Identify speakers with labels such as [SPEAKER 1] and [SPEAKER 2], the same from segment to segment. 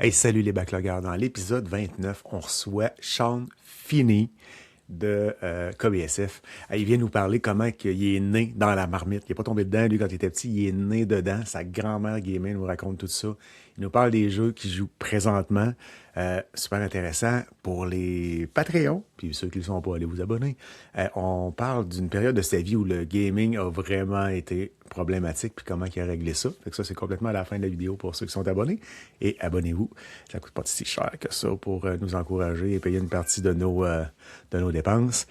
[SPEAKER 1] Hey, salut les backloggers. Dans l'épisode 29, on reçoit Sean Finney de KBSF. Il vient nous parler comment il est né dans la marmite. Il n'est pas tombé dedans, lui, quand il était petit. Il est né dedans. Sa grand-mère gaming nous raconte tout ça. Il nous parle des jeux qu'il joue présentement. Super intéressant pour les Patreons, puis ceux qui ne sont pas, allez vous abonner. On parle d'une période de sa vie où le gaming a vraiment été problématique, puis comment il a réglé ça. Fait que ça, c'est complètement à la fin de la vidéo pour ceux qui sont abonnés. Et abonnez-vous. Ça coûte pas si cher que ça pour nous encourager et payer une partie de nos dépenses.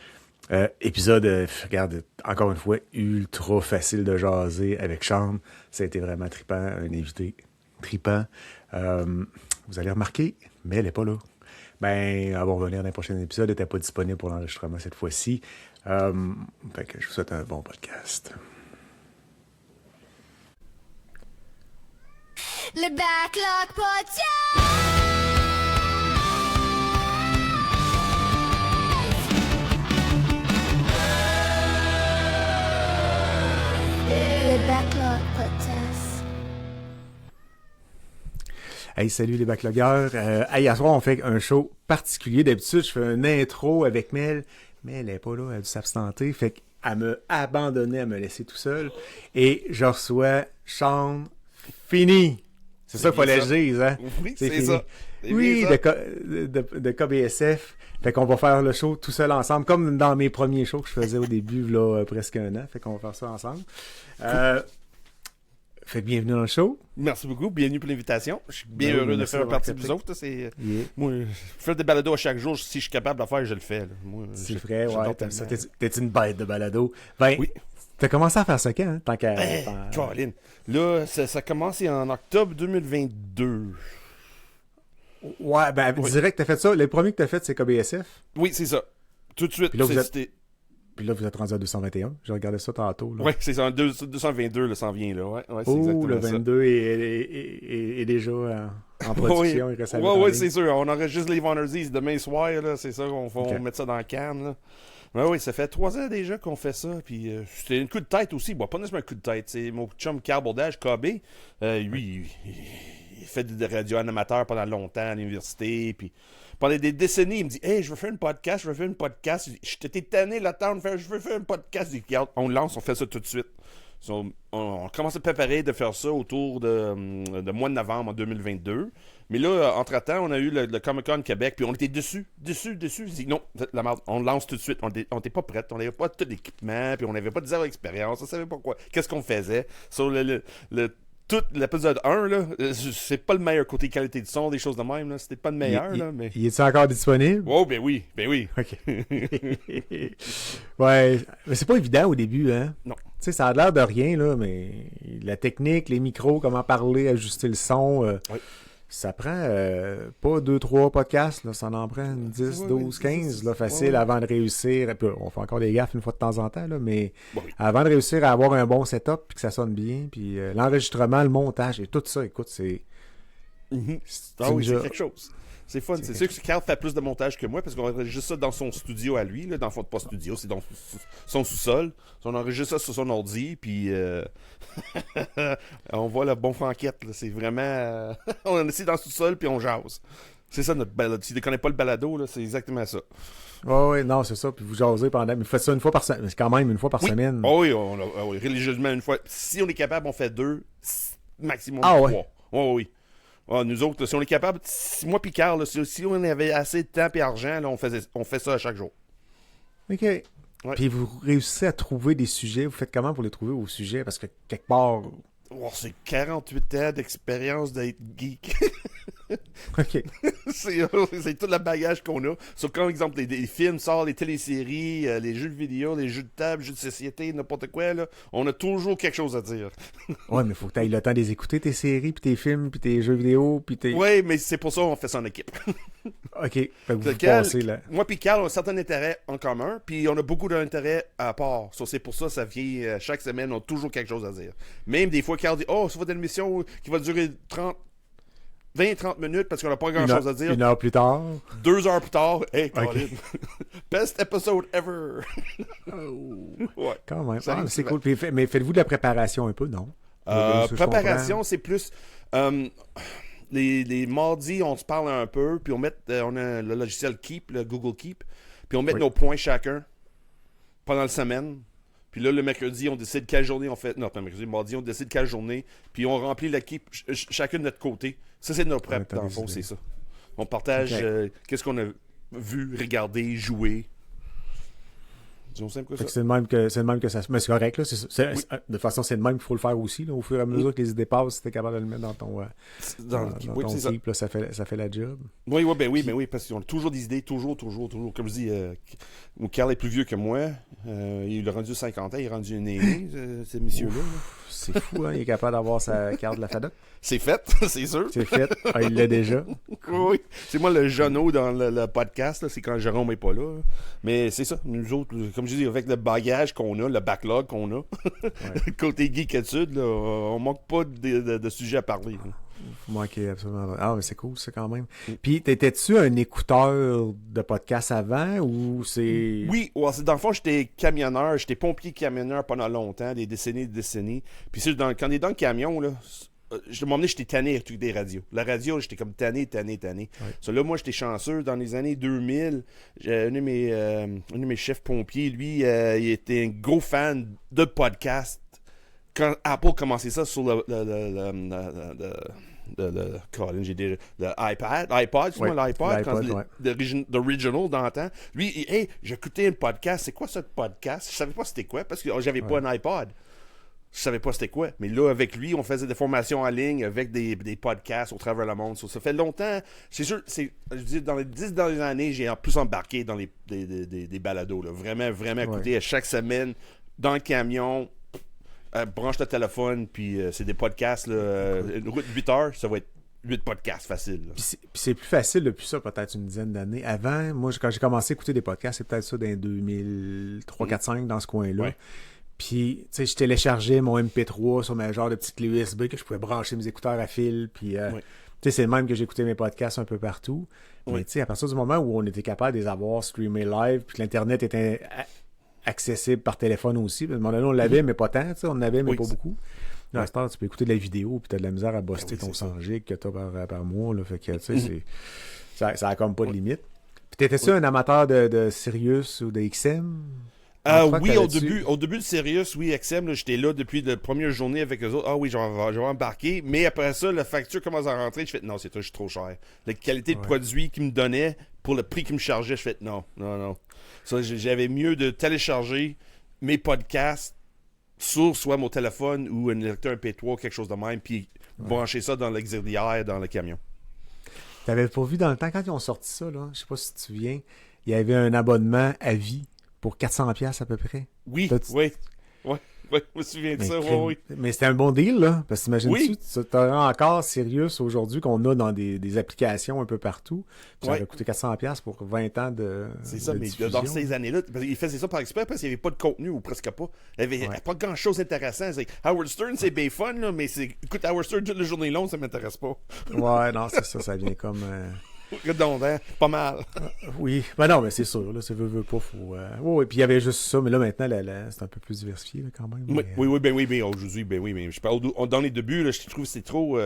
[SPEAKER 1] Épisode, regarde, encore une fois, ultra facile de jaser avec Sean. Ça a été vraiment trippant, un invité trippant. Vous allez remarquer, mais elle n'est pas là. Ben, elle va revenir dans les prochains épisodes. Elle n'était pas disponible pour l'enregistrement cette fois-ci. Fait que je vous souhaite un bon podcast.
[SPEAKER 2] Le Backlog Podcast! Le Backlog Podcast.
[SPEAKER 1] Hey, salut les backloggers. Hey, à soir, on fait un show particulier. D'habitude, je fais une intro avec Mel, mais elle n'est pas là, elle a dû s'absenter. Fait qu'elle m'a abandonné à me laisser tout seul. Et je reçois Sean Finney. C'est ça qu'il fallait que je dise, hein?
[SPEAKER 3] Oui, c'est ça.
[SPEAKER 1] Oui, de KBSF. Fait qu'on va faire le show tout seul ensemble, comme dans mes premiers shows que je faisais au début, là, presque un an. Fait qu'on va faire ça ensemble. Fait que bienvenue dans le show.
[SPEAKER 3] Merci beaucoup. Bienvenue pour l'invitation. Je suis bien heureux de faire partie de vous autres. Moi, je fais des balados à chaque jour. Si je suis capable de le faire, je le fais.
[SPEAKER 1] C'est vrai, ouais. T'es une bête de balado. Ben,
[SPEAKER 3] oui.
[SPEAKER 1] T'as commencé à faire ça quand, hein? Tant qu'à...
[SPEAKER 3] Caroline. Là, ça a commencé en octobre 2022.
[SPEAKER 1] Ouais, ben,
[SPEAKER 3] oui.
[SPEAKER 1] Direct, t'as fait ça. Le premier que t'as fait, c'est KBSF.
[SPEAKER 3] Oui, c'est ça. Tout de suite.
[SPEAKER 1] Puis là, vous êtes rendu à 221. J'ai regardé ça tantôt.
[SPEAKER 3] Oui, c'est ça. 222, là, s'en vient, là. Ouais, c'est exactement
[SPEAKER 1] le 22
[SPEAKER 3] ça.
[SPEAKER 1] est déjà en production.
[SPEAKER 3] Oui, c'est sûr. On enregistre les Vendredi demain soir, là. C'est ça qu'on va mettre ça dans la canne, là. Oui, ça fait 3 ans déjà qu'on fait ça. Puis c'était un coup de tête aussi. Bon, pas nécessairement un coup de tête. C'est mon chum Carl Bordage, KB. Lui, il fait de radio amateur pendant longtemps à l'université. Puis pendant des décennies, il me dit Hey, je veux faire un podcast. Je t'étais tanné d'attendre. Je veux faire un podcast. Je dis, on le lance, on fait ça tout de suite. On commence à préparer de faire ça autour de mois de novembre en 2022. Mais là, entre-temps, on a eu le Comic-Con Québec, puis on était dessus. Je dis, non, la merde, on le lance tout de suite. On n'était pas prêts, on n'avait pas tout l'équipement, puis on n'avait pas de zéro expérience, on savait pas quoi. Qu'est-ce qu'on faisait? Sur tout l'épisode 1, là, c'est pas le meilleur côté qualité de son, des choses de même, là. C'était pas le meilleur, là, mais...
[SPEAKER 1] Il est-il encore disponible?
[SPEAKER 3] Oh, ben oui.
[SPEAKER 1] OK. Ouais, mais c'est pas évident au début, hein?
[SPEAKER 3] Non.
[SPEAKER 1] Tu sais, ça a l'air de rien, là, mais la technique, les micros, comment parler, ajuster le son...
[SPEAKER 3] Oui.
[SPEAKER 1] Ça prend pas 2-3 podcasts, là, ça en prend 10, 12, 15 là, facile avant de réussir. Puis, on fait encore des gaffes une fois de temps en temps, là, mais avant de réussir à avoir un bon setup puis que ça sonne bien, puis l'enregistrement, le montage et tout ça, écoute, c'est...
[SPEAKER 3] c'est quelque chose. C'est fun. C'est sûr que Carl fait plus de montage que moi parce qu'on enregistre ça dans son studio à lui. Là, dans le fond, pas studio, c'est dans son sous-sol. On enregistre ça sur son ordi, puis on voit le bon franquette. Là. C'est vraiment... on est assis dans le sous-sol, puis on jase. C'est ça notre balado. Si tu ne connais pas le balado, là, c'est exactement ça.
[SPEAKER 1] Oui, non, c'est ça. Puis vous jasez pendant... Mais vous faites ça une fois par semaine. C'est quand même une fois par semaine.
[SPEAKER 3] Oui, religieusement une fois. Si on est capable, on fait 2, maximum 3. Oui. Nous autres, si on est capable, moi et Carl, si on avait assez de temps et d'argent, là, on fait ça à chaque jour.
[SPEAKER 1] OK. Ouais. Puis vous réussissez à trouver des sujets. Vous faites comment pour les trouver, vos sujets? Parce que quelque part...
[SPEAKER 3] c'est 48 ans d'expérience d'être geek.
[SPEAKER 1] OK.
[SPEAKER 3] c'est tout le bagage qu'on a. Sur comme exemple, les films sortent, les téléséries, les jeux de vidéo, les jeux de table, jeux de société, n'importe quoi, là. On a toujours quelque chose à dire.
[SPEAKER 1] Ouais, mais faut que tu aies le temps de les écouter, tes séries, puis tes films, puis tes jeux vidéo, puis tes...
[SPEAKER 3] Oui, mais c'est pour ça qu'on fait ça en équipe.
[SPEAKER 1] OK. Fait que vous passez là.
[SPEAKER 3] Moi et Carl, on a un certain intérêt en commun, puis on a beaucoup d'intérêts à part. C'est pour ça vient chaque semaine, on a toujours quelque chose à dire. Même des fois, Carl dit « Oh, ça va être une émission qui va durer 20-30 minutes parce qu'on n'a pas grand-chose à dire. »
[SPEAKER 1] 1 heure plus tard.
[SPEAKER 3] 2 heures plus tard, « Hey, Colin, best episode ever! »
[SPEAKER 1] Ouais. Quand même. C'est cool. Mais faites-vous de la préparation un peu, non?
[SPEAKER 3] Préparation, c'est plus... les mardis, on se parle un peu, puis on a le logiciel Keep, le Google Keep, puis on met nos points chacun pendant la semaine. Puis là, le mercredi, on décide quelle journée on fait. Non, pas le mercredi, le mardi, on décide quelle journée. Puis on remplit le Keep chacun de notre côté. Ça, c'est notre prep, dans le fond, c'est ça. On partage qu'est-ce qu'on a vu, regardé, joué. Disons simple que ça.
[SPEAKER 1] C'est le même que ça se. Mais c'est correct, là. De toute façon, c'est le même qu'il faut le faire aussi. Là. Au fur et à mesure que les idées passent, si t'es capable de le metêtre dans ton Keep, là, ça fait la job.
[SPEAKER 3] Oui, parce qu'ils ont toujours des idées, toujours. Comme je dis, Carl est plus vieux que moi. Il a rendu 50 ans, il est rendu aîné, ces messieurs-là.
[SPEAKER 1] C'est fou, hein? Il est capable d'avoir sa carte de la FADOC.
[SPEAKER 3] C'est fait, c'est sûr.
[SPEAKER 1] C'est fait. Ah, il l'a déjà.
[SPEAKER 3] Oui. C'est moi le jeuneau dans le podcast, là. C'est quand Jérôme n'est pas là. Mais c'est ça. Nous autres, comme je dis, avec le bagage qu'on a, le backlog qu'on a, côté geek-études, là, on manque pas de sujets à parler. Là.
[SPEAKER 1] Faut manquer absolument. Ah, mais c'est cool, ça, quand même. Puis, t'étais-tu un écouteur de podcast avant ou c'est...
[SPEAKER 3] Oui, dans le fond, j'étais camionneur, j'étais pompier-camionneur pendant longtemps, des décennies. Puis quand on est dans le camion, là, j'étais tanné à écouter des radios. La radio, j'étais comme tanné.
[SPEAKER 1] Ouais.
[SPEAKER 3] So, là, moi, j'étais chanceux. Dans les années 2000, un de mes chefs pompiers, lui, il était un gros fan de podcast. Quand Apple commençait ça sur le iPod, c'est moi l'iPod, l'original dans le temps. Lui, j'écoutais un podcast. C'est quoi ce podcast? Je savais pas c'était quoi parce que j'avais pas un iPod. Je savais pas c'était quoi. Mais là, avec lui, on faisait des formations en ligne avec des podcasts au travers le monde. Ça fait longtemps. C'est sûr, je dis, dans les 10 dernières années, j'ai en plus embarqué dans des balados. Là. Vraiment écouté à chaque semaine dans le camion. Branche le téléphone, puis c'est des podcasts. Là, une route de 8 heures, ça va être 8 podcasts faciles.
[SPEAKER 1] Puis c'est plus facile depuis ça, peut-être une dizaine d'années. Avant, moi, quand j'ai commencé à écouter des podcasts, c'est peut-être ça dans 2003, 4, 5, dans ce coin-là.
[SPEAKER 3] Ouais.
[SPEAKER 1] Puis, tu sais, je téléchargeais mon MP3 sur ma genre de petite clé USB que je pouvais brancher mes écouteurs à fil. Puis, tu sais, c'est le même que j'écoutais mes podcasts un peu partout. Mais, tu sais, à partir du moment où on était capable de les avoir streamés live, puis que l'Internet était accessible par téléphone aussi. À un moment donné, on l'avait, mais pas tant. On en avait, mais pas beaucoup. Là, à ce temps, tu peux écouter de la vidéo, puis t'as de la misère à buster ton 100 gigs que t'as par mois. Là, fait que, tu sais, ça a comme pas de limite. Puis t'étais-tu un amateur de Sirius ou de XM?
[SPEAKER 3] Oui, au début de Sirius, oui, XM, là, j'étais là depuis la première journée avec eux autres. Ah oui, j'avais embarqué. Mais après ça, la facture commence à rentrer. Je fais non, c'est trop cher. La qualité de produit qu'ils me donnaient pour le prix qu'ils me chargeaient, je fais non. Ça, j'avais mieux de télécharger mes podcasts sur soit mon téléphone ou un lecteur MP3, quelque chose de même, puis brancher ça dans l'auxiliaire, dans le camion.
[SPEAKER 1] T'avais pas vu dans le temps, quand ils ont sorti ça, là, je sais pas si tu te souviens, il y avait un abonnement à vie pour 400$ à peu près.
[SPEAKER 3] Oui, je me souviens de ça, oui.
[SPEAKER 1] Mais c'était un bon deal, là, parce que t'imagines-tu, tu auras encore Sirius aujourd'hui qu'on a dans des applications un peu partout. Ça aurait coûté 400$ pour 20 ans de
[SPEAKER 3] C'est ça,
[SPEAKER 1] de
[SPEAKER 3] mais
[SPEAKER 1] diffusion.
[SPEAKER 3] dans ces années-là, ils faisaient ça par exprès parce qu'il n'y avait pas de contenu ou presque pas. Il n'y avait pas grand-chose d'intéressant. Howard Stern, c'est bien fun, là, mais écoute, Howard Stern, toute la journée longue, ça m'intéresse pas.
[SPEAKER 1] Ouais, non, c'est ça vient comme...
[SPEAKER 3] Redondant, pas mal.
[SPEAKER 1] Oui, ben non, mais c'est sûr, là, ça veut pas, faut... Oui, puis il y avait juste ça, mais là, maintenant, c'est un peu plus diversifié, là, quand même.
[SPEAKER 3] Oui, mais aujourd'hui, mais je parle dans les débuts, là, je trouve que c'était trop...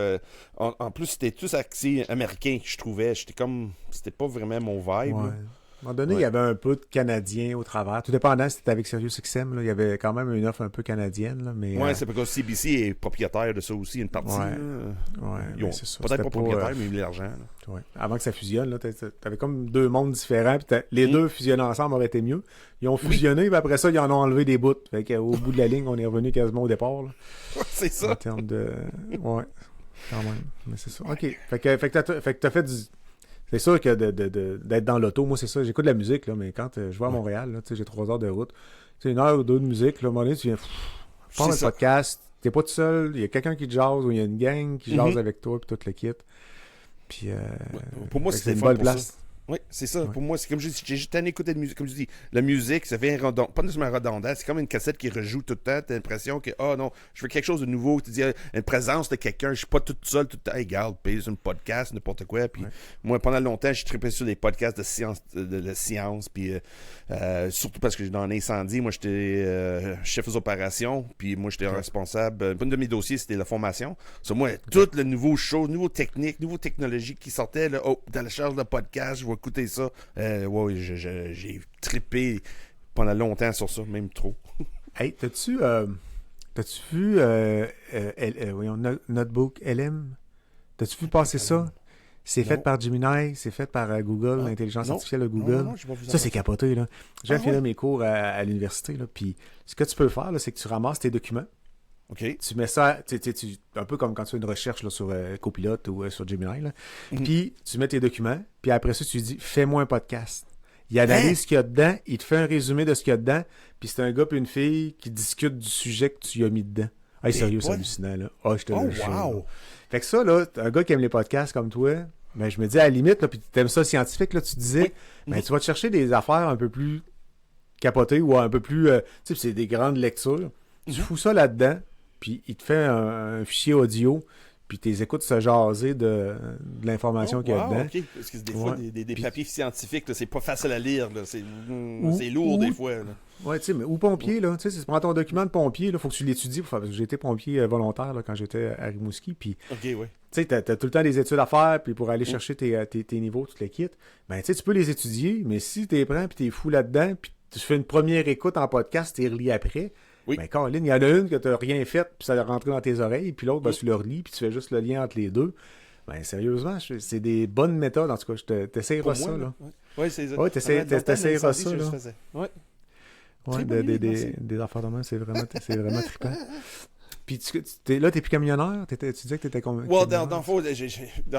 [SPEAKER 3] en plus, c'était tous axés américains, je trouvais. C'était pas vraiment mon vibe.
[SPEAKER 1] Ouais. À un moment donné, il y avait un peu de Canadien au travers. Tout dépendant si c'était avec Sirius XM, là, il y avait quand même une offre un peu canadienne. Là, mais,
[SPEAKER 3] c'est parce que CBC est propriétaire de ça aussi, une partie.
[SPEAKER 1] Ouais, c'est ça.
[SPEAKER 3] Peut-être pas propriétaire, mais ils ont l'argent.
[SPEAKER 1] Ouais. Avant que ça fusionne, t'avais comme deux mondes différents. Puis les deux fusionnés ensemble auraient été mieux. Ils ont fusionné, puis après ça, ils en ont enlevé des bouts. Fait qu'au bout de la ligne, on est revenu quasiment au départ. Là,
[SPEAKER 3] c'est ça.
[SPEAKER 1] En termes de... Ouais, quand même. Mais c'est ça. OK. Fait que t'as fait du... C'est sûr que d'être dans l'auto, moi, c'est ça. J'écoute de la musique, là, mais quand je vais à Montréal, là, j'ai 3 heures de route, 1 heure ou 2 de musique, là, à un moment donné, tu viens prendre un podcast, t'es pas tout seul, il y a quelqu'un qui te jase ou il y a une gang qui jase avec toi, puis tout le kit. Puis,
[SPEAKER 3] pour moi,
[SPEAKER 1] c'est
[SPEAKER 3] c'était
[SPEAKER 1] une
[SPEAKER 3] fun
[SPEAKER 1] bonne
[SPEAKER 3] pour
[SPEAKER 1] place.
[SPEAKER 3] ça. Oui, c'est ça. Pour moi, c'est comme je dis, j'ai juste écouté de musique. Comme je dis, la musique, ça fait pas nécessairement redondant. C'est comme une cassette qui rejoue tout le temps. T'as l'impression que, oh non, je veux quelque chose de nouveau. Tu dis, une présence de quelqu'un. Je suis pas tout seul tout le temps. Hey, regarde, c'est un podcast, n'importe quoi. Puis moi, pendant longtemps, j'ai trippé sur des podcasts de science. Puis surtout parce que dans un incendie, moi, j'étais chef aux opérations. Puis moi, j'étais responsable. Un de mes dossiers, c'était la formation. Sur moi, tout le nouveau show, nouveau technique, nouveau technologie qui sortait, là, dans la charge de podcast, je vais écouter ça. Ouais, j'ai trippé pendant longtemps sur ça, même trop.
[SPEAKER 1] Hey, t'as-tu vu voyons, Notebook LM? T'as-tu vu passer ça? C'est fait par Gemini, c'est fait par Google, l'intelligence artificielle de Google.
[SPEAKER 3] Non, j'ai pas vu
[SPEAKER 1] ça, c'est capoté, là. Je viens de finir mes cours à l'université, là, puis ce que tu peux faire, là, c'est que tu ramasses tes documents.
[SPEAKER 3] OK.
[SPEAKER 1] Tu mets ça, un peu comme quand tu fais une recherche là, sur Copilot ou sur Gemini, là. Puis tu mets tes documents, puis après ça, tu dis « Fais-moi un podcast ». Il analyse ce qu'il y a dedans, il te fait un résumé de ce qu'il y a dedans, puis c'est un gars puis une fille qui discutent du sujet que tu as mis dedans. Hey, sérieux, c'est hallucinant, là. Ah, je te le jure.
[SPEAKER 3] Wow!
[SPEAKER 1] Fait que ça, là, un gars qui aime les podcasts comme toi, ben, je me dis, à la limite, là, puis tu aimes ça scientifique, là, tu disais, ben, tu vas te chercher des affaires un peu plus capotées ou un peu plus, tu sais, c'est des grandes lectures. Tu fous ça là-dedans, puis il te fait un fichier audio, puis tu écoutes se jaser de l'information qu'il y a dedans.
[SPEAKER 3] OK. Parce que des fois, des papiers scientifiques, là, c'est pas facile à lire. Là. C'est lourd des fois. Là.
[SPEAKER 1] Ouais, tu sais, mais ou pompier, là. Tu sais, si tu prends ton document de pompier, là, faut que tu l'étudies. Parce que j'ai été pompier volontaire là, quand j'étais à Rimouski. Puis,
[SPEAKER 3] OK, oui.
[SPEAKER 1] tu sais, t'as tout le temps des études à faire, puis pour aller chercher tes niveaux, tout le kit. Ben, tu sais, tu peux les étudier, mais si t'es prends, puis t'es fou là-dedans, puis tu fais une première écoute en podcast, t'es relis après.
[SPEAKER 3] Oui.
[SPEAKER 1] Ben, Caroline, il y en a une que t'as rien fait, puis ça a rentré dans tes oreilles, puis l'autre, ben, tu le relis, puis tu fais juste le lien entre les deux. Ben, sérieusement, c'est des bonnes méthodes. En tout cas, t'essayeras ça, là.
[SPEAKER 3] Oui, c'est ça.
[SPEAKER 1] Ouais, t'essayeras ça, là.
[SPEAKER 3] Oui.
[SPEAKER 1] Ouais, des affaires de main, c'est vraiment trippant. Puis là, t'es plus camionneur? Tu disais que t'étais
[SPEAKER 3] camionneur? Dans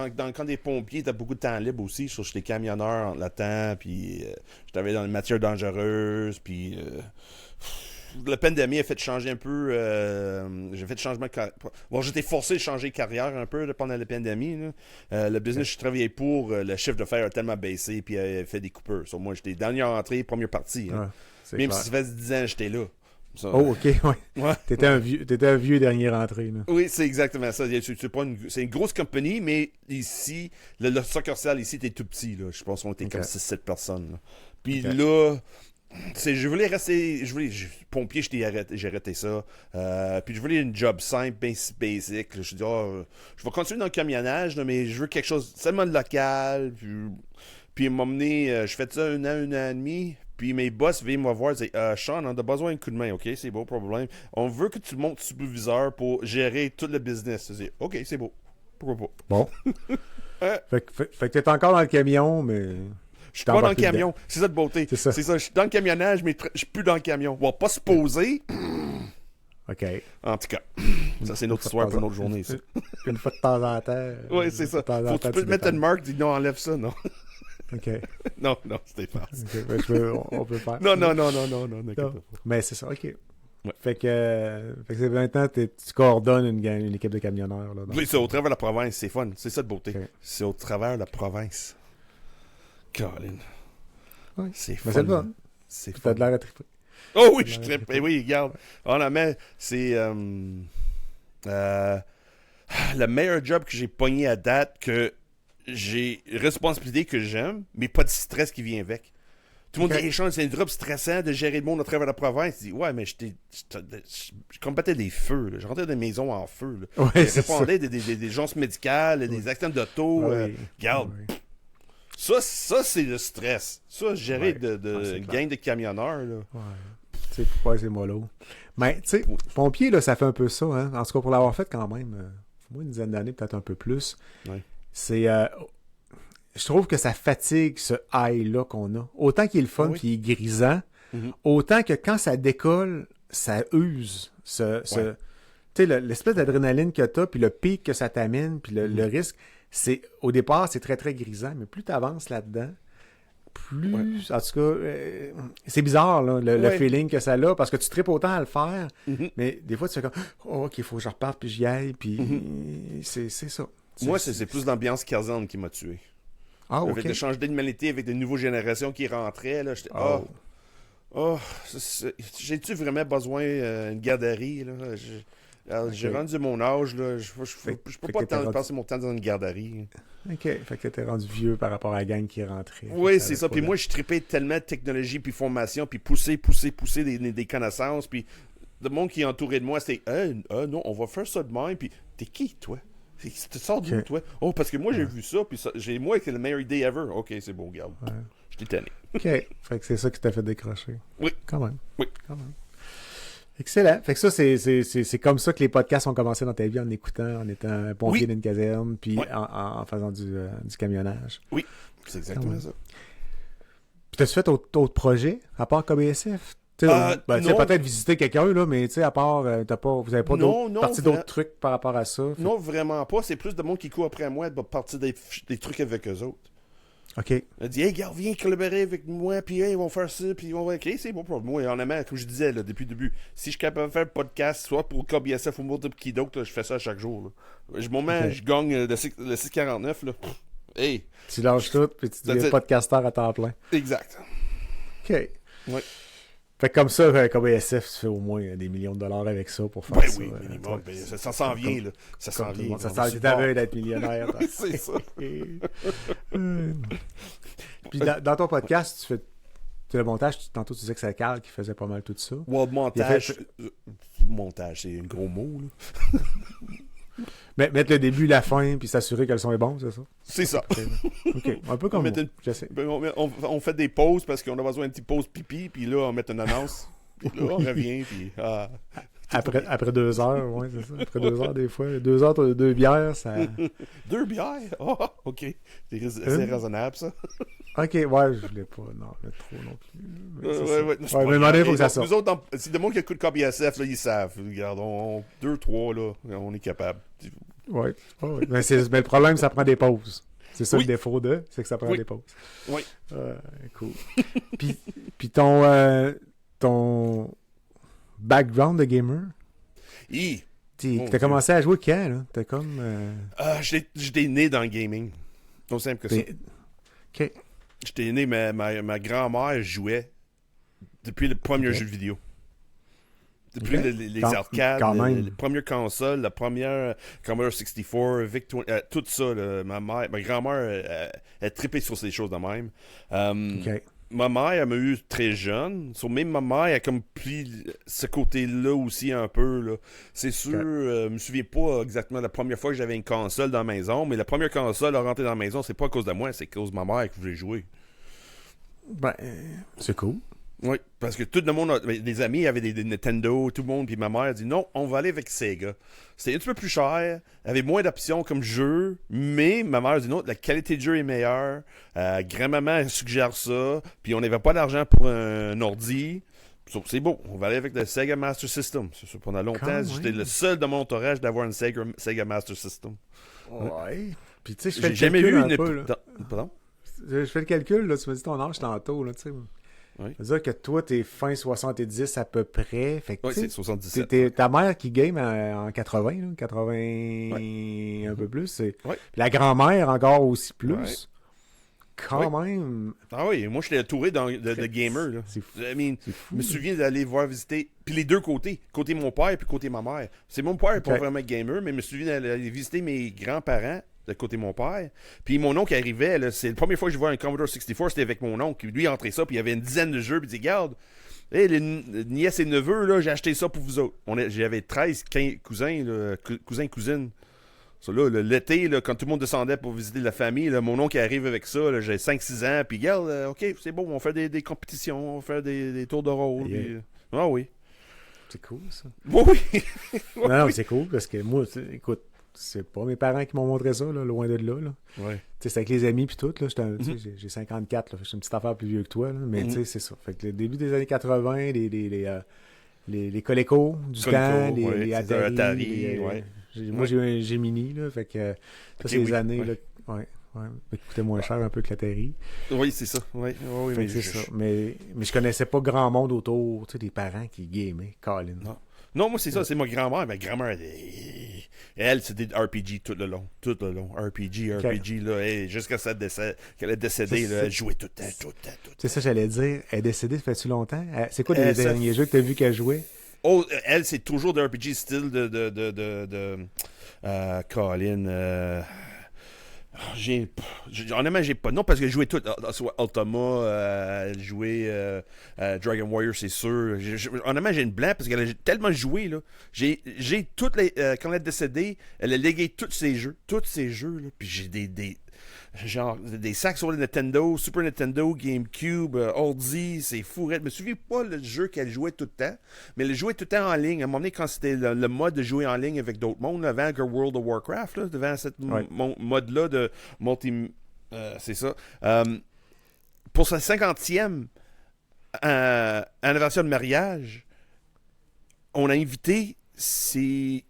[SPEAKER 3] le camp des pompiers, t'as beaucoup de temps libre aussi. J'étais camionneur en latin, puis je travaillais dans les matières dangereuses, puis la pandémie a fait changer un peu. J'ai fait changement de carrière. Bon, j'étais forcé de changer de carrière un peu là, pendant la pandémie. Là. Le business que je travaillais pour, le chiffre de fer a tellement baissé, puis il fait des coupures. So, moi, j'étais dernière entrée, première partie. Hein. Même si ça fait 10 ans, j'étais là. Ça.
[SPEAKER 1] Oh, OK, ouais. T'étais un vieux dernier entrée. Là.
[SPEAKER 3] Oui, c'est exactement ça. C'est une grosse compagnie, mais ici, le succursale ici était tout petit. Là. Je pense qu'on était comme 6-7 personnes. Là. Puis là, je voulais rester. Pompier, j'ai arrêté ça. Puis je voulais une job simple, basic. Là. Je me suis dit, je vais continuer dans le camionnage, là, mais je veux quelque chose seulement de local. Puis ils m'ont mené, je fais ça un an et demi. Puis mes boss viennent me voir et disent Sean, on a besoin d'un coup de main, OK, c'est beau, problème. On veut que tu montes superviseur pour gérer tout le business. Je dis OK, c'est beau. Pourquoi pas?
[SPEAKER 1] Bon. Fait que t'es encore dans le camion, mais.
[SPEAKER 3] Je suis pas dans le camion. C'est ça de beauté. C'est ça. Je suis dans le camionnage, mais je suis plus dans le camion. On va pas se poser.
[SPEAKER 1] OK.
[SPEAKER 3] En tout cas, ça c'est notre histoire pour une autre journée. Ça.
[SPEAKER 1] Une fois de temps en temps.
[SPEAKER 3] Oui, c'est ça. Faut que tu peux mettre une marque, dis non, enlève ça, non.
[SPEAKER 1] OK.
[SPEAKER 3] Non, c'était farce.
[SPEAKER 1] Okay, on peut faire.
[SPEAKER 3] Non.
[SPEAKER 1] Mais c'est ça, OK. Ouais. Fait que c'est maintenant, tu coordonnes une équipe de camionneurs. Là,
[SPEAKER 3] oui, c'est au travers de la province, c'est fun. C'est ça de beauté. Okay. C'est au travers de la province. Colin.
[SPEAKER 1] Ouais.
[SPEAKER 3] C'est
[SPEAKER 1] fun. C'est fun. T'as de l'air à triper.
[SPEAKER 3] Oh oui, je tripe. Eh oui, regarde. Honnêtement, c'est le meilleur job que j'ai pogné à date, que j'ai responsabilité que j'aime, mais pas de stress qui vient avec. Tout le monde dit, c'est un job stressant de gérer le monde à travers la province. Je dis, ouais, mais je combattais des feux. Je rentrais des maisons en feu. Là. Ouais, je répondais des gens médicales, des accidents d'auto. Regarde. Ouais. Ça, c'est le stress. Ça, gérer de gang de camionneurs. Là.
[SPEAKER 1] Ouais. Tu sais, pourquoi c'est mollo. Mais, tu sais, pompier, là, ça fait un peu ça. Hein? En tout cas, pour l'avoir fait quand même, moi, une dizaine d'années, peut-être un peu plus.
[SPEAKER 3] Ouais.
[SPEAKER 1] C'est... je trouve que ça fatigue ce high-là qu'on a. Autant qu'il est le fun et il est grisant, autant que quand ça décolle, ça use. Tu sais, l'espèce d'adrénaline que tu as, puis le pic que ça t'amène, puis le risque, au départ, c'est très, très grisant. Mais plus tu avances là-dedans, plus... En tout cas, c'est bizarre, là, le feeling que ça a, parce que tu tripes autant à le faire, mais des fois, tu fais comme « Oh, OK, il faut que je reparte, puis j'y aille. » Puis c'est ça.
[SPEAKER 3] Moi, c'est plus l'ambiance caserne qui m'a tué.
[SPEAKER 1] Ah,
[SPEAKER 3] Avec
[SPEAKER 1] OK.
[SPEAKER 3] de changer d'humanité avec de nouvelles générations qui rentraient. Là, j'étais, j'ai-tu vraiment besoin d'une garderie? Là? J'ai
[SPEAKER 1] OK.
[SPEAKER 3] rendu mon âge. Là. Je
[SPEAKER 1] Fait
[SPEAKER 3] peux
[SPEAKER 1] que
[SPEAKER 3] pas
[SPEAKER 1] t'étais rendu-
[SPEAKER 3] passer mon temps dans une garderie.
[SPEAKER 1] OK. Fait que t'étais rendu vieux par rapport à la gang qui rentrait.
[SPEAKER 3] Oui, c'est
[SPEAKER 1] avait
[SPEAKER 3] ça.
[SPEAKER 1] pas
[SPEAKER 3] Puis
[SPEAKER 1] de-
[SPEAKER 3] moi, je tripais tellement de technologie, puis formation, puis pousser des connaissances. Puis le monde qui est entouré de moi, c'était non, on va faire ça de même. Puis t'es qui, toi? Tu sors d'où,
[SPEAKER 1] Ok.
[SPEAKER 3] toi? Oh, parce que moi, j'ai vu ça, puis moi, c'est le meilleur day ever. OK, c'est bon, regarde.
[SPEAKER 1] Ouais.
[SPEAKER 3] Je t'ai tanné.
[SPEAKER 1] OK. Fait que c'est ça qui t'a fait décrocher.
[SPEAKER 3] Oui.
[SPEAKER 1] Quand même.
[SPEAKER 3] Oui.
[SPEAKER 1] Quand même. Excellent. Fait que ça, c'est comme ça que les podcasts ont commencé dans ta vie, en écoutant, en étant pompier
[SPEAKER 3] Oui.
[SPEAKER 1] d'une caserne, puis
[SPEAKER 3] Ouais.
[SPEAKER 1] en faisant du camionnage.
[SPEAKER 3] Oui, c'est exactement
[SPEAKER 1] Ouais.
[SPEAKER 3] ça.
[SPEAKER 1] Puis t'as-tu fait autre projet, à part KBSF? Tu sais, tu sais,
[SPEAKER 3] non.
[SPEAKER 1] peut-être visiter quelqu'un, là, mais tu sais, à part, vous avez pas
[SPEAKER 3] Non, non,
[SPEAKER 1] parti d'autres trucs par rapport à ça?
[SPEAKER 3] Non, vraiment pas. C'est plus de monde qui court après moi de partir des trucs avec eux autres.
[SPEAKER 1] OK.
[SPEAKER 3] Elle dit, hey, gars, viens collaborer avec moi, puis hey, ils vont faire ça, puis on va. OK, c'est bon pour moi. Honnêtement, comme je disais là, depuis le début, si je suis capable de faire le podcast, soit pour KBSF ou pour qui d'autre, là, je fais ça chaque jour. Là. Du moment
[SPEAKER 1] Ok.
[SPEAKER 3] je gagne le 649, là. Hey,
[SPEAKER 1] Tu lâches tout, puis tu
[SPEAKER 3] That's
[SPEAKER 1] deviens
[SPEAKER 3] it.
[SPEAKER 1] podcasteur à temps plein.
[SPEAKER 3] exact.
[SPEAKER 1] OK.
[SPEAKER 3] Ouais.
[SPEAKER 1] Fait que comme ça, KBSF, tu fais au moins des millions de dollars avec ça pour faire
[SPEAKER 3] Ben
[SPEAKER 1] ça.
[SPEAKER 3] oui, minimum.
[SPEAKER 1] toi,
[SPEAKER 3] Ça s'en vient, là. Ça s'en
[SPEAKER 1] comme tout le
[SPEAKER 3] vient.
[SPEAKER 1] monde. Ça
[SPEAKER 3] On va
[SPEAKER 1] sent
[SPEAKER 3] sur
[SPEAKER 1] que
[SPEAKER 3] le
[SPEAKER 1] t'avais
[SPEAKER 3] bord.
[SPEAKER 1] d'être millionnaire. toi.
[SPEAKER 3] C'est ça.
[SPEAKER 1] Puis dans ton podcast, tu fais le montage. Tantôt, tu disais que c'est Carl qui faisait pas mal tout ça.
[SPEAKER 3] Ouais, montage.
[SPEAKER 1] Il
[SPEAKER 3] Montage, c'est un gros mot, là.
[SPEAKER 1] Mais mettre le début, la fin, puis s'assurer que le son est bon, c'est ça?
[SPEAKER 3] C'est ça.
[SPEAKER 1] OK. Un peu comme
[SPEAKER 3] met
[SPEAKER 1] moi.
[SPEAKER 3] une-
[SPEAKER 1] J'essaie.
[SPEAKER 3] Ben, on fait des pauses parce qu'on a besoin d'une petite pause pipi, puis là, on met une annonce. Puis là, on revient, puis...
[SPEAKER 1] Après 2 heures, ouais, c'est ça. Après 2 heures, des fois. 2 heures, 2 bières, ça...
[SPEAKER 3] 2 bières? Oh, OK. C'est raisonnable, ça.
[SPEAKER 1] OK, ouais, je voulais pas mettre trop non plus. Mais c'est ça.
[SPEAKER 3] Ouais, c'est
[SPEAKER 1] Ouais,
[SPEAKER 3] pas
[SPEAKER 1] mais
[SPEAKER 3] grave.
[SPEAKER 1] il faut que ça
[SPEAKER 3] Et
[SPEAKER 1] sorte.
[SPEAKER 3] Nous autres, si le monde qui écoute KBSF, là, ils savent. Regarde, 2, 3, là, on est capable.
[SPEAKER 1] Ouais. Mais le problème, ça prend des pauses. C'est ça
[SPEAKER 3] Oui.
[SPEAKER 1] le défaut c'est que ça prend
[SPEAKER 3] Oui.
[SPEAKER 1] des pauses.
[SPEAKER 3] Oui.
[SPEAKER 1] Cool. puis ton background de gamer,
[SPEAKER 3] Mon
[SPEAKER 1] t'as
[SPEAKER 3] Dieu.
[SPEAKER 1] commencé à jouer quand, là? T'as comme...
[SPEAKER 3] J'étais né dans le gaming. Aussi simple que ça.
[SPEAKER 1] OK.
[SPEAKER 3] J'étais né, ma grand-mère jouait depuis le premier
[SPEAKER 1] Ok.
[SPEAKER 3] jeu vidéo. Depuis
[SPEAKER 1] Ok.
[SPEAKER 3] les
[SPEAKER 1] Quand
[SPEAKER 3] arcades,
[SPEAKER 1] même.
[SPEAKER 3] les premières consoles, la première Commodore 64, tout ça. Là, ma grand-mère, elle trippait sur ces choses de même.
[SPEAKER 1] OK.
[SPEAKER 3] Ma mère, elle m'a eu très jeune. Même ma mère, elle a comme pris ce côté-là aussi un peu. Là. C'est sûr, je me souviens pas exactement la première fois que j'avais une console dans la maison, mais la première console à rentrer dans la maison, c'est pas à cause de moi, c'est à cause de ma mère qui voulait jouer.
[SPEAKER 1] Ben, c'est cool.
[SPEAKER 3] Oui, parce que tout le monde, des amis avaient des Nintendo, tout le monde, puis ma mère a dit non, on va aller avec Sega. C'était un petit peu plus cher, avait moins d'options comme jeu, mais ma mère a dit non, la qualité de jeu est meilleure, grand-maman elle suggère ça, puis on n'avait pas d'argent pour un ordi. C'est beau, on va aller avec le Sega Master System. C'est ça, pendant longtemps,
[SPEAKER 1] Quand
[SPEAKER 3] j'étais
[SPEAKER 1] même.
[SPEAKER 3] le seul de mon entourage d'avoir une Sega Master System.
[SPEAKER 1] Ouais. Puis tu sais, je fais
[SPEAKER 3] J'ai
[SPEAKER 1] le
[SPEAKER 3] jamais
[SPEAKER 1] calcul
[SPEAKER 3] eu
[SPEAKER 1] un
[SPEAKER 3] une...
[SPEAKER 1] peu, là.
[SPEAKER 3] Pardon?
[SPEAKER 1] Je fais le calcul, là, tu m'as dit ton âge tantôt, là, tu sais.
[SPEAKER 3] Oui.
[SPEAKER 1] Ça veut dire que toi, t'es fin 70 à peu près. Fait que,
[SPEAKER 3] Oui,
[SPEAKER 1] tu sais,
[SPEAKER 3] c'est 77.
[SPEAKER 1] t'es ta mère qui game en 80, là, 80 un peu plus.
[SPEAKER 3] Ouais.
[SPEAKER 1] Puis la grand-mère encore aussi plus.
[SPEAKER 3] Ouais.
[SPEAKER 1] Quand même.
[SPEAKER 3] Ah oui, moi j'étais entouré de gamers. Là.
[SPEAKER 1] C'est fou.
[SPEAKER 3] I mean,
[SPEAKER 1] C'est fou.
[SPEAKER 3] je me souviens d'aller voir visiter. Puis les deux côtés. Côté mon père puis côté ma mère. C'est mon père pas
[SPEAKER 1] Ok.
[SPEAKER 3] vraiment gamer, mais je me souviens d'aller visiter mes grands-parents de côté mon père. Puis mon oncle arrivait. Là, c'est la première fois que je vois un Commodore 64, c'était avec mon oncle. Lui il entrait ça, puis il y avait une dizaine de jeux. Puis il dit regarde, hey, les nièces et neveux, là, j'ai acheté ça pour vous autres. J'avais 13 cousins, là, cousins-cousines. Ça, là, l'été, là, quand tout le monde descendait pour visiter la famille, là, mon oncle arrive avec ça, là, j'ai 5-6 ans, puis regarde, OK, c'est bon, on fait des compétitions, on fait des tours de rôle.
[SPEAKER 1] Yeah.
[SPEAKER 3] Puis, ah oui.
[SPEAKER 1] C'est cool, ça.
[SPEAKER 3] Oui, oui.
[SPEAKER 1] Non, c'est cool parce que moi, écoute, c'est pas mes parents qui m'ont montré ça, là, loin de là.
[SPEAKER 3] Ouais.
[SPEAKER 1] Tu sais, c'est avec les amis puis tout, là. Tu sais, j'ai 54, là. J'ai une petite affaire plus vieux que toi, là. Mais tu sais, c'est ça. Fait que le début des années 80, les Coleco du
[SPEAKER 3] Coleco,
[SPEAKER 1] temps,
[SPEAKER 3] ouais,
[SPEAKER 1] les
[SPEAKER 3] c'est
[SPEAKER 1] Atari.
[SPEAKER 3] Atari, ouais.
[SPEAKER 1] Moi, j'ai eu un Gemini, là. Fait que ça,
[SPEAKER 3] Ok,
[SPEAKER 1] c'est les
[SPEAKER 3] oui,
[SPEAKER 1] années,
[SPEAKER 3] ouais.
[SPEAKER 1] là. Ouais. Ça coûtait moins cher un peu que l'Atari.
[SPEAKER 3] Oui, c'est ça. Oui, oui,
[SPEAKER 1] Fait
[SPEAKER 3] mais
[SPEAKER 1] que c'est ça. Mais je connaissais pas grand monde autour, tu sais, des parents qui gamaient, Colin.
[SPEAKER 3] Non. Non, moi, c'est ça, c'est ma grand-mère. Ma grand-mère, elle, c'était des RPG tout le long. Tout le long. RPG, là. Jusqu'à qu'elle est décédée, là, elle jouait tout le temps.
[SPEAKER 1] C'est ça, j'allais dire. Elle est décédée, ça fait-tu longtemps? C'est quoi les derniers jeux que t'as vu qu'elle jouait?
[SPEAKER 3] Oh, elle, c'est toujours de RPG style Colin. Honnêtement, j'ai pas. Non, parce que je jouais tout. Soit Ultima, joué Dragon Warrior, c'est sûr. Honnêtement, j'ai une blanc parce qu'elle a tellement joué, là. J'ai toutes les. Quand elle est décédée, elle a légué tous ses jeux. Tous ses jeux, là. Puis j'ai des sacs sur le Nintendo, Super Nintendo, GameCube, Ordi, c'est fou. Je me souviens pas le jeu qu'elle jouait tout le temps, mais elle jouait tout le temps en ligne. À un moment donné, quand c'était le mode de jouer en ligne avec d'autres mondes, avant que World of Warcraft, là, devant cette mode-là de multi... c'est ça. Pour sa 50e anniversaire de mariage, on a invité ses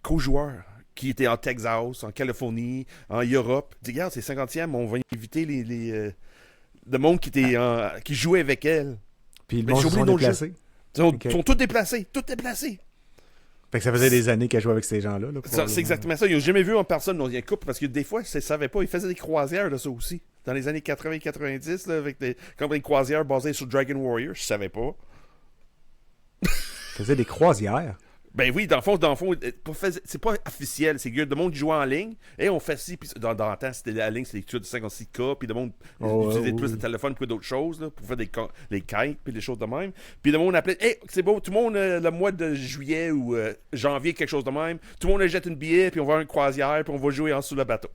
[SPEAKER 3] co-joueurs qui étaient en Texas, en Californie, en Europe. Dis, regarde, c'est 50e, on va inviter le monde qui jouait avec elle.
[SPEAKER 1] Puis le monde se sont déplacés.
[SPEAKER 3] Ils sont tous déplacés,
[SPEAKER 1] Fait que ça faisait des années qu'elle jouait avec ces gens-là. Là,
[SPEAKER 3] c'est exactement ça. Ils n'ont jamais vu en personne dans un couple, parce que des fois, ils ne savaient pas. Ils faisaient des croisières de ça aussi. Dans les années 80-90, avec comme des croisières basées sur Dragon Warrior, je savais pas.
[SPEAKER 1] Ils faisaient des croisières?
[SPEAKER 3] Ben oui, dans le fond, c'est pas officiel. C'est que le monde jouait en ligne. Et on fait ci. Puis dans le temps, c'était la ligne, c'était de 56K. Puis le monde utilisait plus le téléphone pour d'autres choses, là, pour faire des kites, puis des choses de même. Puis le monde appelait, hey, c'est beau, tout le monde, le mois de juillet ou janvier, quelque chose de même. Tout le monde jette une billet, puis on va à une croisière, puis on va jouer en dessous le bateau.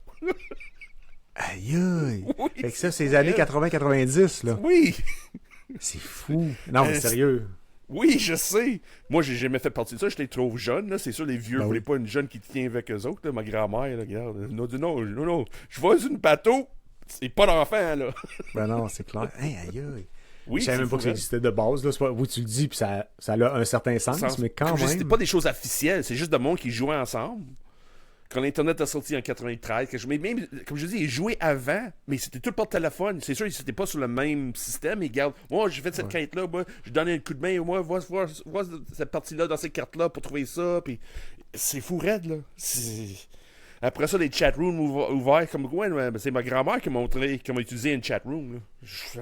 [SPEAKER 1] Aïe aïe!
[SPEAKER 3] Oui,
[SPEAKER 1] fait que ça, c'est les années 80-90, là.
[SPEAKER 3] Oui!
[SPEAKER 1] C'est fou. Non, mais sérieux.
[SPEAKER 3] Oui, je sais. Moi, j'ai jamais fait partie de ça. J'étais trop jeune. Là. C'est sûr, les vieux ne voulaient pas une jeune qui tient avec eux autres. Là. Ma grand-mère, là, regarde. Non. Je vois une bateau. C'est pas d'enfant, là.
[SPEAKER 1] Ben non, c'est clair. Hey, aïe aïe.
[SPEAKER 3] Oui,
[SPEAKER 1] je savais même pas que ça existait de base. Là. Pas, oui, tu le dis, puis ça a un certain sens, mais quand même.
[SPEAKER 3] C'était pas des choses officielles. C'est juste de monde qui jouait ensemble. Quand l'Internet a sorti en 93, mais même, comme je dis, ils jouaient avant, mais c'était tout par téléphone. C'est sûr, c'était pas sur le même système. Et regarde, moi, j'ai fait cette quête-là, moi, je donnais un coup de main, moi, vois cette partie-là dans cette carte-là pour trouver ça. Puis c'est fou raide, là. Après ça, les chatrooms ouverts, comme quoi, c'est ma grand-mère qui m'a montré comment utiliser une chatroom.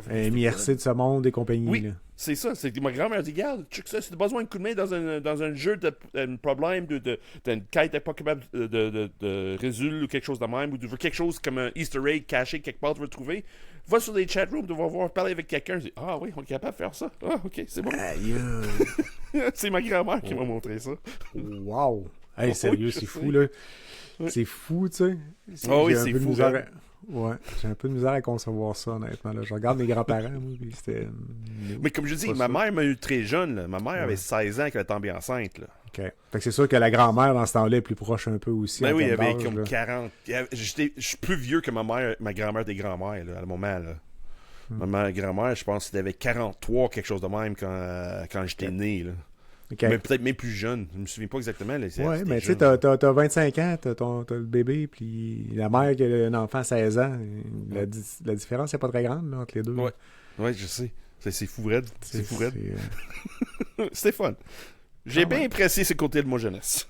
[SPEAKER 1] MIRC de ce monde et compagnie.
[SPEAKER 3] Oui,
[SPEAKER 1] là.
[SPEAKER 3] c'est ça. C'est que ma grand-mère dit, regarde, check ça, si t'as besoin d'un coup de main dans un jeu d'un problème, d'une quête t'es pas capable de résoudre ou quelque chose de même, ou tu veux quelque chose comme un Easter egg caché quelque part, tu veux le trouver, va sur les chatrooms, tu vas voir parler avec quelqu'un, tu dis, ah oui, on est capable de faire ça. Ah, ok, c'est bon.
[SPEAKER 1] Aïe.
[SPEAKER 3] C'est ma grand-mère qui m'a montré ça.
[SPEAKER 1] Wow. Hey, sérieux, c'est fou, là. C'est fou, tu sais.
[SPEAKER 3] Oh oui, c'est fou.
[SPEAKER 1] Ouais, j'ai un peu de misère à concevoir ça, honnêtement. Là. Je regarde mes grands-parents, moi, puis c'était...
[SPEAKER 3] Mais comme je dis, ma mère m'a eu très jeune. Là. Ma mère avait 16 ans quand elle est tombée enceinte. Là.
[SPEAKER 1] OK. Fait que c'est sûr que la grand-mère, dans ce temps-là, est plus proche un peu aussi.
[SPEAKER 3] Ben oui, elle avait comme 40... Je suis plus vieux que ma grand-mère des grands-mères, là, à le moment, là. Ma grand-mère, je pense qu'elle avait 43, quelque chose de même, quand j'étais né, là. Okay. Mais peut-être même plus jeune. Je me souviens pas exactement. Là,
[SPEAKER 1] ouais, mais tu sais, t'as 25 ans, t'as le bébé, puis la mère qui a un enfant à 16 ans. La différence n'est pas très grande là, entre les deux.
[SPEAKER 3] Ouais, je sais. C'est fou raide. C'est fou raide. C'était fun. J'ai bien apprécié ce côté de ma jeunesse.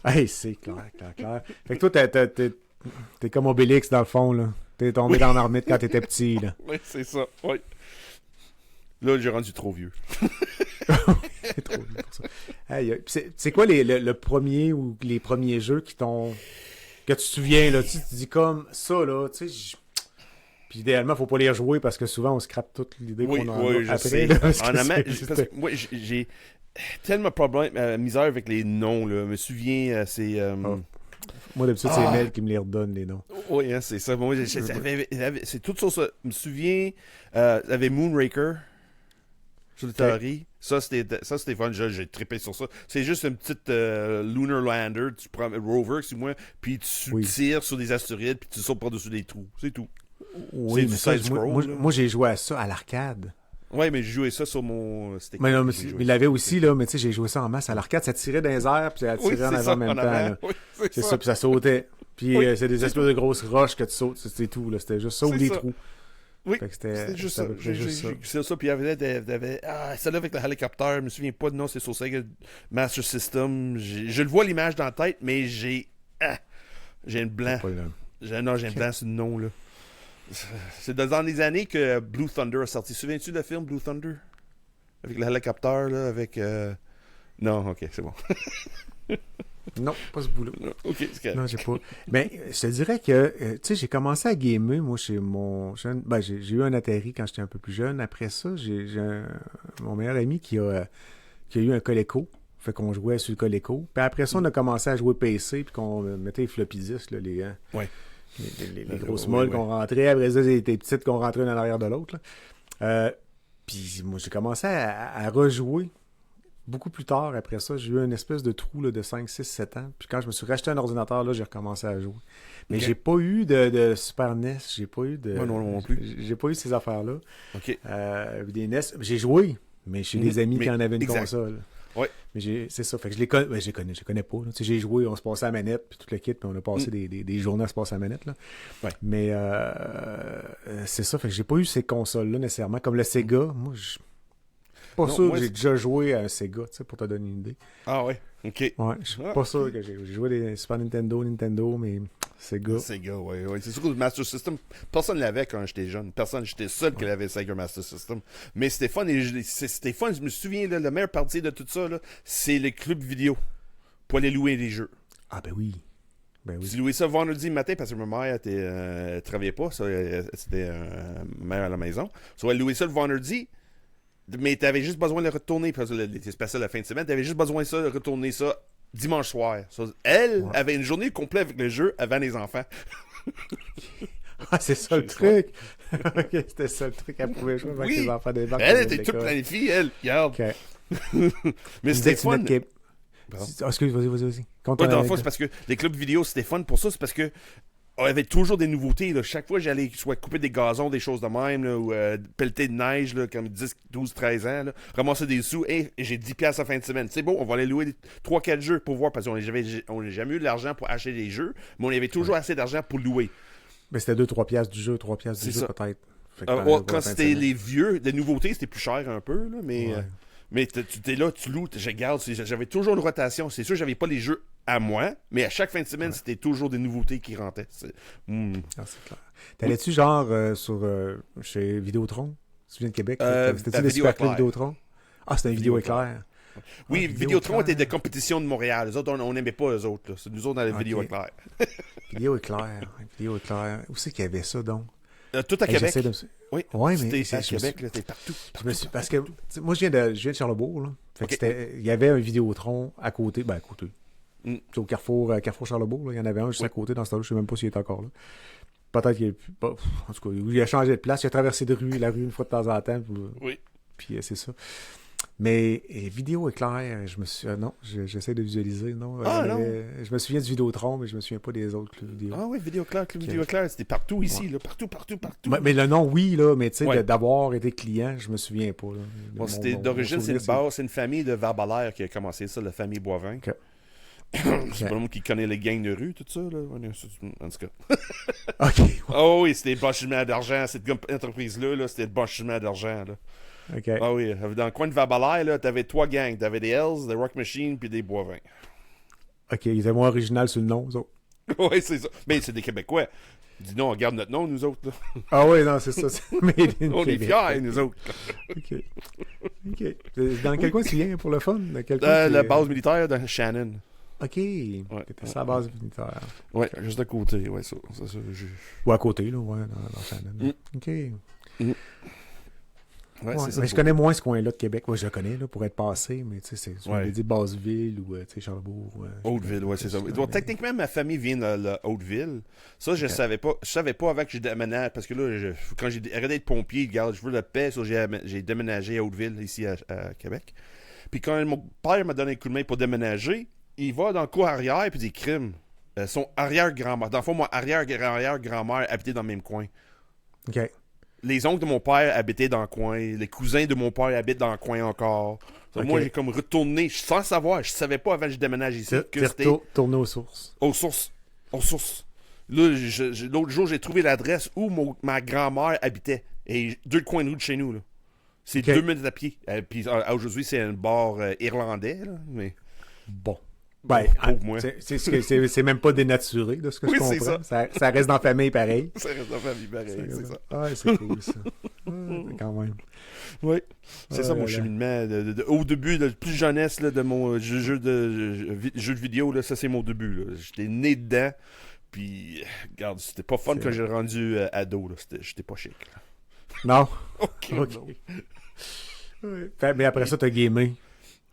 [SPEAKER 1] Hey, c'est clair. Fait que toi, t'es comme Obélix dans le fond, là. T'es tombé dans l'armée quand t'étais petit, là.
[SPEAKER 3] Oui, c'est ça. Oui. Là, j'ai rendu trop vieux.
[SPEAKER 1] C'est trop vieux pour ça. Hey, c'est quoi le premier ou les premiers jeux que tu te souviens, là, tu te dis comme ça, là, tu sais, puis idéalement, faut pas les rejouer parce que souvent, on scrape toute l'idée qu'on a après. Là,
[SPEAKER 3] j'ai tellement de misère avec les noms, là. Je me souviens, c'est...
[SPEAKER 1] Moi, d'habitude, c'est Mel qui me les redonne, les noms.
[SPEAKER 3] Oui, hein, c'est ça. Moi, c'est tout ça. Je me souviens, il y avait Moonraker sur le théorie. Ça, c'était fun. J'ai trippé sur ça. C'est juste une petite Lunar Lander. Tu prends un rover, c'est moi, puis tu tires sur des astéroïdes, puis tu sautes par-dessus des trous. C'est tout.
[SPEAKER 1] Oui, mais ça, moi, j'ai joué à ça à l'arcade.
[SPEAKER 3] Ouais, mais j'ai joué ça sur mon...
[SPEAKER 1] Mais non, mais il l'avait aussi, là, mais tu sais, j'ai joué ça en masse à l'arcade. Ça tirait dans les airs, puis ça tirait en avant en même temps.
[SPEAKER 3] Oui,
[SPEAKER 1] c'est ça, puis ça sautait. Puis c'est des espèces de grosses roches que tu sautes, c'est tout, là. C'était juste ça ou des trous.
[SPEAKER 3] Oui,
[SPEAKER 1] Fait que
[SPEAKER 3] c'était juste ça.
[SPEAKER 1] à peu près juste ça.
[SPEAKER 3] C'est ça, puis il y avait celle-là avec le hélicoptère, je me souviens pas de nom, c'est sur Sega Master System. Je le vois l'image dans la tête, mais j'ai une blanc. J'ai un blanc sur le nom, là. C'est dans les années que Blue Thunder a sorti. Souviens-tu de le film Blue Thunder? Avec le hélicoptère, là, avec... Non, ok, c'est bon.
[SPEAKER 1] Non, pas ce bout-là.
[SPEAKER 3] Ok, c'est correct.
[SPEAKER 1] Non, j'ai pas. Ben, je te dirais que, tu sais, j'ai commencé à gamer, moi, chez mon jeune. Ben, j'ai eu un Atari quand j'étais un peu plus jeune. Après ça, j'ai mon meilleur ami qui a eu un Coleco. Fait qu'on jouait sur le Coleco. Puis après ça, on a commencé à jouer PC, puis qu'on mettait les floppy disks, là, les grosses molles qu'on rentrait. Après ça, les petites qu'on rentrait l'un en arrière de l'autre. Puis moi, j'ai commencé à rejouer. Beaucoup plus tard, après ça, j'ai eu une espèce de trou là, de 5, 6, 7 ans. Puis quand je me suis racheté un ordinateur, là, j'ai recommencé à jouer. Mais j'ai pas eu de Super NES. J'ai pas eu de...
[SPEAKER 3] Moi non plus.
[SPEAKER 1] J'ai pas eu ces affaires-là.
[SPEAKER 3] OK.
[SPEAKER 1] Des NES. J'ai joué, mais chez des amis qui en avaient une console.
[SPEAKER 3] Ouais.
[SPEAKER 1] Mais c'est ça. Fait que je les connais. Ben, je connais pas. Tu sais, j'ai joué, on se passait à la manette, puis tout le kit, puis on a passé des journées à se passer à la manette. Là.
[SPEAKER 3] Ouais.
[SPEAKER 1] Mais c'est ça. Fait que j'ai pas eu ces consoles-là nécessairement. Comme le Sega, moi, pas sûr que j'ai déjà joué à un Sega, tu sais, pour te donner une idée.
[SPEAKER 3] Ah ouais, ok.
[SPEAKER 1] Ouais, je suis pas sûr que j'ai joué des Super Nintendo, mais Sega.
[SPEAKER 3] Sega, ouais. C'est sûr que le Master System, personne l'avait quand j'étais jeune. J'étais seul qui avait Sega Master System. Mais c'était fun, c'était fun, je me souviens, là, la meilleure partie de tout ça, là, c'est les clubs vidéo pour aller louer des jeux.
[SPEAKER 1] Ah ben oui.
[SPEAKER 3] J'ai loué ça vendredi matin parce que ma mère travaillait pas, c'était mère à la maison. So, elle louait ça le vendredi. Mais t'avais juste besoin de le retourner, parce que c'était spécial la fin de semaine, t'avais juste besoin de retourner ça dimanche soir. Elle avait une journée complète avec le jeu avant les enfants.
[SPEAKER 1] Ah, c'est ça le truc! Ok, c'était ça le truc, elle pouvait jouer avec les enfants des barques.
[SPEAKER 3] Elle était toute planifiée, elle, regarde.
[SPEAKER 1] Okay.
[SPEAKER 3] Mais c'était fun.
[SPEAKER 1] Excuse, vas-y.
[SPEAKER 3] Dans le fond, c'est parce que les clubs vidéo, c'était fun pour ça, c'est parce que on avait toujours des nouveautés. Là. Chaque fois, j'allais soit couper des gazons, des choses de même, là, ou pelleter de neige, là, comme 10, 12, 13 ans, là, ramasser des sous, et j'ai 10$ à fin de semaine. C'est bon, on va aller louer 3-4 jeux pour voir, parce qu'on n'a jamais eu de l'argent pour acheter des jeux, mais on avait toujours assez d'argent pour louer.
[SPEAKER 1] Mais c'était 2-3$ du jeu, 3$ du jeu
[SPEAKER 3] ça.
[SPEAKER 1] Peut-être.
[SPEAKER 3] Quand c'était les vieux, les nouveautés, c'était plus cher un peu, là, mais...
[SPEAKER 1] Ouais.
[SPEAKER 3] Mais tu es là, tu loues, je garde, j'avais toujours une rotation. C'est sûr, j'avais pas les jeux à moi, mais à chaque fin de semaine, c'était toujours des nouveautés qui rentraient.
[SPEAKER 1] C'est clair. T'allais-tu genre chez Vidéotron? Tu viens de Québec? C'était-tu des super clubs Vidéotron? Ah, c'était une vidéo éclair.
[SPEAKER 3] Oui, Vidéotron était des compétitions de Montréal. Les autres, on n'aimait pas eux autres. Là. C'est nous autres dans les vidéos éclair.
[SPEAKER 1] Vidéo éclair. Où c'est qu'il y avait ça, donc?
[SPEAKER 3] Tout à Québec. Oui,
[SPEAKER 1] ouais,
[SPEAKER 3] mais
[SPEAKER 1] c'était
[SPEAKER 3] à Québec, là, t'es partout.
[SPEAKER 1] Parce que moi, je viens de Charlebourg. Là. Fait que il y avait un Vidéotron à côté. Ben, à côté. Au Carrefour Charlebourg, là, il y en avait un juste à côté dans ce temps-là. Je sais même pas s'il est encore là. Peut-être qu'il est... En tout cas, il a changé de place. Il a traversé la rue une fois de temps en temps. Puis c'est ça. Mais vidéo éclair, je me suis... non, j'essaie de visualiser. Non,
[SPEAKER 3] non.
[SPEAKER 1] Je me souviens du Vidéotron, mais je me souviens pas des autres clubs vidéo.
[SPEAKER 3] Ah oui, Vidéo éclair, c'était partout ici, là, partout.
[SPEAKER 1] Mais le nom, oui, là, mais tu sais, d'avoir été client, je me souviens pas. Là,
[SPEAKER 3] bon, c'était d'origine, c'est une famille de Verbalaire qui a commencé ça, la famille Boivin. Okay. C'est pas le monde qui connaît les gangs de rue, tout ça, là. En tout cas.
[SPEAKER 1] OK.
[SPEAKER 3] Oh oui, c'était le blanchiment d'argent. Cette entreprise-là, là, c'était le blanchiment d'argent, là.
[SPEAKER 1] OK.
[SPEAKER 3] Ah oui, dans le coin de Verbalaire, là, t'avais 3 gangs. T'avais des Hells, des Rock Machine, puis des Boivin.
[SPEAKER 1] OK, ils étaient moins original sur le nom, eux autres.
[SPEAKER 3] Oui, c'est ça. Mais c'est des Québécois. Dis non, on garde notre nom, nous autres. Là.
[SPEAKER 1] Ah oui, non, c'est ça.
[SPEAKER 3] On est fiers, nous autres.
[SPEAKER 1] OK. Dans quel coin tu viens pour le fun?
[SPEAKER 3] La base militaire de Shannon.
[SPEAKER 1] OK. T'étais sur la base militaire.
[SPEAKER 3] Ouais, juste à côté, ouais, ça.
[SPEAKER 1] Ou à côté, là, ouais, dans Shannon. OK.
[SPEAKER 3] Ouais,
[SPEAKER 1] ouais,
[SPEAKER 3] c'est ça,
[SPEAKER 1] mais je connais moins ce coin-là de Québec. Ouais, je le connais là, pour être passé, mais tu sais, c'est dit Basseville ou Charlebourg.
[SPEAKER 3] Hauteville, ouais, c'est ça. Bon, techniquement, ma famille vient de Hauteville. Ça, je savais pas. Je savais pas avant que j'ai déménagé, parce que là, quand j'ai arrêté d'être pompier, regarde, je veux la paix, ça, j'ai déménagé à Hauteville, ici à Québec. Puis quand mon père m'a donné un coup de main pour déménager, il va dans le cours arrière et puis des crimes. Son arrière-grand-mère. Dans le fond, mon arrière-grand-mère habitait dans le même coin.
[SPEAKER 1] OK.
[SPEAKER 3] Les oncles de mon père habitaient dans le coin. Les cousins de mon père habitent dans le coin encore. Okay. Moi, j'ai comme retourné, sans savoir, je savais pas avant que je déménage ici.
[SPEAKER 1] Que c'était retourné aux sources.
[SPEAKER 3] Aux sources. Là, l'autre jour, j'ai trouvé l'adresse où ma grand-mère habitait. Et 2 coins de rue de chez nous, là. C'est 2 minutes à pied. Puis aujourd'hui, c'est un bar irlandais, là. Mais...
[SPEAKER 1] Bon. Ben,
[SPEAKER 3] pauvre moi.
[SPEAKER 1] c'est même pas dénaturé, de ce que je
[SPEAKER 3] Oui, c'est
[SPEAKER 1] comprends. Ça reste dans la famille pareil.
[SPEAKER 3] Ça reste dans la famille pareil, c'est ça.
[SPEAKER 1] Ouais, c'est cool, ça. Quand même.
[SPEAKER 3] Oui, c'est ça mon cheminement. Au début, de plus jeunesse là, de mon jeu de vidéo, là, ça c'est mon début. Là. J'étais né dedans, puis regarde, c'était pas fun quand j'ai rendu ado. J'étais pas chic. Là.
[SPEAKER 1] Non?
[SPEAKER 3] OK.
[SPEAKER 1] Ouais. Mais après ça, t'as gamé.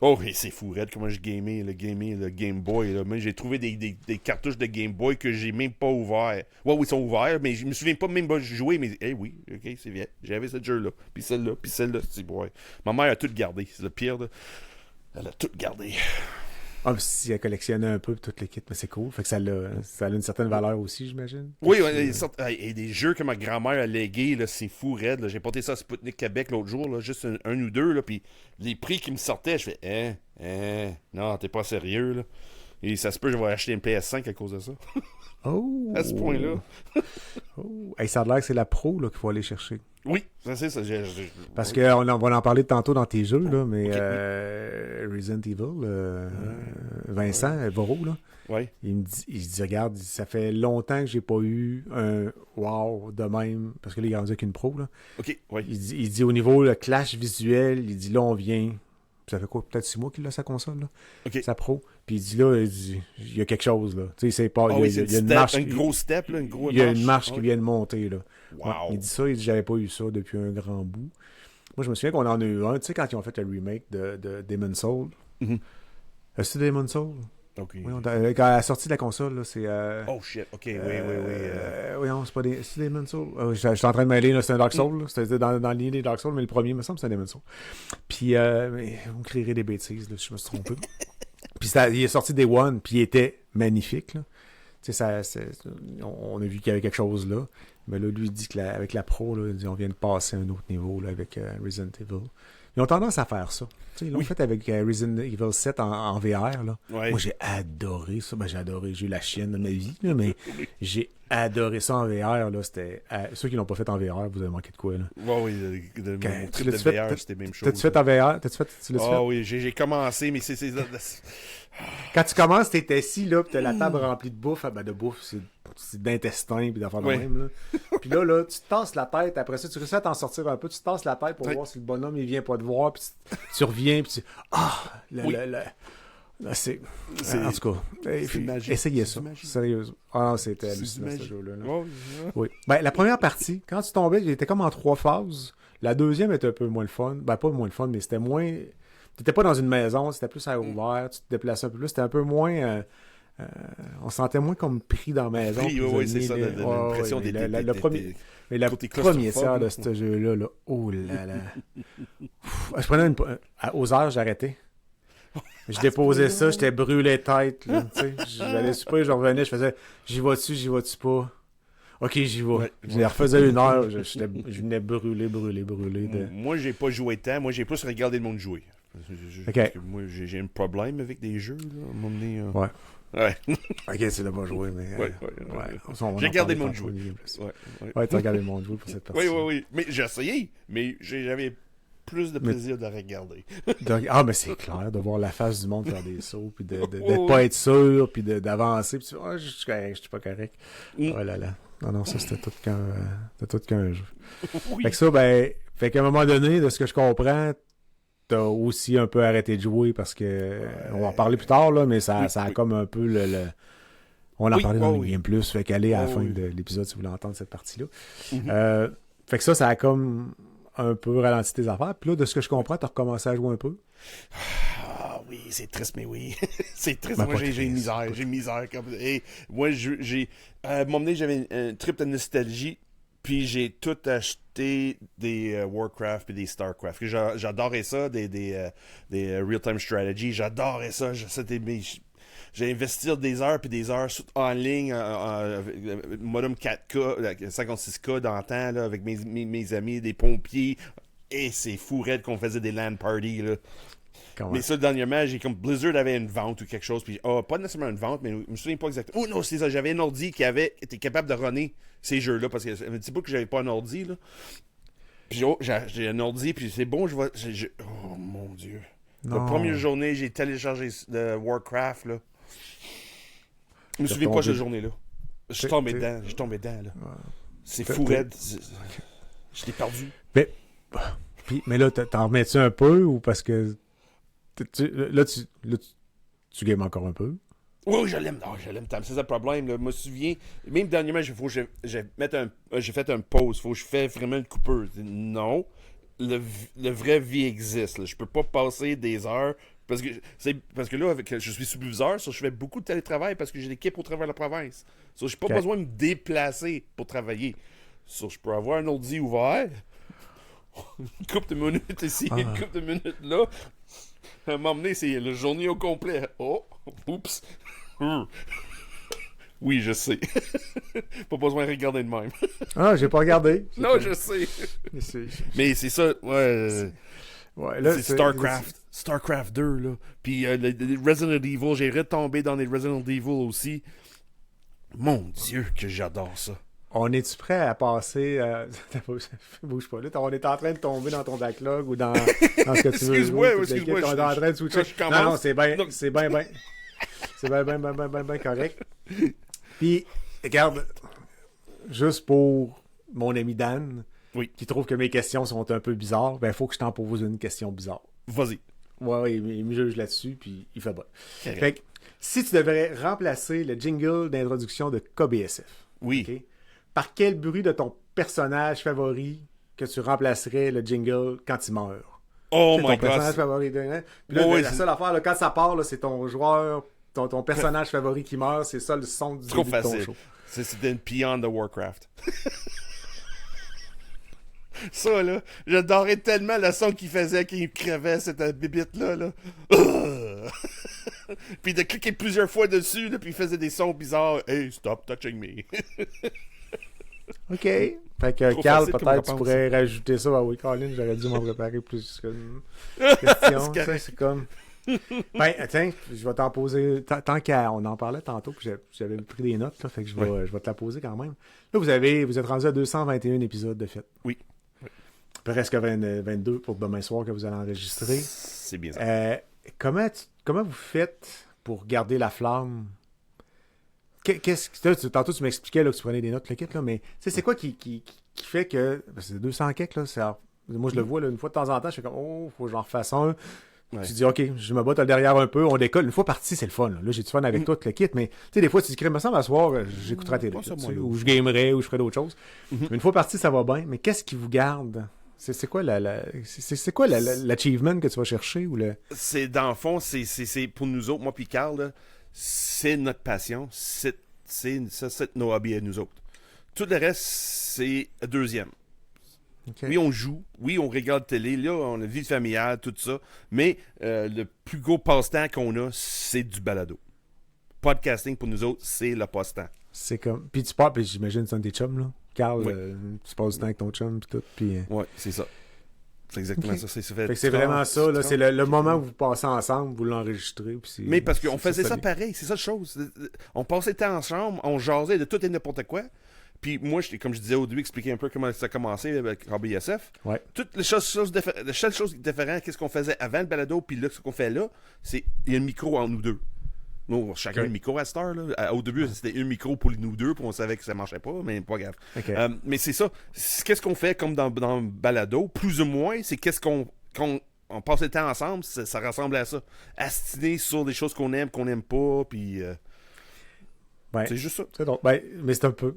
[SPEAKER 3] Oh, et c'est fou, Red, comment je gamais, le Game Boy. Là. Moi, j'ai trouvé des cartouches de Game Boy que j'ai même pas ouverts. Ouais, oui, ils sont ouverts, mais je me souviens pas même pas jouer, mais oui, ok, c'est bien. J'avais ce jeu-là, puis celle-là, c'est ouais. Ma mère a tout gardé, c'est le pire, là. Elle a tout gardé.
[SPEAKER 1] Ah, mais si elle collectionnait un peu toute l'équipe, mais c'est cool. Fait que ça a une certaine valeur aussi, j'imagine.
[SPEAKER 3] Oui, et des jeux que ma grand-mère a légués, là, c'est fou, Red. Là. J'ai porté ça à Sputnik Québec l'autre jour, là, juste un ou deux, là, puis les prix qui me sortaient, je fais non, t'es pas sérieux, là. Et ça se peut, je vais acheter une PS5 à cause de ça.
[SPEAKER 1] Oh!
[SPEAKER 3] À ce point-là.
[SPEAKER 1] Oh! Hey, ça a l'air que c'est la pro là, qu'il faut aller chercher.
[SPEAKER 3] Oui, ça c'est ça.
[SPEAKER 1] Parce qu'on va en parler tantôt dans tes jeux, là, mais Resident Evil, Vincent, Voro, là, il dit, regarde, ça fait longtemps que j'ai pas eu un wow de même, parce que là, il est rendu avec une pro, là.
[SPEAKER 3] OK, oui.
[SPEAKER 1] Il dit au niveau le clash visuel, il dit là, on vient... Ça fait quoi, peut-être 6 mois qu'il a sa console, là?
[SPEAKER 3] Okay.
[SPEAKER 1] Sa pro. Puis il dit là, il y a quelque chose, là. Tu sais, c'est pas... il y a une marche...
[SPEAKER 3] Un gros step, là, une grosse marche.
[SPEAKER 1] Il y a une marche qui vient de monter, là.
[SPEAKER 3] Wow.
[SPEAKER 1] Ouais, il dit ça, il dit j'avais pas eu ça depuis un grand bout. Moi, je me souviens qu'on en a eu un, tu sais, quand ils ont fait le remake de Demon's Souls.
[SPEAKER 3] Mm-hmm.
[SPEAKER 1] C'est Demon's Souls?
[SPEAKER 3] OK.
[SPEAKER 1] Oui, quand la sortie de la console, là, c'est...
[SPEAKER 3] Oh shit, OK, oui.
[SPEAKER 1] Oui, non, c'est pas c'est Demon's Souls. Je suis en train de mêler, là, c'est un Dark Souls, là. C'était dans la ligne des Dark Souls, mais le premier, il me semble, c'est un Demon's Souls. Puis, mais vous me crierez des bêtises, là, si je me suis trompé. Puis il est sorti Day One, puis il était magnifique, là. Tu sais, on a vu qu'il y avait quelque chose là. Mais là, lui, il dit qu'avec la pro, là, on vient de passer à un autre niveau là, avec Resident Evil. Ils ont tendance à faire ça. Tu sais, ils l'ont fait avec Resident Evil 7 en VR. Là.
[SPEAKER 3] Ouais.
[SPEAKER 1] Moi, j'ai adoré ça. Ben, j'ai eu la chienne de ma vie, là, mais j'ai adoré ça en VR. Là. Ceux qui l'ont pas fait en VR, vous avez manqué de quoi? Là.
[SPEAKER 3] Oui, mon trip de VR, c'était même chose.
[SPEAKER 1] T'as-tu fait en VR? Tu l'as fait?
[SPEAKER 3] Oui, j'ai commencé, mais c'est...
[SPEAKER 1] Quand tu commences, t'es assis, là, pis t'as la table remplie de bouffe. Ben, de bouffe, c'est d'intestin, pis d'affaires de même, là. Puis là, tu te tasses la tête. Après ça, tu réussis à t'en sortir un peu. Tu te tasses la tête pour voir si le bonhomme, il vient pas te voir. Puis tu reviens, puis c'est... En tout cas, essayez ça. Sérieusement. Ah non, c'était hallucinant, ce jeu-là. Là. Oui. Ben, la première partie, quand tu tombais, il était comme en 3 phases. La deuxième était un peu moins le fun. Ben, pas moins le fun, mais c'était moins... T'étais pas dans une maison, c'était plus à ouvert, tu te déplaçais un peu plus, c'était un peu moins... on se sentait moins comme pris dans la maison.
[SPEAKER 3] Oui, c'est ça, l'impression des...
[SPEAKER 1] Mais la première tiers de ce jeu-là, là, oh là là. Je prenais aux heures, j'arrêtais. Je déposais ça, j'étais brûlé tête, là, tu sais. J'allais super, je revenais, je faisais, j'y vas-tu pas? Ok, j'y vais. Ouais, je refaisais 1 heure, je venais brûler.
[SPEAKER 3] Moi, j'ai pas joué tant, moi, j'ai plus regardé le monde jouer.
[SPEAKER 1] Okay.
[SPEAKER 3] Moi, j'ai un problème avec des jeux, là, à un moment donné.
[SPEAKER 1] Ouais. Ok, c'est de pas jouer, mais...
[SPEAKER 3] J'ai regardé le monde jouer.
[SPEAKER 1] Ouais, t'as regardé le monde jouer pour cette partie.
[SPEAKER 3] Oui. Mais j'ai essayé, mais j'avais plus de plaisir de regarder.
[SPEAKER 1] Mais c'est clair, de voir la face du monde faire des sauts, puis de pas être sûr, puis d'avancer, puis tu fais, je suis correct, je suis pas correct. Oh là là. Non, ça, c'était tout qu'un jeu. Fait que ça, fait qu'à un moment donné, de ce que je comprends, t'as aussi un peu arrêté de jouer parce que on va en parler plus tard, là, mais ça a comme un peu on en parlait dans le Game Plus, fait qu'aller à la fin de l'épisode si vous voulez entendre cette partie-là. Fait que ça a comme un peu ralenti tes affaires. Puis là, de ce que je comprends, t'as recommencé à jouer un peu.
[SPEAKER 3] Ah oui, c'est triste, mais oui. C'est triste. Moi, j'ai une misère. J'ai une misère. Et moi, à un moment donné, j'avais un trip de nostalgie. Puis j'ai tout acheté des Warcraft et des Starcraft. J'adorais ça, des Real-Time Strategy. J'adorais ça. J'ai investi des heures puis des heures en ligne, modem 4K, 56K dans le temps, là, avec mes amis, des pompiers. Et c'est fou raide qu'on faisait des LAN parties, là. Mais ça, dernièrement, j'ai comme Blizzard avait une vente ou quelque chose, puis pas nécessairement une vente, mais je me souviens pas exactement. Oh non, c'est ça, j'avais un ordi qui était capable de runner ces jeux-là, parce que ça me dit pas que j'avais pas un ordi, là. Puis j'ai un ordi, puis c'est bon, oh mon Dieu.
[SPEAKER 1] Non.
[SPEAKER 3] La première journée, j'ai téléchargé de Warcraft, là. Je me souviens pas de cette journée-là. Je suis tombé dedans, là.
[SPEAKER 1] Ouais.
[SPEAKER 3] C'est fou raide. Je l'ai perdu.
[SPEAKER 1] Mais là, t'en remets-tu un peu ou parce que là, tu games encore un peu?
[SPEAKER 3] Oui, je l'aime. Oh, je l'aime. C'est ça le problème. Là. Je me souviens, même dernièrement, j'ai fait un pause. Faut que je fasse vraiment une coupure. Non. Le vrai vie existe. Là. Je peux pas passer des heures. Parce que là, je suis superviseur, je fais beaucoup de télétravail parce que j'ai l'équipe au travers de la province. Je n'ai pas besoin de me déplacer pour travailler. Je peux avoir un ordi ouvert. Une couple de minutes ici, une couple de minutes là. À m'emmener, c'est la journée au complet. Oh, oups. Oui, je sais. Pas besoin de regarder de même.
[SPEAKER 1] Ah, j'ai pas regardé.
[SPEAKER 3] Non, je sais. Mais c'est ça, ouais.
[SPEAKER 1] Ouais, là,
[SPEAKER 3] c'est StarCraft. StarCraft 2, là. Puis les Resident Evil, j'ai retombé dans les Resident Evil aussi. Mon Dieu, que j'adore ça.
[SPEAKER 1] On est-tu prêt à passer... Bouge pas là. On est en train de tomber dans ton backlog ou dans ce que tu veux.
[SPEAKER 3] Excuse-moi.
[SPEAKER 1] On est en train de switcher. Non, c'est bien correct. Puis, regarde, juste pour mon ami Dan, qui trouve que mes questions sont un peu bizarres, ben il faut que je t'en pose une question bizarre.
[SPEAKER 3] Vas-y.
[SPEAKER 1] Ouais, il me juge là-dessus, puis il fait bon. Fait que, si tu devrais remplacer le jingle d'introduction de KBSF, okay, par quel bruit de ton personnage favori que tu remplacerais le jingle quand il meurt?
[SPEAKER 3] Oh
[SPEAKER 1] my God! Ton personnage favori. Puis là, la seule affaire, là, quand ça part, là, c'est ton joueur, ton personnage favori qui meurt, c'est ça le son du début de ton show.
[SPEAKER 3] C'était une Beyond de Warcraft. Ça, là, j'adorais tellement le son qu'il faisait quand il crevait cette bibite-là. Là. Puis de cliquer plusieurs fois dessus, là, puis il faisait des sons bizarres. « Hey, stop touching me! »
[SPEAKER 1] OK. Fait que, Carl, peut-être tu pourrais rajouter ça. Ah oui, Colin, j'aurais dû m'en préparer plus qu'une question. C'est comme... Ben, tiens, je vais t'en poser... Tant qu'on en parlait tantôt, puis j'avais pris des notes, là, fait que je vais te la poser quand même. Là, vous êtes rendu à 221 épisodes de fait.
[SPEAKER 3] Oui.
[SPEAKER 1] Presque 22 pour demain soir que vous allez enregistrer.
[SPEAKER 3] C'est bien ça.
[SPEAKER 1] Comment vous faites pour garder la flamme? Tantôt, tu m'expliquais là, que tu prenais des notes, le kit, là, mais c'est quoi qui fait que... C'est 200 keks, là. Moi, je le vois là, une fois de temps en temps, je fais comme, oh, faut que j'en refasse un. Ouais. Tu dis, OK, je me bats derrière un peu, on décolle. Une fois parti, c'est le fun. Là, j'ai du fun avec toi, le kit, mais des fois, tu dis, me semble, à soir, j'écouterai la télé. Ou je gamerai, ou je ferai d'autres choses. Une fois parti, ça va bien. Mais qu'est-ce qui vous garde? C'est quoi l'achievement que tu vas chercher?
[SPEAKER 3] C'est, dans le fond, c'est pour nous autres, moi puis Carl, là, c'est notre passion. C'est nos hobbies à nous autres. Tout le reste, c'est deuxième. Okay. Oui, on joue. Oui, on regarde télé. Là, on a vie familiale, tout ça. Mais le plus gros passe-temps qu'on a, c'est du balado. Podcasting, pour nous autres, c'est le passe-temps.
[SPEAKER 1] C'est comme... Puis tu pars, puis j'imagine c'est un des chums, là. Carl, tu passes du temps avec ton chum, puis tout. Puis...
[SPEAKER 3] Oui, c'est ça. C'est exactement ça.
[SPEAKER 1] Fait que c'est vraiment ça, là. C'est le moment où vous passez ensemble, vous l'enregistrez.
[SPEAKER 3] Mais parce qu'on faisait ça pareil. C'est ça la chose. On passait le temps ensemble, on jasait de tout et n'importe quoi. Puis moi, comme je disais au début, expliquer un peu comment ça a commencé avec KBSF.
[SPEAKER 1] Ouais.
[SPEAKER 3] Toutes les choses différentes, qu'est-ce qu'on faisait avant le balado, puis là, ce qu'on fait là, c'est il y a un micro entre nous deux. Nous, chacun un micro à cette heure. Là. Au début, c'était un micro pour nous deux, puis on savait que ça marchait pas, mais pas grave.
[SPEAKER 1] Okay.
[SPEAKER 3] Mais c'est ça. Qu'est-ce qu'on fait comme dans le balado, plus ou moins, c'est qu'est-ce qu'on passe le temps ensemble, ça ressemble à ça. Astiner sur des choses qu'on aime pas, puis...
[SPEAKER 1] Ouais,
[SPEAKER 3] c'est juste ça.
[SPEAKER 1] C'est drôle. Mais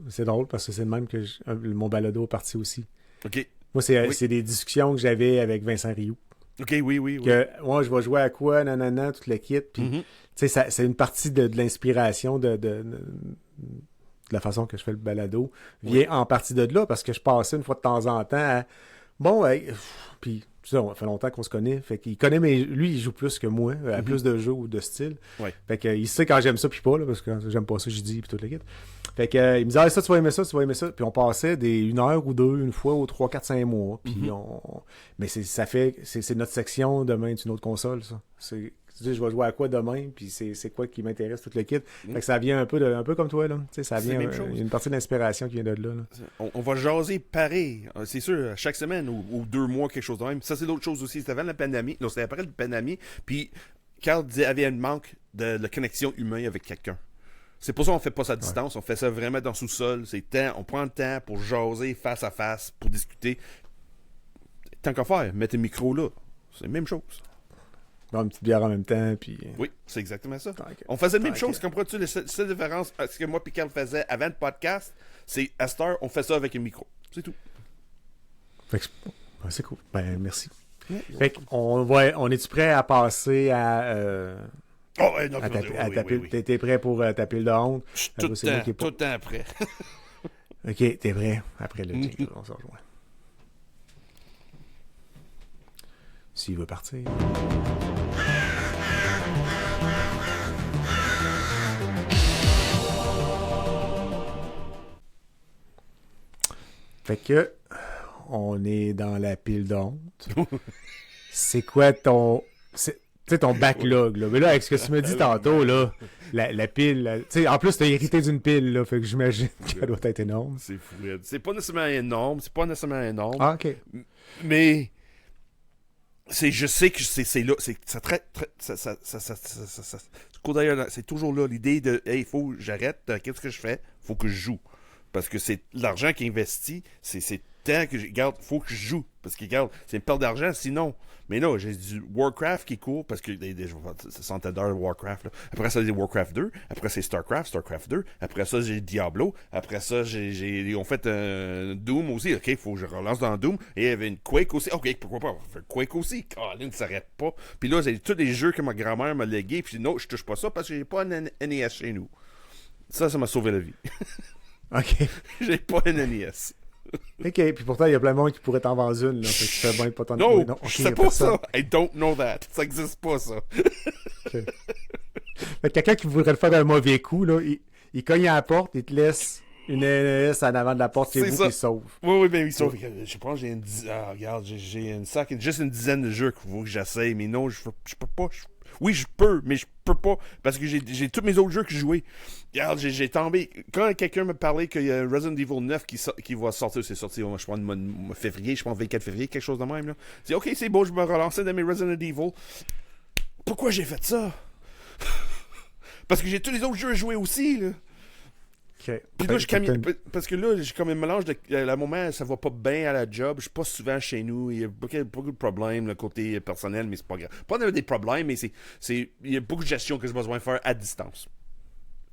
[SPEAKER 1] c'est drôle parce que c'est le même que mon balado est parti aussi.
[SPEAKER 3] OK.
[SPEAKER 1] Moi, c'est des discussions que j'avais avec Vincent Rioux.
[SPEAKER 3] OK, oui.
[SPEAKER 1] Que moi, je vais jouer à quoi, nanana, tout le kit. Puis, tu sais, c'est une partie de l'inspiration de la façon que je fais le balado. Vient en partie de là parce que je passais une fois de temps en temps à puis ça fait longtemps qu'on se connaît. Fait qu'il connaît, mais lui, il joue plus que moi, à plus de jeux ou de style.
[SPEAKER 3] Ouais.
[SPEAKER 1] Fait qu'il sait quand j'aime ça puis pas, là, parce que quand j'aime pas ça, je dis puis toute l'équipe. Fait que il me disait, ça, tu vas aimer ça, tu vas aimer ça. Puis on passait une heure ou deux, une fois, aux 3, 4, 5 mois. Puis mais c'est notre section demain d'une autre console, ça. Tu dis, je vais jouer à quoi demain, puis c'est quoi qui m'intéresse, tout le kit. Fait que ça vient un peu comme toi, là. Tu sais, ça vient, il y a une partie de l'inspiration qui vient de là.
[SPEAKER 3] On va jaser pareil, c'est sûr, chaque semaine ou 2 mois, quelque chose de même. Ça, c'est d'autres choses aussi. C'était avant la pandémie. Non, c'était après la pandémie. Puis, Carl avait un manque de connexion humaine avec quelqu'un. C'est pour ça qu'on fait pas ça à distance. On fait ça vraiment dans le sous-sol. On prend le temps pour jaser face à face, pour discuter. Tant qu'à faire, mettre le micro là. C'est la même chose.
[SPEAKER 1] Boire une petite bière en même temps, puis...
[SPEAKER 3] Oui, c'est exactement ça. On faisait la même chose. Comprends-tu? La seule différence, ce que moi et Carl faisait avant le podcast, c'est à cette heure, on fait ça avec un micro. C'est tout.
[SPEAKER 1] Fait que c'est cool. Ben, merci. Fait qu'on est-tu prêt à passer à... T'es prêt pour ta pile de honte?
[SPEAKER 3] Je suis tout le temps prêt.
[SPEAKER 1] OK, t'es prêt. Après le jingle, on se rejoint. S'il veut partir... Fait que, on est dans la pile d'honte. C'est quoi ton backlog, là? Mais là, avec ce que tu me dis tantôt, là, la pile, tu sais, en plus, t'as hérité d'une pile, là, fait que j'imagine qu'elle doit être énorme.
[SPEAKER 3] C'est fou. C'est pas nécessairement énorme.
[SPEAKER 1] Ah, OK.
[SPEAKER 3] Mais, je sais que c'est là, ça traite, c'est toujours là, l'idée de, hey, faut que j'arrête, qu'est-ce que je fais? Faut que je joue. Parce que c'est l'argent qui est investi, c'est temps que regarde, faut que je joue. Parce que regarde, c'est une perte d'argent, sinon. Mais là, j'ai du Warcraft qui est court, parce que c'est centaines d'heures de Warcraft. Là. Après ça, j'ai Warcraft 2. Après, c'est Starcraft 2. Après ça, j'ai Diablo. Après ça, on fait un Doom aussi. OK, il faut que je relance dans Doom. Et il y avait une Quake aussi. OK, pourquoi pas? On va faire Quake aussi. Colin ne s'arrête pas. Puis là, j'ai tous les jeux que ma grand-mère m'a légués. Puis non, je touche pas ça parce que j'ai pas un NES chez nous. Ça m'a sauvé la vie.
[SPEAKER 1] OK.
[SPEAKER 3] J'ai pas un NES.
[SPEAKER 1] OK, puis pourtant, il y a plein de monde qui pourrait t'en vendre une. Là, fait que tu fais bien pas ton...
[SPEAKER 3] Non,
[SPEAKER 1] okay,
[SPEAKER 3] je sais pas ça. I don't know that. Ça existe pas, ça.
[SPEAKER 1] Okay. Fait que quelqu'un qui voudrait te faire un mauvais coup, là, il cogne à la porte, il te laisse une NES en avant de la porte, c'est vous qui sauve.
[SPEAKER 3] Oui, ben il sauve. Je pense que j'ai une sac, juste une dizaine de jeux qu'il faut que j'essaye, mais non, je peux pas. Oui, je peux, mais je peux pas, parce que j'ai tous mes autres jeux que j'ai joués. Regarde, j'ai tombé. Quand quelqu'un me parlait qu'il y a Resident Evil 9 qui va sortir, c'est sorti, je pense, février, je pense, 24 février, quelque chose de même, là. J'ai dit, OK, c'est beau, je me relançais dans mes Resident Evil. Pourquoi j'ai fait ça? Parce que j'ai tous les autres jeux à jouer aussi, là.
[SPEAKER 1] Okay.
[SPEAKER 3] Puis là, parce que là, j'ai comme un mélange de. À un moment, ça va pas bien à la job. Je suis pas souvent chez nous. Il y a beaucoup de problèmes, le côté personnel, mais c'est pas grave. Pas des problèmes, mais il y a beaucoup de gestion que j'ai besoin de faire à distance.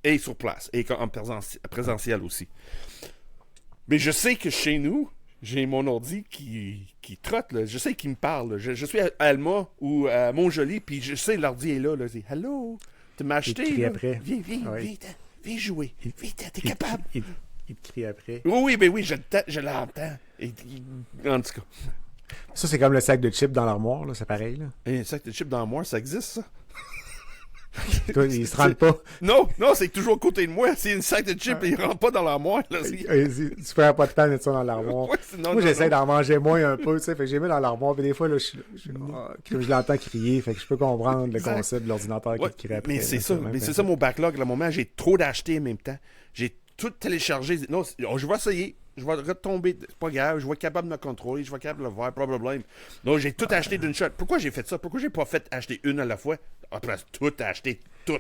[SPEAKER 3] Et sur place. Et en présentiel aussi. Mais je sais que chez nous, j'ai mon ordi qui trotte, là. Je sais qu'il me parle. Je suis à Alma ou à Montjoli, puis je sais l'ordi est là. C'est Hello, tu m'as acheté.
[SPEAKER 1] Il crie après.
[SPEAKER 3] Viens, viens jouer. Vite, t'es capable.
[SPEAKER 1] Il te crie après.
[SPEAKER 3] Oui, je l'entends. En tout cas.
[SPEAKER 1] Ça, c'est comme le sac de chips dans l'armoire, là, c'est pareil, là.
[SPEAKER 3] Et un sac de chips dans l'armoire, ça existe, ça?
[SPEAKER 1] Toi, il se rentre pas.
[SPEAKER 3] Non, c'est toujours à côté de moi. C'est une sac de chips et il rentre pas dans l'armoire. Là.
[SPEAKER 1] Tu perds pas de temps de mettre ça dans l'armoire.
[SPEAKER 3] Ouais,
[SPEAKER 1] moi, j'essaie d'en manger moins un peu, tu sais. Fait que j'ai mis dans l'armoire, mais des fois, là, je l'entends crier. Fait que je peux comprendre le concept de l'ordinateur qui crie après.
[SPEAKER 3] Mais c'est ça. Mais c'est ça mon backlog. À le moment, j'ai trop d'acheter en même temps. J'ai tout téléchargé. Non, je vais essayer. Je vais retomber. C'est pas grave. Je vais être capable de me contrôler. Je vais être capable de le faire. Pas de problème. Donc, j'ai tout acheté d'une shot. Pourquoi j'ai fait ça? Pourquoi j'ai pas fait acheter une à la fois? Après, tout acheté. Tout.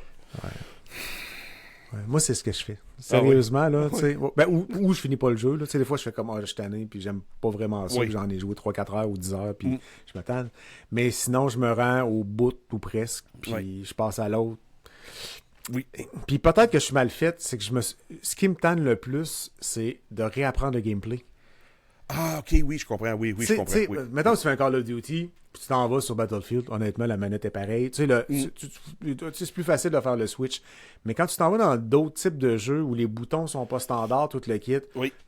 [SPEAKER 1] Ouais, moi, c'est ce que je fais. Sérieusement, là, tu sais. Ben, ou je finis pas le jeu, là. Tu sais, des fois, je fais comme, je suis tanné, puis j'aime pas vraiment ça. J'en ai joué 3-4 heures ou 10 heures, puis je m'attends. Mais sinon, je me rends au bout ou presque, puis je passe à l'autre.
[SPEAKER 3] Oui.
[SPEAKER 1] Puis peut-être que je suis mal fait, c'est que ce qui me tanne le plus, c'est de réapprendre le gameplay.
[SPEAKER 3] Ah, ok, oui, je comprends. Oui, je comprends. Oui.
[SPEAKER 1] Mettons que tu fais un Call of Duty, puis tu t'en vas sur Battlefield, honnêtement, la manette est pareille. Tu sais, c'est plus facile de faire le switch. Mais quand tu t'en vas dans d'autres types de jeux où les boutons sont pas standards, tout le kit,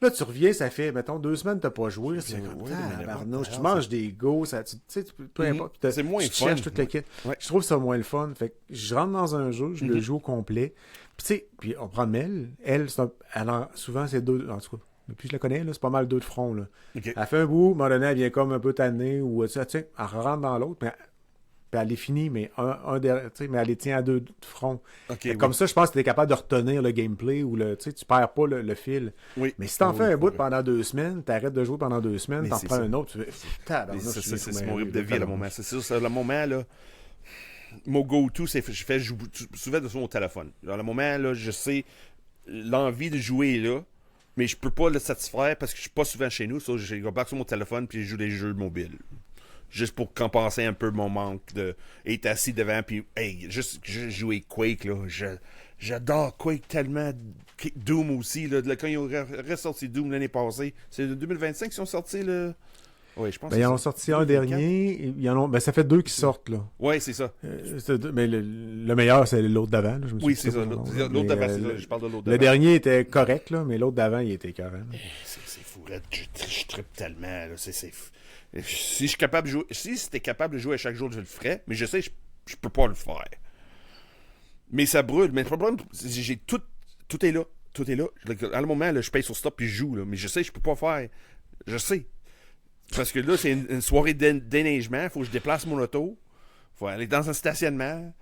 [SPEAKER 1] là, tu reviens, ça fait, mettons, 2 semaines que t'as pas joué. C'est comme, barnouche, tu manges des go, tu sais, peu importe.
[SPEAKER 3] C'est moins
[SPEAKER 1] tu
[SPEAKER 3] fun.
[SPEAKER 1] cherches tout le kit. Ouais. Je trouve ça moins le fun. Fait que je rentre dans un jeu, je le joue au complet. Puis tu sais, puis on prend Mel. Elle, souvent, c'est 2... En tout cas, depuis que je la connais, là, c'est pas mal 2 de front. Là.
[SPEAKER 3] Okay.
[SPEAKER 1] Elle fait un bout, à un moment donné, elle vient comme un peu tannée, ou tu sais, elle rentre dans l'autre, mais puis elle est finie, mais mais elle les tient à 2 de front.
[SPEAKER 3] Okay,
[SPEAKER 1] comme ça, je pense que tu es capable de retenir le gameplay, ou tu perds pas le fil.
[SPEAKER 3] Oui.
[SPEAKER 1] Mais si t'en fais un bout pendant 2 semaines, t'arrêtes de jouer pendant 2 semaines, t'en prends un autre, tu fais...
[SPEAKER 3] C'est mon rythme de vie à le moment. C'est ça, c'est le moment, là... Mon go-to, c'est je fais souvent sur mon téléphone. Dans le moment, là, je sais l'envie de jouer est là, mais je peux pas le satisfaire parce que je suis pas souvent chez nous. Je vais back sur mon téléphone puis je joue des jeux mobiles. Juste pour compenser un peu mon manque d'être assis devant puis juste jouer Quake là. J'adore Quake tellement. Doom aussi là. Quand ils ont ressorti Doom l'année passée, c'est de 2025 qu'ils ont sorti le. Oui, je pense
[SPEAKER 1] ils en ont sorti un dernier. Ça fait 2 qui sortent, là.
[SPEAKER 3] Oui, c'est ça.
[SPEAKER 1] Mais le meilleur, c'est l'autre d'avant. Là,
[SPEAKER 3] oui, c'est ça. L'autre d'avant, c'est ça. Je parle de l'autre d'avant.
[SPEAKER 1] Le dernier était correct, là, mais l'autre d'avant, il était carré.
[SPEAKER 3] C'est fou. Je trippe tellement. Là. Si je suis capable de jouer, si c'était capable de jouer à chaque jour, je le ferais. Mais je sais, je peux pas le faire. Mais ça brûle. Mais le problème, j'ai tout est là. Tout est là. À le moment, là, je paye sur stop puis je joue. Là. Mais je sais, je peux pas faire. Je sais. Parce que là, c'est une soirée de déneigement. Il faut que je déplace mon auto. Il faut aller dans un stationnement.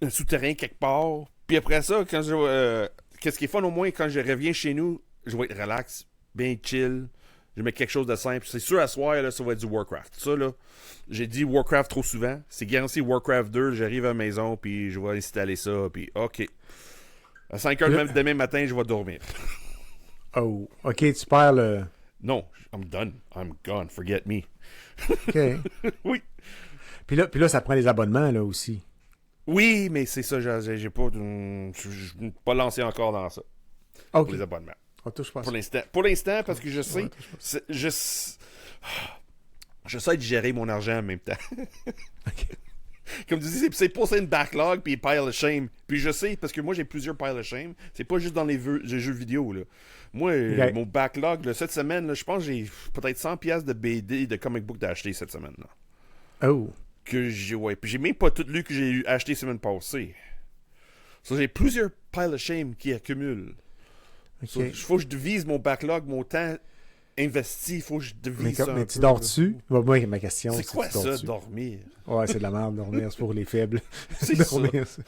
[SPEAKER 3] Un souterrain quelque part. Puis après ça, qu'est-ce qui est fun au moins, quand je reviens chez nous, je vais être relax, bien chill. Je mets quelque chose de simple. C'est sûr, à soir, là, ça va être du Warcraft. Ça, là, j'ai dit Warcraft trop souvent. C'est garanti Warcraft 2. J'arrive à la maison, puis je vais installer ça. Puis, OK. À 5h demain matin, je vais dormir.
[SPEAKER 1] Oh, OK, tu perds le...
[SPEAKER 3] Non, I'm done. I'm gone. Forget me.
[SPEAKER 1] OK.
[SPEAKER 3] Oui.
[SPEAKER 1] Puis là, ça prend les abonnements, là, aussi.
[SPEAKER 3] Oui, mais c'est ça, j'ai pas... Je suis pas lancé encore dans ça.
[SPEAKER 1] Okay.
[SPEAKER 3] Pour les abonnements.
[SPEAKER 1] Pour
[SPEAKER 3] l'instant, parce que je sais... J'essaie de gérer mon argent en même temps.
[SPEAKER 1] OK.
[SPEAKER 3] Comme tu dis, c'est pour ça une backlog puis pile of shame. Puis je sais, parce que moi j'ai plusieurs pile of shame. C'est pas juste dans les jeux vidéo. Là. Moi, mon backlog, là, cette semaine, là, je pense que j'ai peut-être 100$ de BD, de comic book d'acheter cette semaine. Là.
[SPEAKER 1] Oh.
[SPEAKER 3] Puis j'ai même pas tout lu que j'ai acheté la semaine passée. So, j'ai plusieurs pile of shame qui accumulent.
[SPEAKER 1] Okay.
[SPEAKER 3] Il faut que je divise mon backlog, mon temps investi, il faut que je divise ça.
[SPEAKER 1] Mais tu dors dessus? Moi, ma question,
[SPEAKER 3] c'est quoi ça, dormir?
[SPEAKER 1] Ouais, c'est de la merde, dormir, c'est pour les faibles.
[SPEAKER 3] C'est
[SPEAKER 1] dormir,
[SPEAKER 3] ça.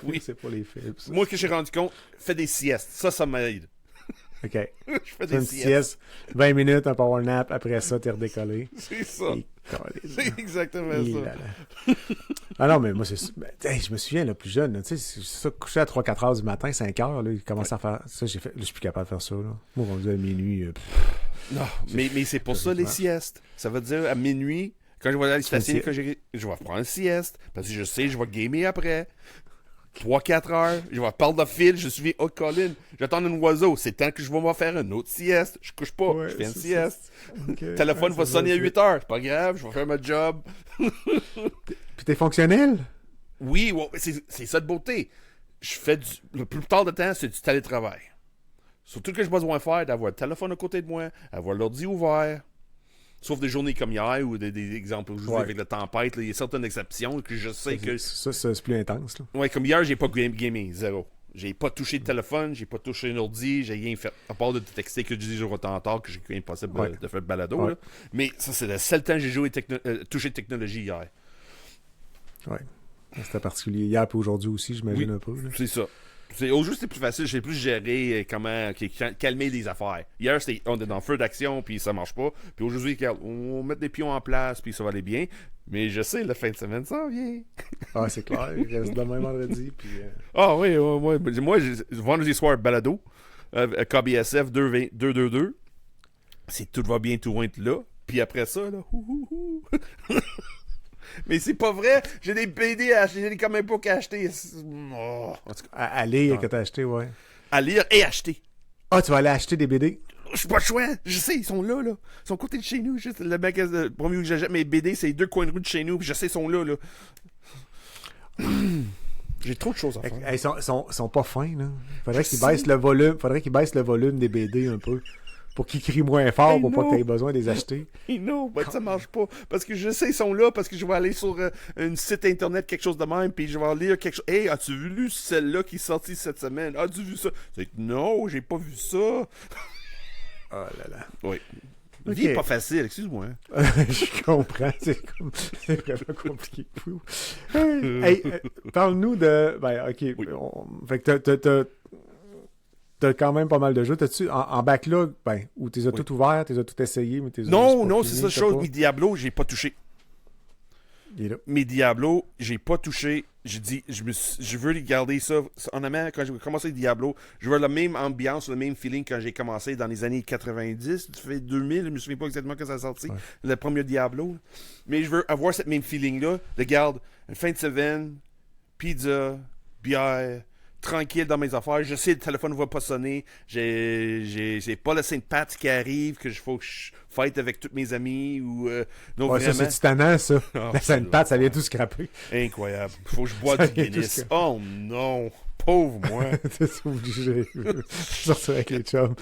[SPEAKER 1] Oui, c'est pour les faibles. Ça.
[SPEAKER 3] Moi, que j'ai rendu compte, fais des siestes. Ça m'aide.
[SPEAKER 1] OK.
[SPEAKER 3] Je fais des
[SPEAKER 1] siestes. 20 minutes, un power nap, après ça, t'es redécollé.
[SPEAKER 3] C'est ça. C'est exactement ça.
[SPEAKER 1] Ah non, mais moi, je me souviens, là, plus jeune, tu sais, c'est ça, coucher à 3-4 heures du matin, 5 heures, là, il commence à faire... Ça, j'ai fait... Là, je suis plus capable de faire ça, là. Moi, on dit à minuit...
[SPEAKER 3] Non, mais c'est pour ça, les siestes. Ça veut dire, à minuit, quand je vais aller à la station, je vais prendre une sieste, parce que je sais, je vais gamer après. 3-4 heures, je vais parler de fil, je suis oh Colin, j'attends un oiseau, c'est temps que je vais me faire une autre sieste, je couche pas, je fais une sieste. Okay. Le téléphone va sonner à 8 heures, c'est pas grave, je vais faire ma job.
[SPEAKER 1] Puis t'es fonctionnel?
[SPEAKER 3] Oui, ouais, c'est ça de beauté. Je fais le plus tard de temps, c'est du télétravail. Surtout que j'ai besoin de faire, d'avoir le téléphone à côté de moi, avoir l'ordi ouvert. Sauf des journées comme hier ou des exemples aujourd'hui avec la tempête, il y a certaines exceptions que je sais que...
[SPEAKER 1] Ça, c'est plus intense. Là.
[SPEAKER 3] Ouais, comme hier, j'ai pas gamé, zéro. J'ai pas touché le téléphone, j'ai pas touché un ordi, j'ai rien fait. À part de te texter que je dis jour en tard, que j'ai impossible de faire le balado. Ouais. Là. Mais ça, c'est le seul temps que j'ai joué touché technologie hier.
[SPEAKER 1] Ouais. C'était particulier. Hier et aujourd'hui aussi, j'imagine un peu. Là.
[SPEAKER 3] C'est ça. Aujourd'hui, c'est plus facile. J'ai plus géré comment calmer les affaires. Hier, on est dans le feu d'action, puis ça marche pas. Puis aujourd'hui, on met des pions en place, puis ça va aller bien. Mais je sais, la fin de semaine, ça vient.
[SPEAKER 1] Ah, c'est clair. Il reste demain, vendredi. Puis,
[SPEAKER 3] Ah oui, moi, vendredi soir, balado, KBSF 222. Si tout va bien, tout va être là. Puis après ça, là, Mais c'est pas vrai, j'ai des BD à acheter, j'ai des comic books à acheter.
[SPEAKER 1] À lire que t'as acheté, ouais.
[SPEAKER 3] À lire et acheter.
[SPEAKER 1] Ah, tu vas aller acheter des BD?
[SPEAKER 3] Je suis pas le choix. Je sais, ils sont là. Ils sont à côté de chez nous. Juste le magasin, le premier où j'achète mes BD, c'est les 2 coins de rue de chez nous. Puis je sais, ils sont là. J'ai trop de choses à faire.
[SPEAKER 1] Ils sont pas fins, là. Faudrait qu'ils baissent le volume des BD un peu. Pour qu'ils crient moins fort, pour pas que tu aies besoin de les acheter.
[SPEAKER 3] Non, ça marche pas. Parce que je sais, ils sont là, parce que je vais aller sur un site internet, quelque chose de même, puis je vais lire quelque chose. Hey, as-tu lu celle-là qui est sortie cette semaine? As-tu vu ça? Non, j'ai pas vu ça.
[SPEAKER 1] Oh là là.
[SPEAKER 3] Oui. La vie est pas facile, excuse-moi.
[SPEAKER 1] Je comprends, c'est vraiment compliqué. Hey, parle-nous de... Ben, OK.
[SPEAKER 3] Oui.
[SPEAKER 1] Fait que t'as quand même pas mal de jeux. T'as-tu, en backlog, ben, ou t'es tout ouverts, t'es tout essayé, mais t'es
[SPEAKER 3] Non, c'est ça la chose. Mes Diablo, j'ai pas touché.
[SPEAKER 1] Il est là.
[SPEAKER 3] Mes Diablo, j'ai pas touché. J'ai dit, je veux les garder ça. Honnêtement, quand j'ai commencé Diablo, je veux la même ambiance, le même feeling quand j'ai commencé dans les années 90, tu fais 2000, je me souviens pas exactement quand ça a sorti, le premier Diablo. Mais je veux avoir cette même feeling-là. De garde, une fin de semaine, pizza, bière, tranquille dans mes affaires. Je sais, le téléphone ne va pas sonner. J'ai pas le Saint-Pat qui arrive, que faut que je fight avec tous mes amis. Ou, non,
[SPEAKER 1] ouais,
[SPEAKER 3] vraiment.
[SPEAKER 1] ça, c'est titanant, ça.
[SPEAKER 3] Oh,
[SPEAKER 1] la Saint-Pat, ça vient tout scraper.
[SPEAKER 3] Incroyable. Faut que je bois du Guinness. Oh non. Pauvre moi.
[SPEAKER 1] T'es obligé. Sortir avec les chums.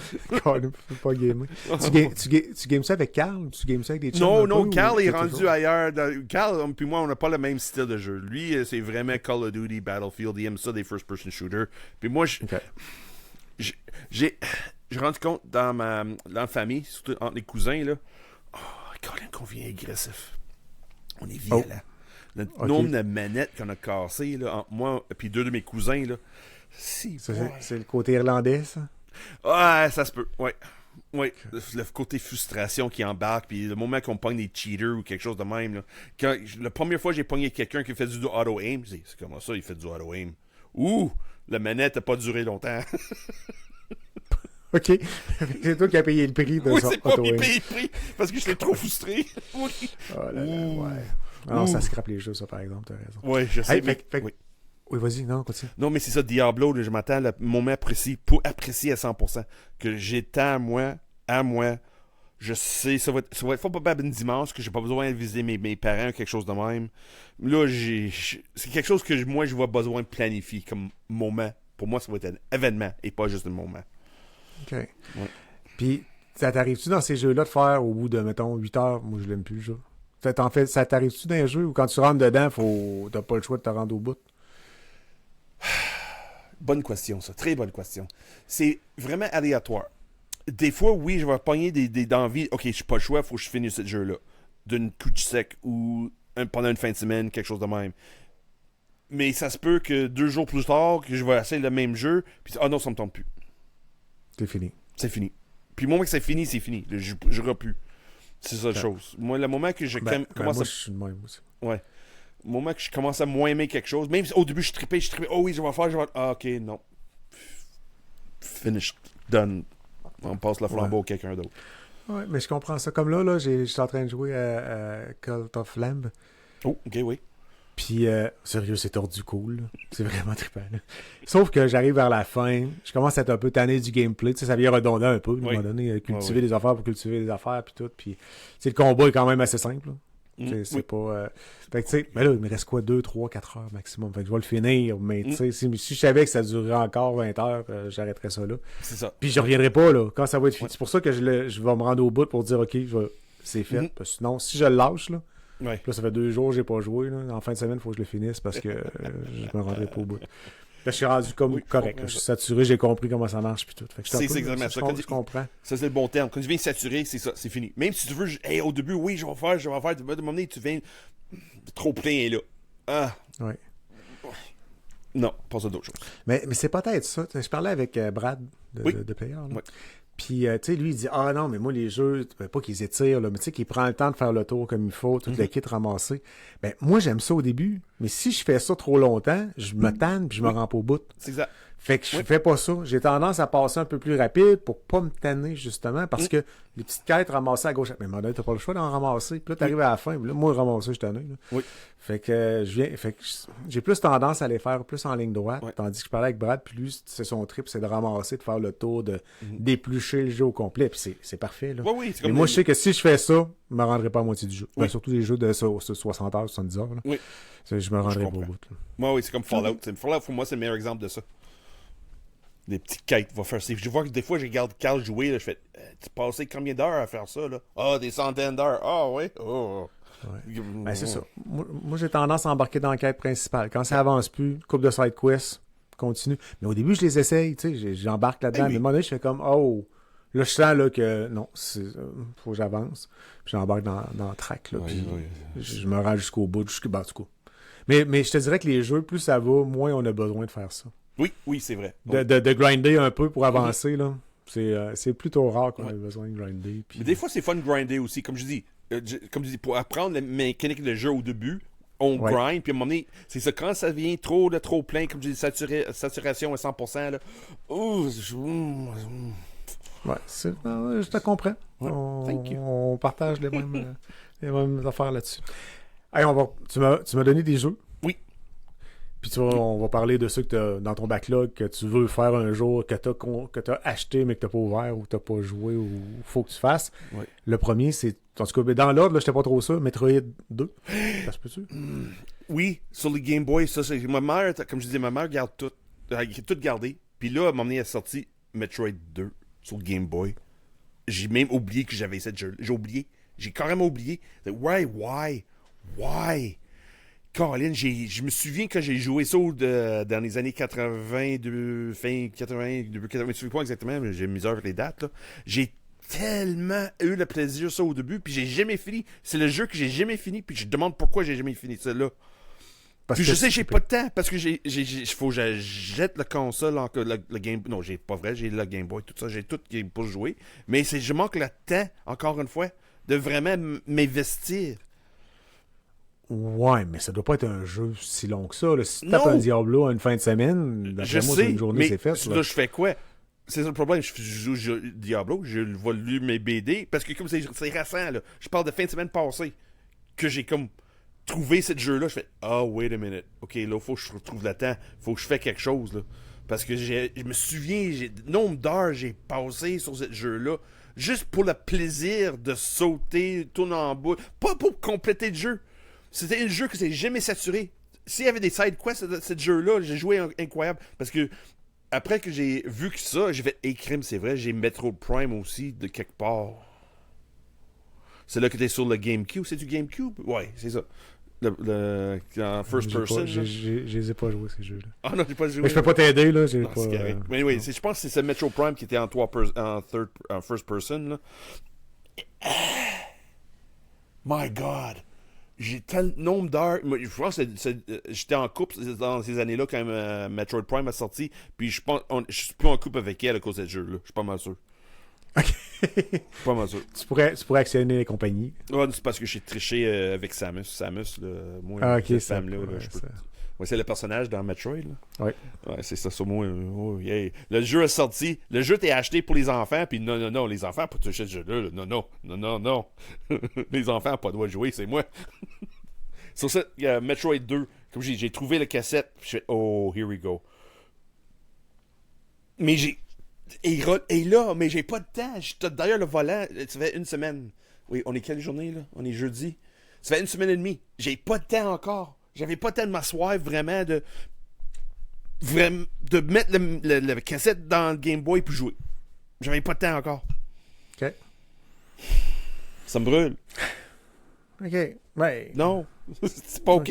[SPEAKER 1] Carl, faut pas gamer. Tu games ça avec Carl? Tu games ça avec des chums?
[SPEAKER 3] Non, Carl est rendu ailleurs. Carl, puis moi, on n'a pas le même style de jeu. Lui, c'est vraiment Call of Duty, Battlefield. Il aime ça, des first-person shooters. Puis moi, j'ai rendu compte dans la famille, surtout entre les cousins, là. Oh, Colin, qu'on vient agressif. On est violent. Le nombre de manettes qu'on a cassées, là, entre moi et deux de mes cousins, là. C'est
[SPEAKER 1] le côté irlandais, ça?
[SPEAKER 3] Ouais, ça se peut, ouais. Oui, le côté frustration qui embarque, puis le moment qu'on pogne des cheaters ou quelque chose de même. Là. La première fois que j'ai pogné quelqu'un qui fait du auto-aim, c'est comment ça, il fait du auto-aim? Ouh, la manette n'a pas duré longtemps.
[SPEAKER 1] OK. C'est toi qui as payé le prix de
[SPEAKER 3] oui,
[SPEAKER 1] son
[SPEAKER 3] c'est pas
[SPEAKER 1] auto-aim.
[SPEAKER 3] payé le prix, parce que j'étais trop frustré. Oui.
[SPEAKER 1] Oh là là, ouais. Alors, ça scrape les jeux, ça, par exemple, t'as raison.
[SPEAKER 3] Oui, je sais.
[SPEAKER 1] Hey,
[SPEAKER 3] oui.
[SPEAKER 1] Oui, vas-y, non, continue.
[SPEAKER 3] Non, mais c'est ça, Diablo, là, je m'attends à le moment précis pour apprécier à 100%. Que j'ai tant à moi, je sais, ça va être fort probable une dimanche, que j'ai pas besoin de visiter mes parents ou quelque chose de même. Là, c'est quelque chose que moi, je vais besoin de planifier comme moment. Pour moi, ça va être un événement et pas juste un moment.
[SPEAKER 1] OK.
[SPEAKER 3] Ouais.
[SPEAKER 1] Puis, ça t'arrive-tu dans ces jeux-là de faire au bout de, mettons, 8 heures? Moi, je l'aime plus, le jeu. Ça t'arrive-tu dans un jeu où quand tu rentres dedans, t'as pas le choix de te rendre au bout?
[SPEAKER 3] Bonne question, ça. Très bonne question. C'est vraiment aléatoire. Des fois, oui, je vais pogner des envies. OK, je n'ai pas le choix, il faut que je finisse ce jeu-là. D'une coup de sec ou pendant une fin de semaine, quelque chose de même. Mais ça se peut que 2 jours plus tard, que je vais essayer le même jeu, puis non, ça me tente plus.
[SPEAKER 1] C'est fini.
[SPEAKER 3] C'est fini. Puis le moment que c'est fini, c'est fini. Je jouerai plus. C'est ça la chose. Moi, le moment que je commence
[SPEAKER 1] moi, je suis de même aussi.
[SPEAKER 3] Ouais. Au moment que je commence à moins aimer quelque chose, même si au début je tripais, oh oui, je vais le faire, ah ok, non. Finished, done. On passe le flambeau à quelqu'un d'autre.
[SPEAKER 1] Ouais, mais je comprends ça. Comme là, je suis en train de jouer à Cult of Lamb.
[SPEAKER 3] Oh, ok, oui.
[SPEAKER 1] Puis, sérieux, c'est tordu cool. Là. C'est vraiment trippant. Là. Sauf que j'arrive vers la fin, je commence à être un peu tanné du gameplay. Tu sais, ça vient redondant un peu, à un moment donné. Cultiver des affaires pour cultiver des affaires, puis tout. Puis, le combat est quand même assez simple. Là. C'est pas. Fait que, tu sais, mais là, il me reste quoi, 2, 3, 4 heures maximum. Fait que je vais le finir. Mais, tu sais, si je savais que ça durerait encore 20 heures, j'arrêterais ça là.
[SPEAKER 3] C'est ça.
[SPEAKER 1] Puis, je reviendrai pas, là, quand ça va être fini. C'est pour ça que je vais me rendre au bout pour dire, OK, c'est fait. Parce que sinon, si je le lâche, là, là, ça fait 2 jours que j'ai pas joué. Là. En fin de semaine, il faut que je le finisse parce que je me rendrai pas au bout. Là, je suis rendu comme correct. Là, je suis saturé, j'ai compris comment ça marche. Puis tout. Fait que
[SPEAKER 3] c'est exactement ça.
[SPEAKER 1] Je comprends.
[SPEAKER 3] Ça, c'est le bon terme. Quand tu viens saturé, c'est ça, c'est fini. Même si tu veux, au début, oui, je vais faire. De un moment donné, tu viens trop plein là. Ah.
[SPEAKER 1] Ouais.
[SPEAKER 3] Non, pas ça d'autre chose.
[SPEAKER 1] Mais c'est peut-être ça. Je parlais avec Brad de Player.
[SPEAKER 3] Oui.
[SPEAKER 1] Puis, tu sais, lui, il dit, ah non, mais moi, les jeux, pas qu'ils étirent, là, mais tu sais, qu'il prend le temps de faire le tour comme il faut, toute la kit ramassée. Ben, moi, j'aime ça au début, mais si je fais ça trop longtemps, je me tanne puis je me rends pas au bout.
[SPEAKER 3] C'est exact.
[SPEAKER 1] Fait que je fais pas ça. J'ai tendance à passer un peu plus rapide pour pas me tanner, justement, parce que les petites quêtes ramassées à gauche, mais à un moment donné, t'as pas le choix d'en ramasser. Puis là, t'arrives à la fin, puis là, moi, ramasser, je suis tanné. Là.
[SPEAKER 3] Oui.
[SPEAKER 1] Fait que j'ai plus tendance à les faire plus en ligne droite, tandis que je parlais avec Brad, puis lui, c'est son trip, c'est de ramasser, de faire le tour, d'éplucher le jeu au complet, puis c'est parfait, là.
[SPEAKER 3] Oui, c'est comme
[SPEAKER 1] mais moi, je sais que si je fais ça, je me rendrai pas à moitié du jeu. Ben, surtout les jeux de 60 heures, 70 heures, là.
[SPEAKER 3] Oui.
[SPEAKER 1] Je me rendrai pas au bout, là.
[SPEAKER 3] Moi, oui, c'est comme Fallout. Fallout, pour moi, c'est le meilleur exemple de ça. Des petites quêtes, va faire. Je vois que des fois, je regarde Carl jouer, là, je fais, tu passais combien d'heures à faire ça, là? Ah, des centaines d'heures. Ah, oui. Oh.
[SPEAKER 1] Ouais. Ben, c'est ça. Moi, j'ai tendance à embarquer dans la quête principale. Quand ça avance plus, coupe de side quest, continue. Mais au début, je les essaye, tu sais, j'embarque là-dedans. Mais à un moment donné, je fais comme, oh, là, je sens là, que non, faut que j'avance. Puis j'embarque dans le track, là. Puis je me rends jusqu'au bout, ben, du coup. Mais je te dirais que les jeux, plus ça va, moins on a besoin de faire ça.
[SPEAKER 3] Oui, c'est vrai.
[SPEAKER 1] De grinder un peu pour avancer, là. C'est plutôt rare qu'on ait besoin de grinder. Puis...
[SPEAKER 3] Mais des fois, c'est fun de grinder aussi. Comme je dis, pour apprendre la mécanique de jeu au début, on grind, puis à un moment donné, c'est ça, quand ça devient trop plein, comme je dis, saturation à 100%, là,
[SPEAKER 1] ouais, je te comprends.
[SPEAKER 3] Ouais,
[SPEAKER 1] on partage les mêmes affaires là-dessus. Hey, tu m'as donné des jeux.
[SPEAKER 3] Oui.
[SPEAKER 1] Puis on va parler de ceux que t'as dans ton backlog, que tu veux faire un jour, que t'as acheté mais que t'as pas ouvert ou que t'as pas joué ou faut que tu fasses.
[SPEAKER 3] Oui.
[SPEAKER 1] Le premier, c'est, en tout cas, dans l'ordre, là, j'étais pas trop sûr, Metroid 2. Ça se peut-tu?
[SPEAKER 3] Oui, sur les Game Boy, ça, c'est... Ma mère, comme je disais, ma mère garde tout. Elle a tout gardé. Puis là, à un moment donné, elle a sorti Metroid 2 sur le Game Boy. J'ai même oublié que j'avais cette jeu. J'ai oublié. J'ai carrément oublié. Why? Colin, je me souviens quand j'ai joué ça dans les années 80, fin 80, début 80, je ne sais pas exactement, mais j'ai misère avec les dates, là. J'ai tellement eu le plaisir ça au début, puis j'ai jamais fini. C'est le jeu que j'ai jamais fini, puis je demande pourquoi j'ai jamais fini ça là. Puis je sais que j'ai pas de temps, parce que faut que je jette la console, le Game... Non, j'ai pas vrai, j'ai le Game Boy, tout ça, j'ai tout pour jouer, mais je manque le temps, encore une fois, de vraiment m'investir.
[SPEAKER 1] Ouais, mais ça doit pas être un jeu si long que ça. Là. Si tu tapes un Diablo à une fin de semaine, d'après moi, une journée, c'est fait.
[SPEAKER 3] Là, je fais quoi? C'est ça le problème. Je joue Diablo, je vais lire mes BD, parce que comme c'est récent, là, je parle de fin de semaine passée, que j'ai comme trouvé ce jeu-là. Je fais, wait a minute. OK, là, faut que je retrouve le temps. Faut que je fasse quelque chose, là. Parce que je me souviens, le nombre d'heures j'ai passé sur ce jeu-là, juste pour le plaisir de sauter, tourner en bout. Pas pour compléter le jeu. C'était un jeu que c'est jamais saturé. S'il y avait des side quests de ce jeu-là, j'ai joué incroyable. Parce que après que j'ai vu que ça, j'ai fait crime, c'est vrai, j'ai Metroid Prime aussi de quelque part. C'est là que t'es sur le GameCube. C'est du GameCube? Ouais, c'est ça. En first person.
[SPEAKER 1] Je les ai pas joués, ces jeux-là.
[SPEAKER 3] Ah non, j'ai pas joué.
[SPEAKER 1] Mais je peux pas t'aider, là.
[SPEAKER 3] Mais oui, je pense que c'est ce Metroid Prime qui était en first person, là. My God! J'ai tel nombre d'heures. Je pense que j'étais en couple dans ces années-là quand Metroid Prime a sorti. Puis je suis plus en couple avec elle à cause de ce jeu-là. Je suis pas mal sûr.
[SPEAKER 1] Ok.
[SPEAKER 3] Je suis pas mal sûr.
[SPEAKER 1] Tu pourrais actionner les compagnies.
[SPEAKER 3] Ouais, c'est parce que j'ai triché avec Samus. Samus, là, moi,
[SPEAKER 1] cette
[SPEAKER 3] femme-là, ouais, c'est le personnage dans Metroid. Là.
[SPEAKER 1] Ouais,
[SPEAKER 3] c'est ça, sur moi. Le jeu est sorti. Le jeu t'est acheté pour les enfants. Puis non, les enfants n'ont pas touché ce jeu-là. Là. Non. Les enfants n'ont pas le droit de jouer, c'est moi. Sur ça, Metroid 2, comme j'ai trouvé la cassette. Je fais, here we go. Mais mais j'ai pas de temps. D'ailleurs, le volant, ça fait une semaine. Oui, on est quelle journée, là? On est jeudi. Ça fait une semaine et demie. J'ai pas de temps encore. J'avais pas le temps de m'asseoir vraiment de mettre le cassette dans le Game Boy puis jouer. J'avais pas de temps encore.
[SPEAKER 1] OK.
[SPEAKER 3] Ça me brûle.
[SPEAKER 1] OK. Ouais.
[SPEAKER 3] Non. C'est pas OK.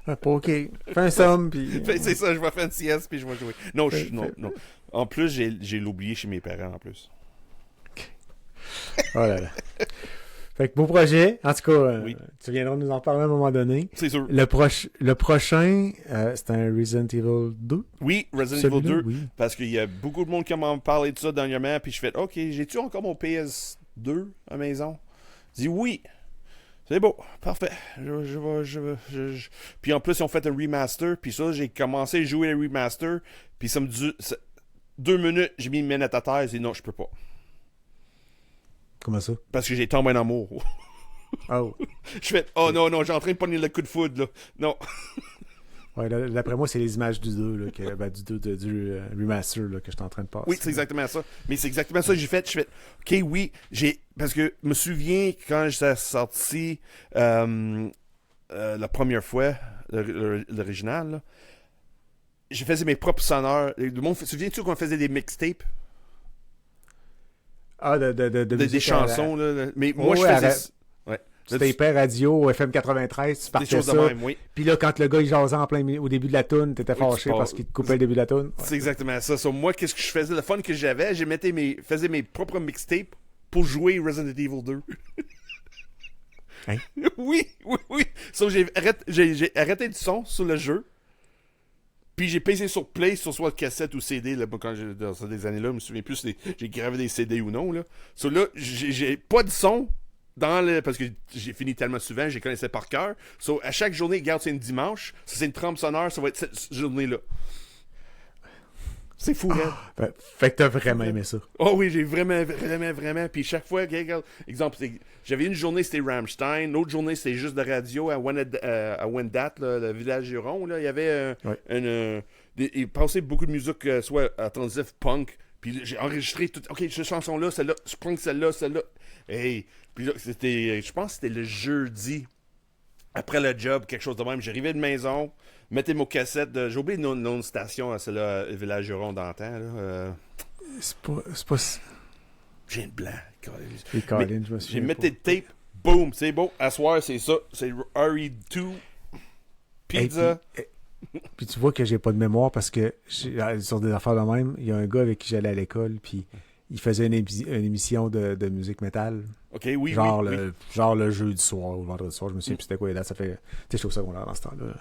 [SPEAKER 1] Pas OK. Fais un somme puis...
[SPEAKER 3] C'est ça, je vais faire une sieste puis je vais jouer. Non. En plus, j'ai l'oublié chez mes parents en plus.
[SPEAKER 1] Oh là là. Fait que beau projet. En tout cas,
[SPEAKER 3] oui.
[SPEAKER 1] Tu viendras nous en parler à un moment donné.
[SPEAKER 3] C'est sûr.
[SPEAKER 1] Le prochain, c'est un Resident Evil 2.
[SPEAKER 3] Oui, Resident Evil 2.
[SPEAKER 1] Oui.
[SPEAKER 3] Parce qu'il y a beaucoup de monde qui m'a parlé de ça dernièrement. Puis je fais, OK, j'ai-tu encore mon PS2 à la maison? Je dis oui. C'est beau, parfait. Puis en plus, ils ont fait un remaster. Puis ça, j'ai commencé à jouer le remaster. Puis ça me dure... 2 minutes, j'ai mis une manette à terre. J'ai dit non, je peux pas.
[SPEAKER 1] Comment ça?
[SPEAKER 3] Parce que j'ai tombé en amour.
[SPEAKER 1] Oh.
[SPEAKER 3] Je fais, oh non, j'ai en train de pogner le coup de foudre, là. Non.
[SPEAKER 1] Ouais, d'après moi, c'est les images du 2, là, du remaster là, que je suis en train de passer.
[SPEAKER 3] Oui, c'est exactement ça. Mais c'est exactement ça que j'ai fait. Je fais, ok, oui, parce que je me souviens quand j'étais sorti la première fois, l'original, là, je faisais mes propres sonneurs. Souviens-tu qu'on faisait des mixtapes?
[SPEAKER 1] Ah,
[SPEAKER 3] Des chansons, là. Mais moi, je
[SPEAKER 1] ouais,
[SPEAKER 3] faisais... Ouais.
[SPEAKER 1] C'était hyper radio, FM 93, tu partais
[SPEAKER 3] choses
[SPEAKER 1] ça.
[SPEAKER 3] de même, oui.
[SPEAKER 1] Puis là, quand le gars il jasait au début de la toune, t'étais fâché
[SPEAKER 3] tu
[SPEAKER 1] parce qu'il te coupait le début de la toune. Ouais.
[SPEAKER 3] C'est exactement ça. Moi, qu'est-ce que je faisais? Le fun que j'avais, faisais mes propres mixtapes pour jouer Resident Evil 2.
[SPEAKER 1] Hein?
[SPEAKER 3] Oui. So, j'ai arrêté du son sur le jeu. Puis j'ai pesé sur play, sur soit cassette ou CD. Là, quand dans ces années-là, je me souviens plus si j'ai gravé des CD ou non. Là. So, là, j'ai pas de son parce que j'ai fini tellement souvent, j'ai connaissais par cœur. So, à chaque journée, regarde, c'est une dimanche. Ça, c'est une trempe sonore, ça va être cette journée-là. C'est fou, Red.
[SPEAKER 1] Fait que t'as vraiment aimé ça.
[SPEAKER 3] Oh oui, j'ai vraiment. Puis chaque fois, regarde, exemple, j'avais une journée, c'était Rammstein. L'autre journée, c'était juste de radio à Wendat, le village Huron. Là. Il y avait il passait beaucoup de musique, soit alternative punk. Puis j'ai enregistré tout. Ok, cette chanson-là, celle-là, je prends celle-là. Hey. Puis là, je pense que c'était le jeudi. Après le job, quelque chose de même. J'arrivais de maison, mettais mon cassette. J'ai oublié le nom de station, celle-là, le village Huron d'antan.
[SPEAKER 1] C'est pas...
[SPEAKER 3] J'ai une blanc.
[SPEAKER 1] Et Colin, je me souviens.
[SPEAKER 3] J'ai mis le tape, boom, c'est beau. À soir, c'est ça. C'est RE2. Pizza.
[SPEAKER 1] Puis tu vois que j'ai pas de mémoire parce que sur des affaires de même, il y a un gars avec qui j'allais à l'école, puis il faisait une émission de musique métal.
[SPEAKER 3] Ok, oui,
[SPEAKER 1] genre
[SPEAKER 3] oui.
[SPEAKER 1] Genre le jeudi soir ou le vendredi soir, je me souviens plus c'était quoi les dates, ça fait... Tu sais, j'étais au secondaire dans ce temps-là.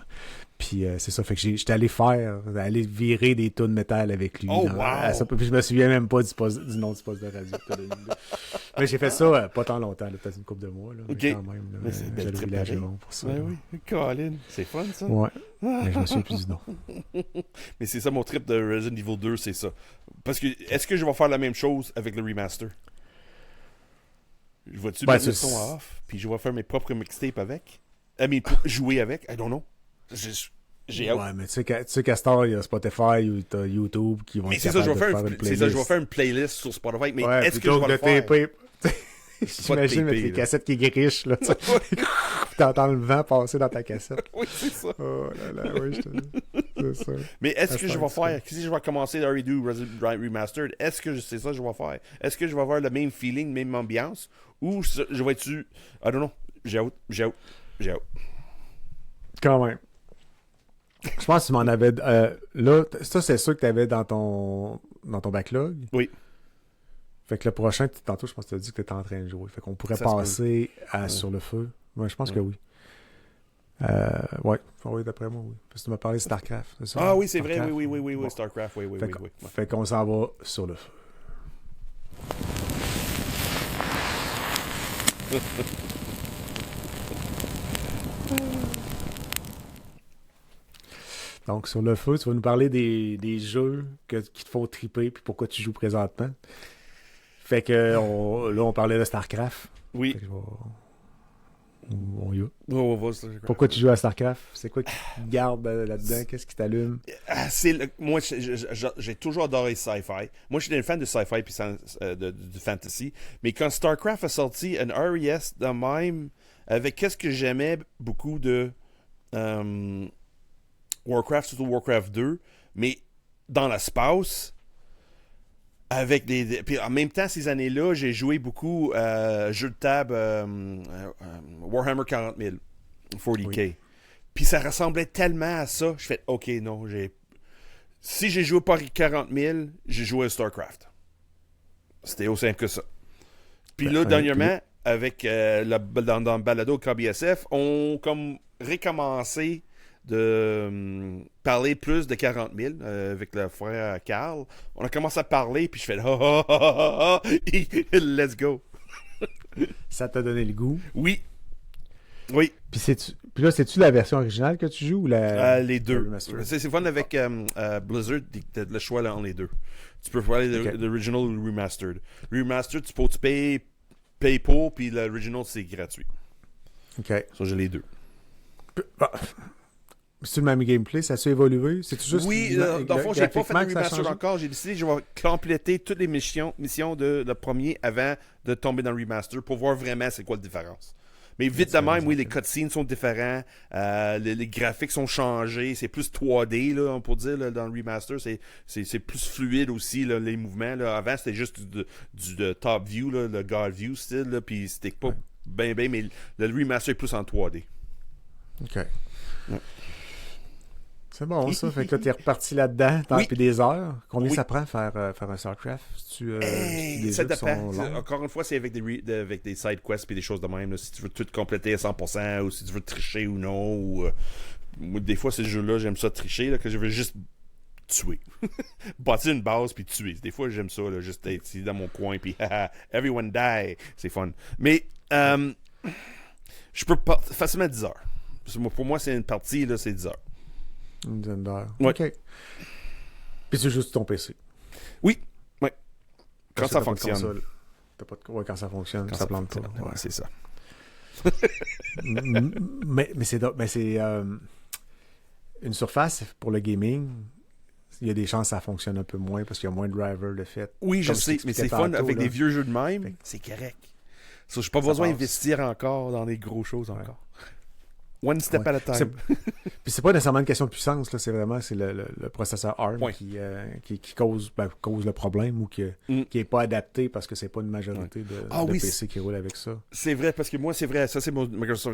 [SPEAKER 1] Puis c'est ça, fait que j'étais allé virer des tunes métal avec lui.
[SPEAKER 3] Oh, wow!
[SPEAKER 1] Puis je me souviens même pas du nom du poste de radio. Mais j'ai fait ça pas tant longtemps, là, peut-être une couple de mois. Là,
[SPEAKER 3] ok.
[SPEAKER 1] Mais quand même, là,
[SPEAKER 3] Mais c'est belle trip
[SPEAKER 1] village Huron pour ça.
[SPEAKER 3] Ben oui, Colin, c'est fun ça.
[SPEAKER 1] Ouais, mais je me souviens plus du nom.
[SPEAKER 3] Mais c'est ça mon trip de Resident Evil 2, c'est ça. Parce que, est-ce que je vais faire la même chose avec le remaster? Je vais-tu mettre le son off, puis je vais faire mes propres mixtapes avec? Jouer avec? I don't know. J'ai hâte.
[SPEAKER 1] Ouais, mais tu sais qu'à Star, il y a Spotify ou t'as YouTube qui vont
[SPEAKER 3] mais
[SPEAKER 1] être
[SPEAKER 3] c'est ça, je vais faire
[SPEAKER 1] une playlist.
[SPEAKER 3] c'est ça, je vais faire une playlist sur Spotify. Mais
[SPEAKER 1] ouais,
[SPEAKER 3] est-ce que je vais le faire?
[SPEAKER 1] J'imagine mettre les cassettes qui grichent, là. T'entends le vent passer dans ta cassette.
[SPEAKER 3] Oui, c'est ça.
[SPEAKER 1] Oh là là, oui, c'est ça.
[SPEAKER 3] Mais est-ce que je vais faire, si je vais commencer le Redo Remastered, est-ce que c'est ça que je vais faire? Est-ce que je vais avoir le même feeling, même ambiance? Ou je vais être I don't know. J'ai hâte.
[SPEAKER 1] Quand même. Je pense que tu m'en avais... là, ça, c'est sûr que tu avais dans ton backlog.
[SPEAKER 3] Oui.
[SPEAKER 1] Fait que le prochain, tantôt, je pense que tu as dit que tu étais en train de jouer. Fait qu'on pourrait
[SPEAKER 3] ça
[SPEAKER 1] passer Sur le feu. Ouais, je pense que oui. Ouais, d'après moi, oui. Parce que tu m'as parlé de StarCraft, c'est ça?
[SPEAKER 3] Ah oui, c'est vrai,
[SPEAKER 1] Starcraft.
[SPEAKER 3] oui,
[SPEAKER 1] Bon.
[SPEAKER 3] StarCraft, oui.
[SPEAKER 1] Fait qu'on s'en va sur le feu. Donc, sur le feu, tu vas nous parler des jeux qui te font triper puis pourquoi tu joues présentement. Fait que là, on parlait de StarCraft.
[SPEAKER 3] Oui.
[SPEAKER 1] Fait que on y va.
[SPEAKER 3] On va StarCraft.
[SPEAKER 1] Pourquoi tu joues à StarCraft? C'est quoi qui te garde là-dedans? Qu'est-ce qui t'allume?
[SPEAKER 3] Moi, j'ai toujours adoré sci-fi. Moi, je suis un fan de sci-fi puis de fantasy. Mais quand StarCraft a sorti un RES de même, avec qu'est-ce que j'aimais beaucoup de Warcraft, surtout Warcraft 2, mais dans l'espace, avec puis en même temps, ces années-là, j'ai joué beaucoup jeux de table Warhammer 40 000, 40K. Oui. Puis ça ressemblait tellement à ça, je fais OK, non, si j'ai joué par 40 000, j'ai joué à StarCraft. C'était aussi simple que ça. Puis là, dernièrement, avec dans le balado KBSF, on comme recommencé de parler plus de 40 000 avec le frère Carl. On a commencé à parler, puis je fais let's go.
[SPEAKER 1] Ça t'a donné le goût?
[SPEAKER 3] Oui. Oui,
[SPEAKER 1] Puis là, c'est-tu la version originale que tu joues ou
[SPEAKER 3] les deux.
[SPEAKER 1] le remaster?
[SPEAKER 3] C'est fun avec Blizzard, t'as le choix là, entre les deux. Tu peux faire l'original ou le remastered. Remastered, tu payes pour, puis l'original, c'est gratuit.
[SPEAKER 1] OK.
[SPEAKER 3] Ça, j'ai les deux.
[SPEAKER 1] C'est le même gameplay, ça a-tu évolué? C'est juste
[SPEAKER 3] Oui, dans le fond, j'ai pas fait de remastered
[SPEAKER 1] encore.
[SPEAKER 3] encore. J'ai décidé que je vais compléter toutes les missions de le premier avant de tomber dans le remaster pour voir vraiment c'est quoi la différence. Mais vite de même, oui, les cutscenes sont différents, les graphiques sont changés, c'est plus 3D, là, on peut dire, là, dans le remaster, c'est plus fluide aussi, là, les mouvements. Là. Avant, c'était juste du top view, là, le God view style, là, puis c'était pas bien, mais le remaster est plus en 3D.
[SPEAKER 1] OK. Ouais. C'est bon, ça. Fait que là, t'es reparti là-dedans, t'as puis des heures. Combien ça prend faire un StarCraft?
[SPEAKER 3] Ça dépend. Encore une fois, c'est avec des side quests et des choses de même. Là. Si tu veux tout compléter à 100% ou si tu veux tricher ou non. Ou, des fois, ces jeux-là, j'aime ça tricher, là, que je veux juste tuer. Bâtir une base puis tuer. Des fois, j'aime ça, là, juste être ici dans mon coin puis everyone die. C'est fun. Mais je peux facilement 10 heures. Pour moi, c'est une partie, là, c'est 10 heures.
[SPEAKER 1] Une dizaine d'heures.
[SPEAKER 3] Ouais.
[SPEAKER 1] OK. Puis c'est juste ton PC.
[SPEAKER 3] Oui. Quand ça fonctionne.
[SPEAKER 1] T'as pas de... Ouais, quand ça fonctionne, quand ça plante pas.
[SPEAKER 3] Ouais, c'est ça.
[SPEAKER 1] mais c'est une surface pour le gaming. Il y a des chances que ça fonctionne un peu moins parce qu'il y a moins de drivers de fait.
[SPEAKER 3] Oui, je sais, mais c'est fun avec des vieux jeux de même. C'est correct. Je n'ai pas besoin d'investir encore dans des grosses choses encore. One step at a time.
[SPEAKER 1] Puis c'est pas nécessairement une question de puissance, là, c'est vraiment le processeur ARM qui cause le problème ou qui est pas adapté parce que c'est pas une majorité de PC qui roule avec ça.
[SPEAKER 3] C'est vrai, parce que moi, c'est vrai, ça c'est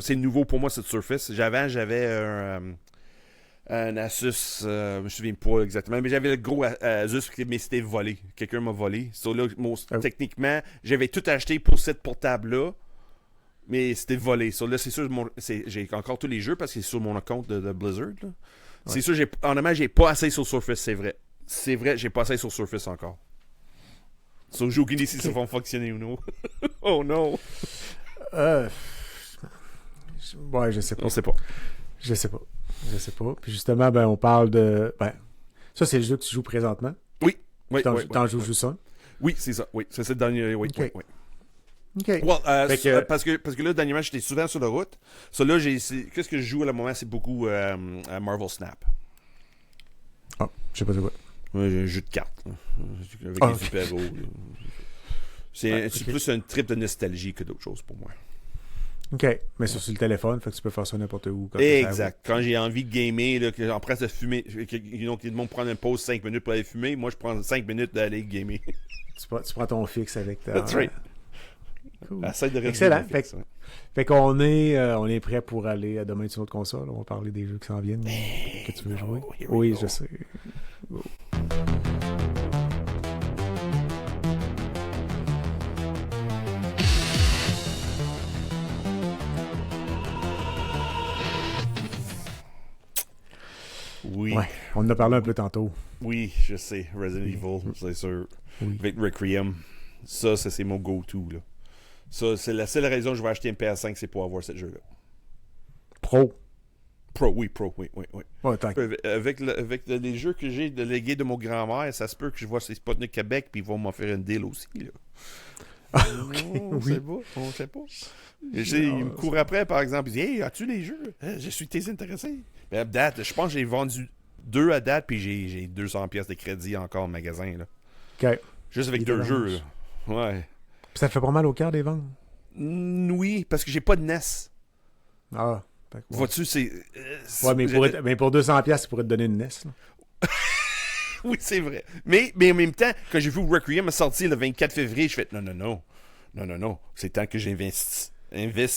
[SPEAKER 3] c'est nouveau pour moi, cette Surface. J'avais un Asus, je me souviens pas exactement, mais j'avais le gros Asus, mais c'était volé. Quelqu'un m'a volé. Techniquement, j'avais tout acheté pour cette portable-là. Mais c'était volé. Là, c'est sûr, j'ai encore tous les jeux parce que c'est sur mon compte de Blizzard. Là. Ouais. C'est sûr, honnêtement, j'ai pas assez sur Surface, c'est vrai. C'est vrai, j'ai pas assez sur Surface encore. J'ai aucune idée si ça va fonctionner ou non. Oh non!
[SPEAKER 1] Ouais, je sais pas.
[SPEAKER 3] On sait pas.
[SPEAKER 1] Je sais pas. Puis justement, on parle de... ça, c'est le jeu que tu joues présentement?
[SPEAKER 3] Oui.
[SPEAKER 1] T'en joues juste un?
[SPEAKER 3] Oui, c'est ça. Oui, c'est le dernier. Oui.
[SPEAKER 1] OK.
[SPEAKER 3] Well, parce que là, dernièrement, j'étais souvent sur la route. Là, qu'est-ce que je joue à le moment? C'est beaucoup Marvel Snap.
[SPEAKER 1] Ah, je sais pas de quoi.
[SPEAKER 3] Ouais, j'ai un jeu de cartes. Avec des super-héros. C'est plus un trip de nostalgie que d'autres choses pour moi.
[SPEAKER 1] OK. Mais c'est sur le téléphone, fait que tu peux faire ça n'importe où.
[SPEAKER 3] Exact. Quand j'ai envie de gamer, là, en presse de fumer, donc le monde prend une pause 5 minutes pour aller fumer, moi, je prends 5 minutes d'aller gamer.
[SPEAKER 1] tu prends ton fixe avec ta...
[SPEAKER 3] That's right.
[SPEAKER 1] Cool.
[SPEAKER 3] Excellent.
[SPEAKER 1] Fait qu'on est prêt pour aller demain sur notre console. On va parler des jeux qui s'en viennent que tu veux jouer. Oui, je sais. Go.
[SPEAKER 3] Oui.
[SPEAKER 1] Ouais, on en a parlé un peu tantôt.
[SPEAKER 3] Oui, je sais. Resident Evil, c'est sûr.
[SPEAKER 1] Oui.
[SPEAKER 3] Avec Requiem. Ça, c'est mon go-to, là. Ça, c'est la seule raison que je vais acheter un PS5, c'est pour avoir ce jeu-là.
[SPEAKER 1] Pro,
[SPEAKER 3] oui.
[SPEAKER 1] Ouais,
[SPEAKER 3] avec les jeux que j'ai délégués de mon grand-mère, ça se peut que je vois ces Sputnik Québec, puis ils vont m'offrir une deal aussi, là.
[SPEAKER 1] Okay, oui.
[SPEAKER 3] On sait pas. Il me court après, par exemple, il dit « Hey, as-tu les jeux? Je suis très intéressé. » Mais à date, je pense que j'ai vendu 2 à date, puis j'ai 200 pièces de crédit encore au magasin, là.
[SPEAKER 1] OK.
[SPEAKER 3] Juste avec 2 jeux, là. Ouais.
[SPEAKER 1] Puis ça te fait pas mal au cœur des ventes?
[SPEAKER 3] Oui, parce que j'ai pas de NES.
[SPEAKER 1] Ah.
[SPEAKER 3] Vois-tu, c'est...
[SPEAKER 1] ouais, mais pour 200$, tu pourrais te donner une NES, là.
[SPEAKER 3] Oui, c'est vrai. Mais en même temps, quand j'ai vu Requiem sortir le 24 février, je fais non. C'est temps que j'investisse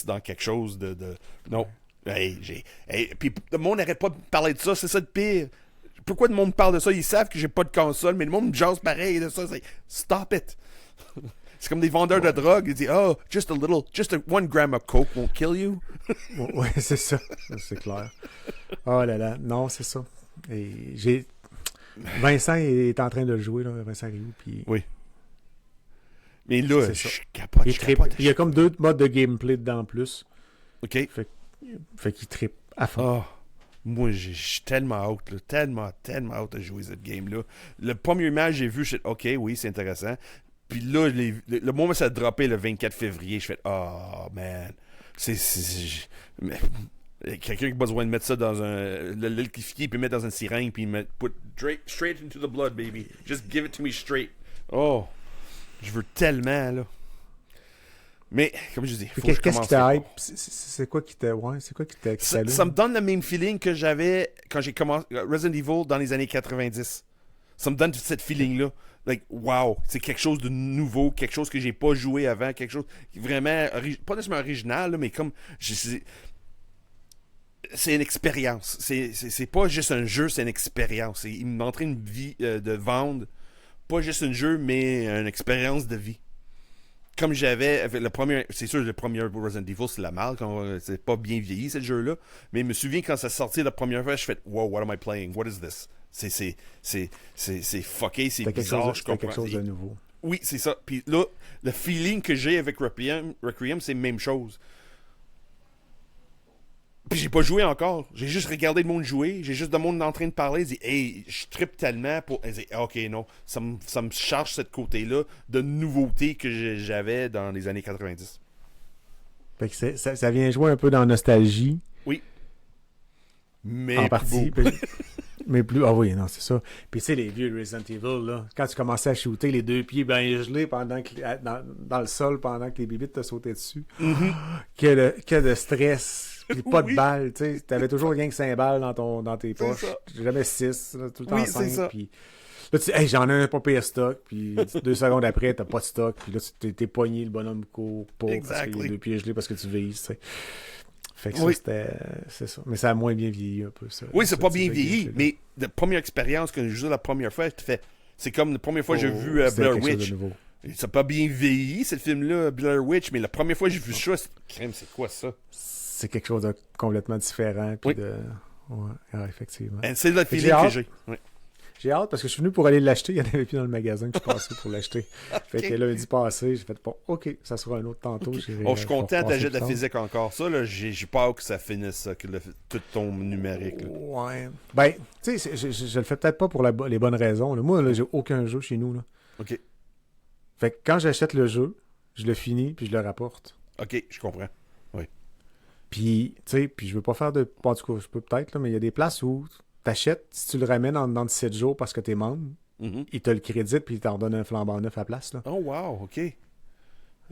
[SPEAKER 3] dans quelque chose de... Non. Puis le monde n'arrête pas de parler de ça, c'est ça de pire. Pourquoi le monde parle de ça? Ils savent que j'ai pas de console, mais le monde me jase pareil de ça. C'est stop it. C'est comme des vendeurs de drogue. Ils disent, oh, just a 1 gram of coke won't kill you.
[SPEAKER 1] Oui, c'est ça. C'est clair. Oh là là. Non, c'est ça. Et Vincent est en train de le jouer, là, Vincent Rioux. Puis...
[SPEAKER 3] Oui. Mais là,
[SPEAKER 1] je
[SPEAKER 3] capote.
[SPEAKER 1] Il y a comme 2 modes de gameplay dedans en plus.
[SPEAKER 3] OK.
[SPEAKER 1] Fait qu'il trippe à fond.
[SPEAKER 3] Ah, moi, j'ai tellement hâte, là, tellement hâte de jouer cette game-là. Le premier match, j'ai vu, je fais, OK, oui, c'est intéressant. Puis là, le moment où ça a droppé le 24 février, je fais, oh, man. Mais, quelqu'un qui a besoin de mettre ça dans le liquifier, puis mettre dans une seringue, puis put straight into the blood, baby. Just give it to me straight. Oh, je veux tellement, là. Mais, comme je dis, faut que je
[SPEAKER 1] Qu'est-ce
[SPEAKER 3] commence.
[SPEAKER 1] qui t'a hype? C'est quoi qui t'a... Ouais, c'est quoi qui t'a...
[SPEAKER 3] Ça me donne le même feeling que j'avais quand j'ai commencé Resident Evil dans les années 90. Ça me donne cette feeling-là. Like, wow, c'est quelque chose de nouveau, quelque chose que j'ai pas joué avant, quelque chose vraiment, pas nécessairement original, là, mais comme, c'est une expérience. C'est pas juste un jeu, c'est une expérience. Il m'entraîne une vie de vendre, pas juste un jeu, mais une expérience de vie. Comme j'avais, c'est sûr, le premier Resident Evil, c'est la mal, c'est pas bien vieilli, ce jeu-là, mais je me souviens quand ça sortait la première fois, je fais, wow, what am I playing? What is this? C'est fucké, c'est bizarre, je comprends.
[SPEAKER 1] quelque chose de nouveau.
[SPEAKER 3] Oui, c'est ça. Puis là, le feeling que j'ai avec Requiem, c'est la même chose. Puis j'ai pas joué encore. J'ai juste regardé le monde jouer. J'ai juste le monde en train de parler. J'ai dit, hey, je trippe tellement pour. J'ai dit, ok, non. Ça me charge cette côté-là de nouveauté que j'avais dans les années 90.
[SPEAKER 1] Fait que ça vient jouer un peu dans la nostalgie.
[SPEAKER 3] Oui. Mais
[SPEAKER 1] en partie.
[SPEAKER 3] beau.
[SPEAKER 1] Mais plus. Ah oui, non, c'est ça. Puis tu sais, les vieux Resident Evil, là, quand tu commençais à shooter les deux pieds bien gelés dans le sol pendant que les bibites te sautaient dessus.
[SPEAKER 3] Mm-hmm.
[SPEAKER 1] Que de stress. Puis pas de balles, tu sais. T'avais toujours rien que 5 balles dans tes poches. Jamais 6, là, tout le temps
[SPEAKER 3] oui,
[SPEAKER 1] 5. Puis là, tu dis, hey, j'en ai un pas pire stock. Puis 2 secondes après, t'as pas de stock. Puis là, t'es pogné, le bonhomme court pas parce qu'il y a 2 pieds gelés parce que tu vises, tu sais. Fait que ça, c'est ça. Mais ça a moins bien vieilli un peu, ça.
[SPEAKER 3] Oui, c'est pas bien vieilli, mais la première expérience que j'ai joué la première fois, c'est comme la première fois que j'ai vu Blair Witch. Ça n'a pas bien vieilli, ce film-là, Blair Witch, mais la première fois que j'ai vu ça, c'est quoi ça?
[SPEAKER 1] C'est quelque chose de complètement différent. Puis ouais, effectivement.
[SPEAKER 3] C'est le feeling que j'ai. Oui.
[SPEAKER 1] J'ai hâte parce que je suis venu pour aller l'acheter. Il n'y en avait plus dans le magasin que je passais pour l'acheter. Fait que lundi passé, j'ai fait bon, OK, ça sera un autre tantôt.
[SPEAKER 3] Okay. Je suis content d'agir de la physique encore. Ça, là, j'ai peur que ça finisse, ça, que tout tombe numérique. Là.
[SPEAKER 1] Ouais. Ben, tu sais, je le fais peut-être pas pour les bonnes raisons. Là. Moi, là, j'ai aucun jeu chez nous. Là.
[SPEAKER 3] OK.
[SPEAKER 1] Fait que quand j'achète le jeu, je le finis puis je le rapporte.
[SPEAKER 3] OK, je comprends. Oui.
[SPEAKER 1] Puis, tu sais, je veux pas faire de. En tout cas, je peux peut-être, là, mais il y a des places où t'achètes, si tu le ramènes dans 17 jours parce que t'es membre, il te le crédite puis il t'en donne un flambant neuf à la place. Là.
[SPEAKER 3] Oh, wow, OK.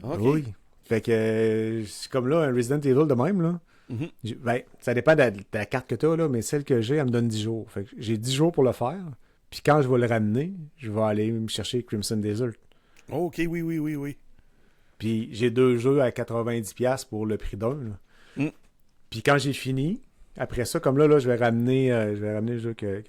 [SPEAKER 1] Oui. Fait que, c'est comme là, un Resident Evil de même, là. Ben, ça dépend de la carte que t'as, là, mais celle que j'ai, elle me donne 10 jours. Fait que j'ai 10 jours pour le faire. Puis quand je vais le ramener, je vais aller me chercher Crimson Desert.
[SPEAKER 3] Oh, OK, oui.
[SPEAKER 1] Puis j'ai 2 jeux à 90$ pour le prix d'un. Puis quand j'ai fini, après ça, comme là je vais ramener le jeu que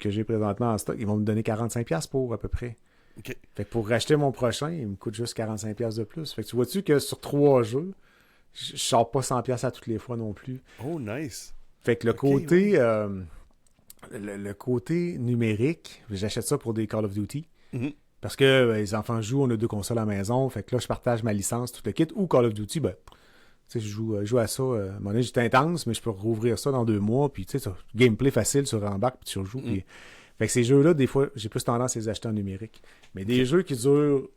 [SPEAKER 1] j'ai présentement en stock. Ils vont me donner 45$ pour à peu près.
[SPEAKER 3] OK.
[SPEAKER 1] Fait que pour racheter mon prochain, il me coûte juste 45$ de plus. Fait que tu vois-tu que sur 3 jeux, je sors pas 100$ à toutes les fois non plus.
[SPEAKER 3] Oh, nice.
[SPEAKER 1] Fait que le côté le côté numérique, j'achète ça pour des Call of Duty. Parce que les enfants jouent, on a 2 consoles à la maison. Fait que là, je partage ma licence, tout le kit. Ou Call of Duty, ben, tu sais, je joue à ça. À un moment donné, j'étais intense, mais je peux rouvrir ça dans 2 mois. Puis, tu sais, gameplay facile, tu rembarques, puis tu rejoues. Puis... Fait que ces jeux-là, des fois, j'ai plus tendance à les acheter en numérique. Mais des jeux qui durent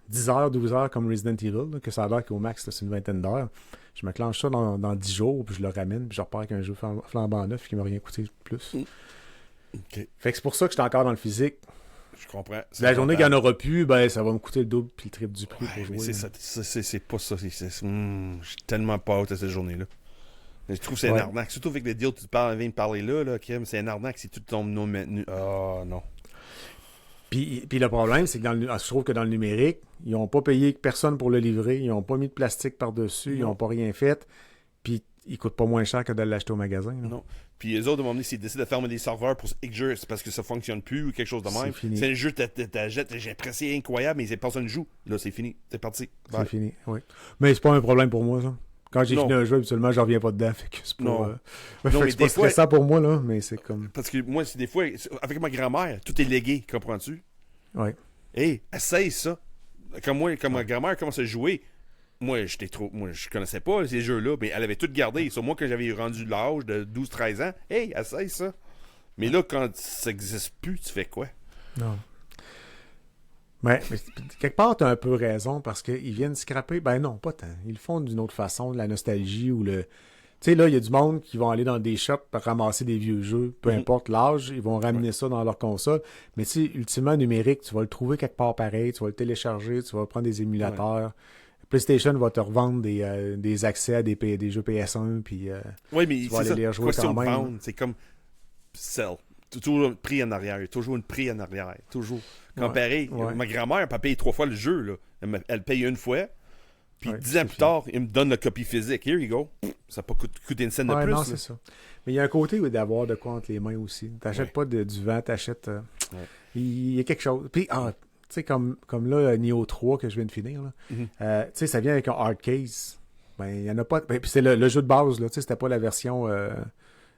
[SPEAKER 1] 10 heures, 12 heures, comme Resident Evil, là, que ça a l'air qu'au max, là, c'est une vingtaine d'heures, je me clenche ça dans 10 jours, puis je le ramène, puis je repars avec un jeu flambant neuf qui m'a rien coûté de plus.
[SPEAKER 3] OK.
[SPEAKER 1] Fait que c'est pour ça que j'étais encore dans le physique.
[SPEAKER 3] Je comprends.
[SPEAKER 1] La journée qu'il n'y en aura plus, ben ça va me coûter le double puis le triple du prix pour jouer.
[SPEAKER 3] C'est ça, c'est pas ça. J'ai tellement pas hâte à cette journée-là. Je trouve que c'est une arnaque. Surtout avec le deal que tu viens de parler là, Kim, c'est une arnaque si tout tombe maintenu. Ah non.
[SPEAKER 1] Puis le problème, c'est que je trouve que dans le numérique, ils n'ont pas payé personne pour le livrer, ils n'ont pas mis de plastique par-dessus, ils n'ont pas rien fait. Puis il coûte pas moins cher que de l'acheter au magasin. Là. Non.
[SPEAKER 3] Puis les autres, à un moment donné, s'ils décident de fermer des serveurs pour X jeux, c'est parce que ça fonctionne plus ou quelque chose de même. C'est un jeu que t'achètes, j'ai apprécié incroyable, mais personne ne joue. Là, c'est fini. C'est parti. Bye.
[SPEAKER 1] C'est fini, oui. Mais c'est pas un problème pour moi, ça. Quand j'ai fini un jeu, habituellement, je reviens pas dedans. Fait que c'est pas,
[SPEAKER 3] non,
[SPEAKER 1] mais
[SPEAKER 3] c'est
[SPEAKER 1] pas stressant pour moi, là, mais c'est comme...
[SPEAKER 3] Parce que moi, c'est des fois, avec ma grand-mère, tout est légué, comprends-tu?
[SPEAKER 1] Oui.
[SPEAKER 3] Hey, essaye ça. Comme moi, comme ma grand-mère commence à jouer, moi, je connaissais pas ces jeux-là, mais elle avait tout gardé. Sur moi, quand j'avais rendu l'âge de 12-13 ans, hey, essaye ça. Mais là, quand ça n'existe plus, tu fais quoi?
[SPEAKER 1] Non. Mais quelque part, tu as un peu raison parce qu'ils viennent scraper. Ben non, pas tant. Ils le font d'une autre façon, de la nostalgie ou le. Tu sais, là, il y a du monde qui vont aller dans des shops pour ramasser des vieux jeux, peu importe l'âge, ils vont ramener ça dans leur console. Mais tu sais, ultimement, numérique, tu vas le trouver quelque part pareil, tu vas le télécharger, tu vas prendre des émulateurs. PlayStation va te revendre des accès à des jeux PS1, puis
[SPEAKER 3] oui, mais
[SPEAKER 1] tu vas aller les rejouer
[SPEAKER 3] question
[SPEAKER 1] quand
[SPEAKER 3] de
[SPEAKER 1] même.
[SPEAKER 3] vendre, c'est comme sell. Toujours un prix en arrière, toujours un prix en arrière, toujours. Comparé, ma grand-mère, elle paye 3 fois le jeu, là. Elle paye une fois, puis 10 ans plus tard, il me donne la copie physique. Here you go. Ça n'a pas coûté une scène de plus.
[SPEAKER 1] Non, c'est ça. Mais il y a un côté d'avoir de quoi entre les mains aussi. T'achètes pas du vent, t'achètes... il y a quelque chose. Puis, tu sais, comme là, Nioh 3 que je viens de finir, là, tu sais, ça vient avec un hard case. Ben, il y en a pas... Ben, puis c'est le jeu de base, là, tu sais, c'était pas la version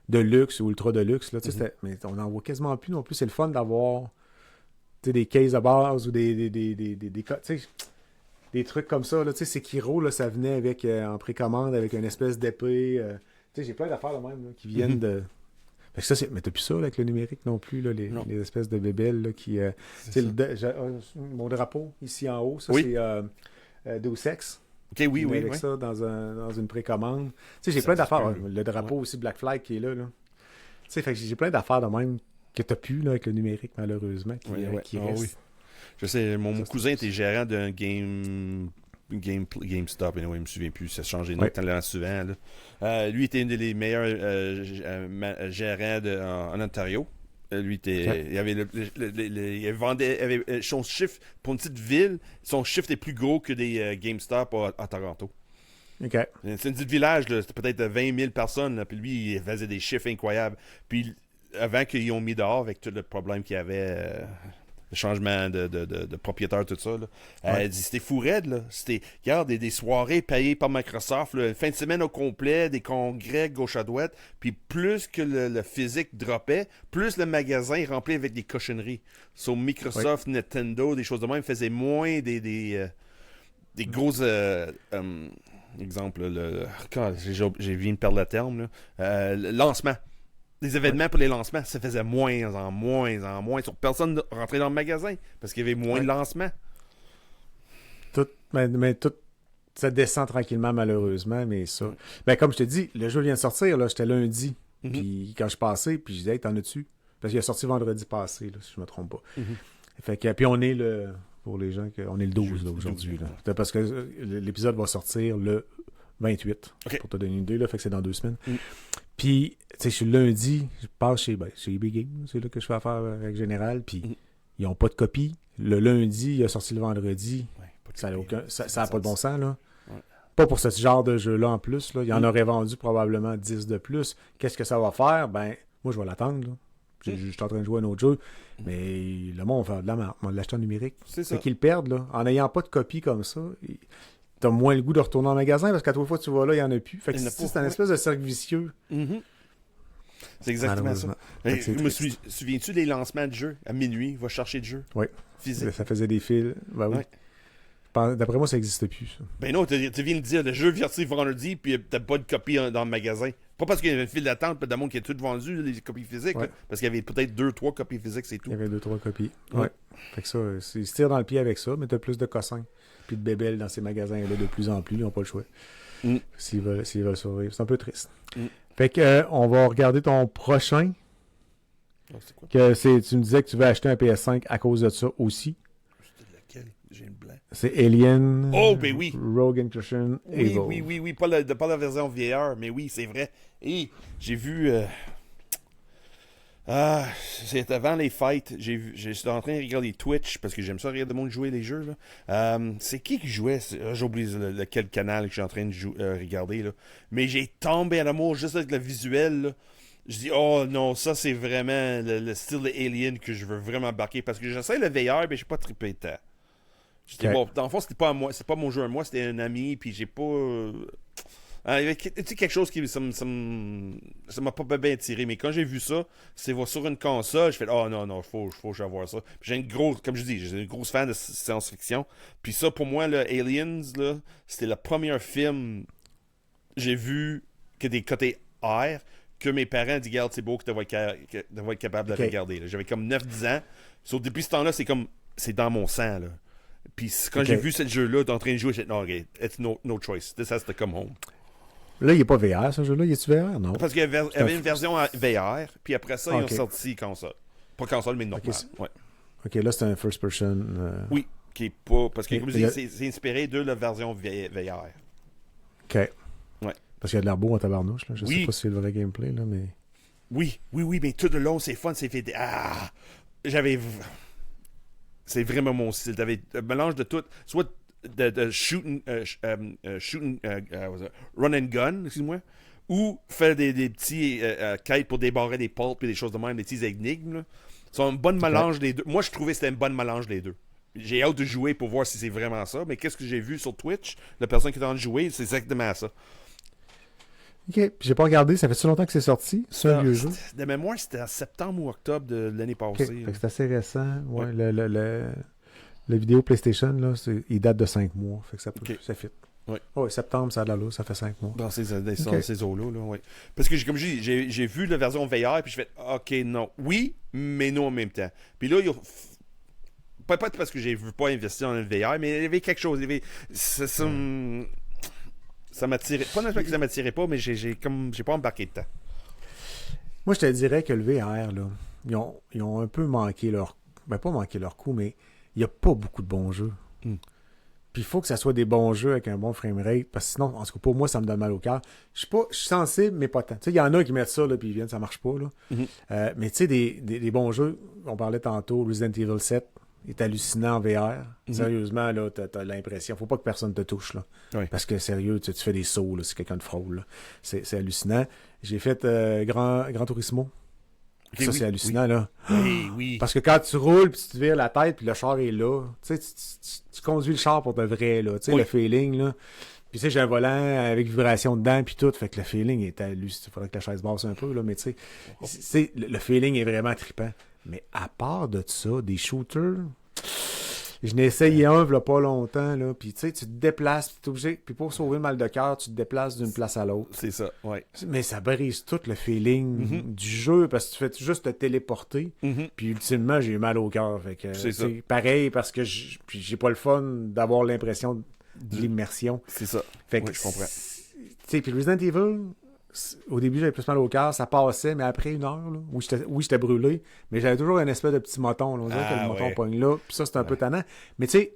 [SPEAKER 1] de luxe ou ultra de luxe, là, tu sais, mais on n'en voit quasiment plus non plus. C'est le fun d'avoir, tu sais, des cases de base ou des trucs comme ça, là, tu sais, Sekiro, là, ça venait avec, en précommande, avec une espèce d'épée, tu sais, j'ai plein d'affaires de même, là, qui viennent de... Fait que ça, mais t'as plus ça, là, avec le numérique non plus, là, les espèces de bébelles, là, qui... tu sais, mon drapeau, ici en haut, ça, c'est Deus Ex.
[SPEAKER 3] OK, oui.
[SPEAKER 1] Avec ça dans une précommande. Tu sais, j'ai plein d'affaires. Le drapeau aussi, Black Flag, qui est là. Tu sais, fait que j'ai plein d'affaires de même que t'as plus, là, avec le numérique, malheureusement, qui reste.
[SPEAKER 3] Oui. Je sais, mon cousin était gérant d'un GameStop, anyway, je me souviens plus, ça a changé de nom tellement souvent. Là. Lui était un des meilleurs gérants en Ontario. Lui, il avait vendait son chiffre pour une petite ville, son chiffre est plus gros que des GameStop à Toronto.
[SPEAKER 1] OK.
[SPEAKER 3] C'est un petit village, là, c'était peut-être 20 000 personnes, là, puis lui, il faisait des chiffres incroyables. Puis avant qu'ils ont mis dehors avec tout le problème qu'il y avait, le changement de propriétaire, tout ça, là, elle dit c'était fou raide, là. C'était, regarde, des soirées payées par Microsoft, là, fin de semaine au complet, des congrès gauche à droite, puis plus que le physique droppait, plus le magasin rempli avec des cochonneries. Sur Microsoft, Nintendo, des choses de même, faisaient moins des gros... exemple, j'ai vu une perdre le terme, le lancement. Les événements pour les lancements, ça faisait moins en moins. Personne ne rentrait dans le magasin parce qu'il y avait moins de lancements.
[SPEAKER 1] Mais tout, ça descend tranquillement, malheureusement, mais ça... Ben, comme je te dis, le jeu vient de sortir, là, j'étais lundi, puis quand je passais, puis je disais, hey, t'en as-tu? Parce qu'il est sorti vendredi passé, là, si je me trompe pas. Fait que, puis on est pour les gens, on est le 12 là, aujourd'hui. Là. Parce que l'épisode va sortir le 28, pour te donner une idée, là, fait que c'est dans 2 semaines. Puis, tu sais, je suis le lundi, je passe chez EB Games, c'est là que je fais affaire avec Général, puis ils n'ont pas de copie. Le lundi, il a sorti le vendredi. Ça n'a pas de bon sens, là. Pas pour ce genre de jeu-là en plus. Là. Il en aurait vendu probablement 10 de plus. Qu'est-ce que ça va faire? Ben, moi, je vais l'attendre, là. Je suis en train de jouer à un autre jeu, mais le monde va faire de la merde. On va l'acheter en numérique.
[SPEAKER 3] C'est ça.
[SPEAKER 1] Fait qu'ils le perdent, là. En n'ayant pas de copie comme ça, t'as moins le goût de retourner en magasin parce qu'à toute fois que tu vas là, il n'y en a plus. Fait que c'est un espèce de cercle vicieux.
[SPEAKER 3] C'est exactement ça. Me souviens-tu des lancements de jeux à minuit? Va chercher de jeux.
[SPEAKER 1] Oui.
[SPEAKER 3] Physique.
[SPEAKER 1] Ça faisait des fils. Ben oui. D'après moi, ça n'existe plus, ça.
[SPEAKER 3] Ben non, tu viens de dire, le jeu vient vendredi, puis t'as pas de copie dans le magasin. Pas parce qu'il y avait une file d'attente, puis de monde qui a tout vendu, les copies physiques, là, parce qu'il y avait peut-être 2-3 copies physiques, c'est tout.
[SPEAKER 1] Il y avait 2-3 copies. Ouais. Fait que ça, ils se tirent dans le pied avec ça, mais t'as plus de cossins. Puis de bébelles dans ces magasins-là de plus en plus, ils n'ont pas le choix. S'ils veulent survivre. C'est un peu triste. Fait que on va regarder ton prochain.
[SPEAKER 3] C'est quoi?
[SPEAKER 1] Tu me disais que tu veux acheter un PS5 à cause de ça aussi.
[SPEAKER 3] C'était lequel? J'ai une blanc.
[SPEAKER 1] C'est Alien.
[SPEAKER 3] Oh, ben oui.
[SPEAKER 1] Rogue Incursion.
[SPEAKER 3] Oui. Pas la version VR, mais oui, c'est vrai. Et j'ai vu. C'est avant les fights. J'étais en train de regarder Twitch parce que j'aime ça regarder le monde jouer les jeux. Là. C'est qui jouait? J'ai oublié lequel canal que je suis en train de regarder. Là. Mais j'ai tombé en amour juste avec le visuel. Là. Je dis, oh non, ça c'est vraiment le style de Alien que je veux vraiment embarquer parce que j'essaie le VR, mais j'ai pas trippé tant. Bon, dans le fond, c'était pas à moi, c'est pas mon jeu à moi, c'était un ami, puis j'ai pas. Il y avait quelque chose qui ça m'a pas bien tiré, mais quand j'ai vu ça, c'est sur une console, je fais oh non, faut que j'aille voir ça. Puis j'ai une grosse, comme je dis, j'ai une grosse fan de science-fiction. Puis ça, pour moi, le Aliens, là, c'était le premier film j'ai vu que des côtés R que mes parents disent regarde, c'est beau que tu vas être capable de regarder. Là. J'avais comme 9-10 ans. So, depuis ce temps-là, c'est dans mon sang. Là. Puis quand j'ai vu ce jeu-là, t'es en train de jouer, j'ai dit non, okay, it's no choice. This has to come home.
[SPEAKER 1] Là, il n'est pas VR, ce jeu-là. Il est-tu VR? Non.
[SPEAKER 3] Parce qu'il y avait une version VR, puis après ça, ils ont sorti console. Pas console, mais normal. Ouais.
[SPEAKER 1] OK, là, c'est un first person.
[SPEAKER 3] Oui, qui est pas. Parce que, comme je dis, c'est inspiré de la version VR.
[SPEAKER 1] OK.
[SPEAKER 3] Ouais.
[SPEAKER 1] Parce qu'il y a de l'air beau en tabarnouche. Là. Je sais pas si c'est le vrai gameplay, là, mais.
[SPEAKER 3] Oui, mais tout le long, c'est fun, c'est fait. C'est vraiment mon style. T'avais un mélange de tout. Soit de shooting, run and gun, excuse-moi, ou faire des petits quêtes pour débarrer des portes et des choses de même, des petits énigmes. C'est un bon mélange des deux. Moi, je trouvais que c'était un bon mélange des deux. J'ai hâte de jouer pour voir si c'est vraiment ça, mais qu'est-ce que j'ai vu sur Twitch, la personne qui est en train de jouer, c'est exactement ça.
[SPEAKER 1] OK, puis j'ai pas regardé, ça fait si longtemps que c'est sorti, c'est un vieux jeu.
[SPEAKER 3] De mémoire, c'était en septembre ou octobre de l'année passée.
[SPEAKER 1] Okay. C'est assez récent. Ouais. Le vidéo PlayStation, là, il date de 5 mois. Fait que ça fit.
[SPEAKER 3] Ouais.
[SPEAKER 1] Ouais, septembre, ça a de l'allure, ça fait 5 mois.
[SPEAKER 3] Dans ces eaux-là, ouais. Parce que, comme je dis, j'ai vu la version VR, puis je fais, OK, non. Oui, mais non en même temps. Puis là, pas parce que j'ai pas investi en VR, mais il y avait quelque chose. Ça m'attirait. Pas nécessairement que ça m'attirait pas, mais j'ai pas embarqué dedans.
[SPEAKER 1] Moi, je te dirais que le VR, là, ils ont un peu manqué leur. Ben, pas manqué leur coup, mais il n'y a pas beaucoup de bons jeux. Puis il faut que ça soit des bons jeux avec un bon framerate, parce que sinon, en tout cas, pour moi, ça me donne mal au cœur. Je suis sensible, mais pas tant. Tu sais, il y en a qui mettent ça, là, puis ils viennent, ça marche pas, là. Mais tu sais, des bons jeux, on parlait tantôt, Resident Evil 7 est hallucinant en VR. Sérieusement, là, t'as l'impression. Faut pas que personne te touche, là. Oui. Parce que, sérieux, tu fais des sauts, là, si quelqu'un te frôle, là. C'est hallucinant. J'ai fait Gran Turismo. Okay, ça, c'est hallucinant, là.
[SPEAKER 3] Oui.
[SPEAKER 1] Parce que quand tu roules, puis tu te vires la tête, puis le char est là, tu sais, tu conduis le char pour de vrai, là. Tu sais, le feeling, là. Puis tu sais, j'ai un volant avec vibration dedans, puis tout. Fait que le feeling est hallucinant. Il faudrait que la chaise basse un peu, là, mais tu sais, le feeling est vraiment trippant. Mais à part de ça, des shooters, je n'ai essayé un, il pas longtemps, là, puis tu sais, tu te déplaces, puis t'es obligé, puis pour sauver le mal de cœur, tu te déplaces d'une place à l'autre.
[SPEAKER 3] C'est ça, ouais.
[SPEAKER 1] Mais ça brise tout le feeling du jeu, parce que tu fais juste te téléporter, puis ultimement, j'ai eu mal au cœur. Fait que c'est pareil, parce que j'ai pas le fun d'avoir l'impression de l'immersion.
[SPEAKER 3] C'est ça.
[SPEAKER 1] Fait que,
[SPEAKER 3] je comprends.
[SPEAKER 1] Tu sais, puis Resident Evil, au début, j'avais plus mal au cœur, ça passait, mais après une heure, là, j'étais brûlé, mais j'avais toujours un espèce de petit moton, là, on dirait que le moton pogne là, puis ça, c'était un peu tannant. Mais tu sais,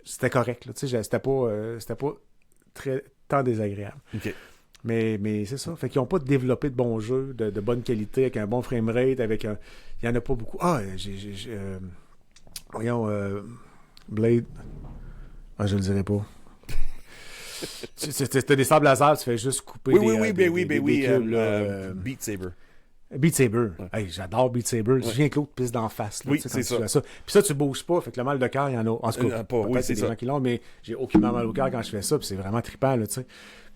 [SPEAKER 1] c'était correct, là, tu sais, c'était pas très tant désagréable.
[SPEAKER 3] Okay.
[SPEAKER 1] Mais c'est ça, fait qu'ils n'ont pas développé de bons jeux, de bonne qualité, avec un bon framerate, avec un... Il y en a pas beaucoup. Voyons, Blade... Ah, je le dirais pas. T'as des sables laser, tu fais juste couper des cubes,
[SPEAKER 3] Beat Saber.
[SPEAKER 1] Beat Saber.
[SPEAKER 3] Ouais.
[SPEAKER 1] Hey, j'adore Beat Saber. Je viens que l'autre pisse d'en face. Là,
[SPEAKER 3] oui, c'est ça.
[SPEAKER 1] Puis ça, tu bouges pas. Fait que le mal de cœur, il y en a. En tout cas, peut-être c'est des gens qui l'ont, mais j'ai aucunement mal au cœur quand je fais ça. Puis c'est vraiment trippant, là, tu sais.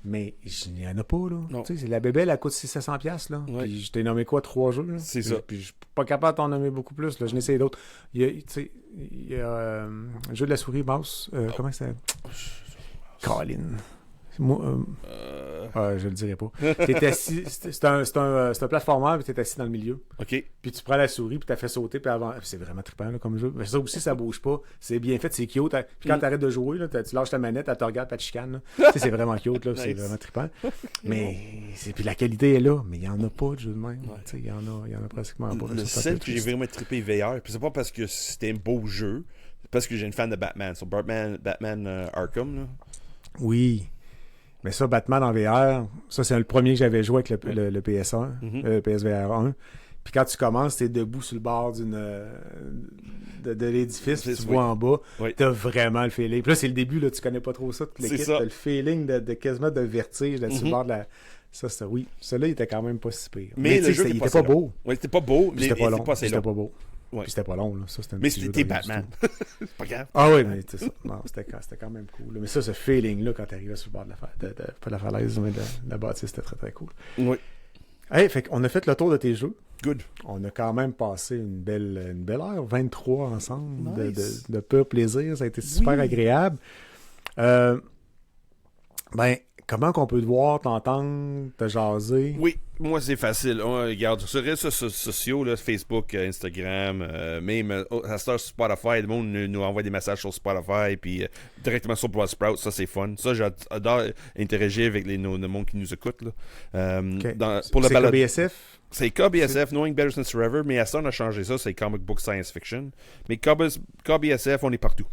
[SPEAKER 1] Mais il y en a pas, là. Tu sais, la bébelle, elle coûte 600$, là. Ouais. Puis je t'ai nommé quoi, 3 jeux, là?
[SPEAKER 3] C'est ça.
[SPEAKER 1] Puis je suis pas capable de t'en nommer beaucoup plus, là. Je n'ai essayé d'autres. Il y a un jeu de la souris mouse. Comment ça s'appelle? Colin. Moi, je le dirais pas. T'es assis, c'est un platformer, puis t'es assis dans le milieu.
[SPEAKER 3] OK.
[SPEAKER 1] Puis tu prends la souris, puis t'as fait sauter, puis avant. C'est vraiment trippant, là, comme jeu. Mais ça aussi, ça bouge pas. C'est bien fait, c'est cute. Puis quand t'arrêtes de jouer, là, tu lâches ta manette, elle te regarde, puis tu chicanes. C'est vraiment cute, là. Nice. C'est vraiment trippant. Mais puis la qualité est là, mais il y en a pas de jeu de même. Il y en a pratiquement pas.
[SPEAKER 3] Le seul que j'ai vraiment trippé VR, puis c'est pas parce que c'était un beau jeu, c'est parce que j'ai une fan de Batman. So Batman Arkham, là.
[SPEAKER 1] Oui. Mais ça, Batman en VR, ça, c'est le premier que j'avais joué avec le PS1, le PSVR 1. Puis quand tu commences, t'es debout sur le bord de l'édifice, tu vois en bas, t'as vraiment le feeling. Puis là, c'est le début, là, tu connais pas trop ça, toute l'équipe, t'as le feeling de quasiment de vertige là, sur le bord de la... Ça, oui. Celui-là, il était quand même pas si pire. Mais le jeu, il était pas beau.
[SPEAKER 3] Oui, c'était pas beau, mais
[SPEAKER 1] c'était pas long.
[SPEAKER 3] C'était pas beau. Ouais.
[SPEAKER 1] Puis c'était pas long, là. Ça, c'était un
[SPEAKER 3] Mais
[SPEAKER 1] petit jeu
[SPEAKER 3] c'était
[SPEAKER 1] de rien du
[SPEAKER 3] Batman.
[SPEAKER 1] tout.
[SPEAKER 3] C'est pas grave.
[SPEAKER 1] Ah oui, mais c'est ça. Non, c'était quand même cool. Là. Mais ça, ce feeling-là, quand t'arrivais sur le bord de pas de la falaise, mais de la bâtisse, c'était très, très cool.
[SPEAKER 3] Oui.
[SPEAKER 1] Hey, fait qu'on a fait le tour de tes jeux.
[SPEAKER 3] Good.
[SPEAKER 1] On a quand même passé une belle heure, 23 ensemble,
[SPEAKER 3] Nice.
[SPEAKER 1] de pur plaisir. Ça a été super agréable. Comment qu'on peut te voir, t'entendre, te jaser?
[SPEAKER 3] Oui, moi c'est facile. Regarde, sur les réseaux sociaux, là, Facebook, Instagram, même à cette heure sur Spotify, le monde nous envoie des messages sur Spotify, puis directement sur Buzzsprout, ça c'est fun. Ça, j'adore interagir avec le monde qui nous écoute. Là.
[SPEAKER 1] Okay.
[SPEAKER 3] Pour le
[SPEAKER 1] c'est
[SPEAKER 3] balado.
[SPEAKER 1] KBSF?
[SPEAKER 3] C'est KBSF, Knowing Better Since Forever, mais à ça, on a changé ça, c'est Comic Book Science Fiction. Mais KBSF, on est partout.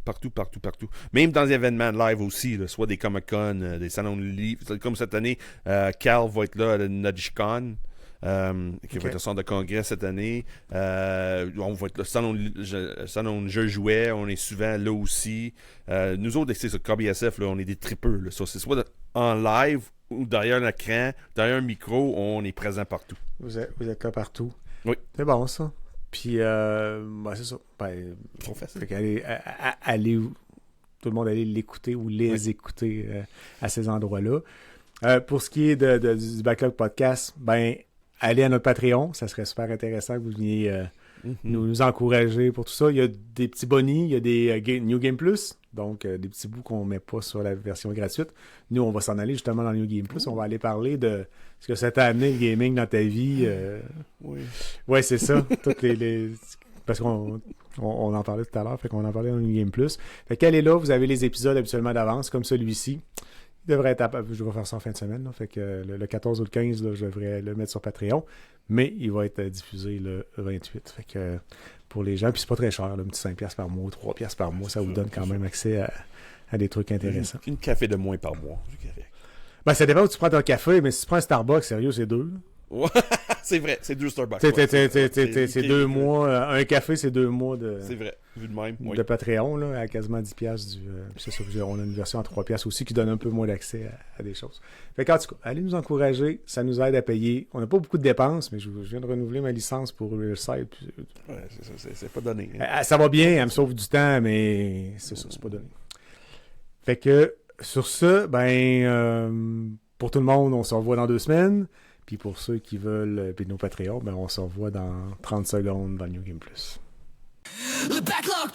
[SPEAKER 3] Même dans les événements live aussi, là, soit des Comic-Con, des salons de livres. Comme cette année, Cal va être là à la NudgeCon, qui va être au centre de congrès cette année. On va être le salon de jeux jouets, on est souvent là aussi. Nous autres, c'est ça, KBSF, là, on est des tripeux. Là. Ça, c'est soit en live ou derrière un écran, derrière un micro, on est présent partout.
[SPEAKER 1] Vous êtes là partout.
[SPEAKER 3] Oui.
[SPEAKER 1] C'est bon, ça. Puis, c'est ça.
[SPEAKER 3] Trop facile.
[SPEAKER 1] Fait qu'aller tout le monde aller l'écouter ou les écouter à ces endroits-là. Pour ce qui est du Backlog Podcast, allez à notre Patreon. Ça serait super intéressant que vous veniez nous encourager pour tout ça. Il y a des petits bonnies, il y a des New Game Plus, donc des petits bouts qu'on met pas sur la version gratuite. Nous, on va s'en aller justement dans le New Game Plus. On va aller parler de ce que ça t'a amené le gaming dans ta vie.
[SPEAKER 3] Oui.
[SPEAKER 1] Ouais, c'est ça. Toutes les... Parce qu'on en parlait tout à l'heure, fait qu'on en parlait dans le New Game Plus. Fait qu'elle est là, vous avez les épisodes habituellement d'avance, comme celui-ci. Il devrait être je vais faire ça en fin de semaine. Là. Fait que le 14 ou le 15, là, je devrais le mettre sur Patreon. Mais il va être diffusé le 28. Fait que pour les gens, puis c'est pas très cher, là, un petit 5$ par mois, 3$ par mois, ça vous donne quand même accès à des trucs intéressants.
[SPEAKER 3] Une café de moins par mois.
[SPEAKER 1] Ça dépend où tu prends ton café, mais si tu prends un Starbucks, sérieux, c'est 2.
[SPEAKER 3] C'est vrai, c'est 2 Starbucks.
[SPEAKER 1] C'est 2 mois. Un café, c'est 2 mois de.
[SPEAKER 3] C'est vrai, vu de même.
[SPEAKER 1] De Patreon, là, à quasiment 10$. C'est ça, on a une version à 3$ aussi qui donne un peu moins d'accès à des choses. Fait qu'en tout cas, allez nous encourager, ça nous aide à payer. On n'a pas beaucoup de dépenses, mais je viens de renouveler ma licence pour Riverside.
[SPEAKER 3] Ouais, c'est pas donné.
[SPEAKER 1] Ça va bien, elle me sauve du temps, mais c'est ça, c'est pas donné. Fait que, sur ce, pour tout le monde, on se revoit dans 2 semaines. Puis pour ceux qui veulent puis nos Patreons, on se revoit dans 30 secondes dans le New Game Plus.
[SPEAKER 4] The Backlog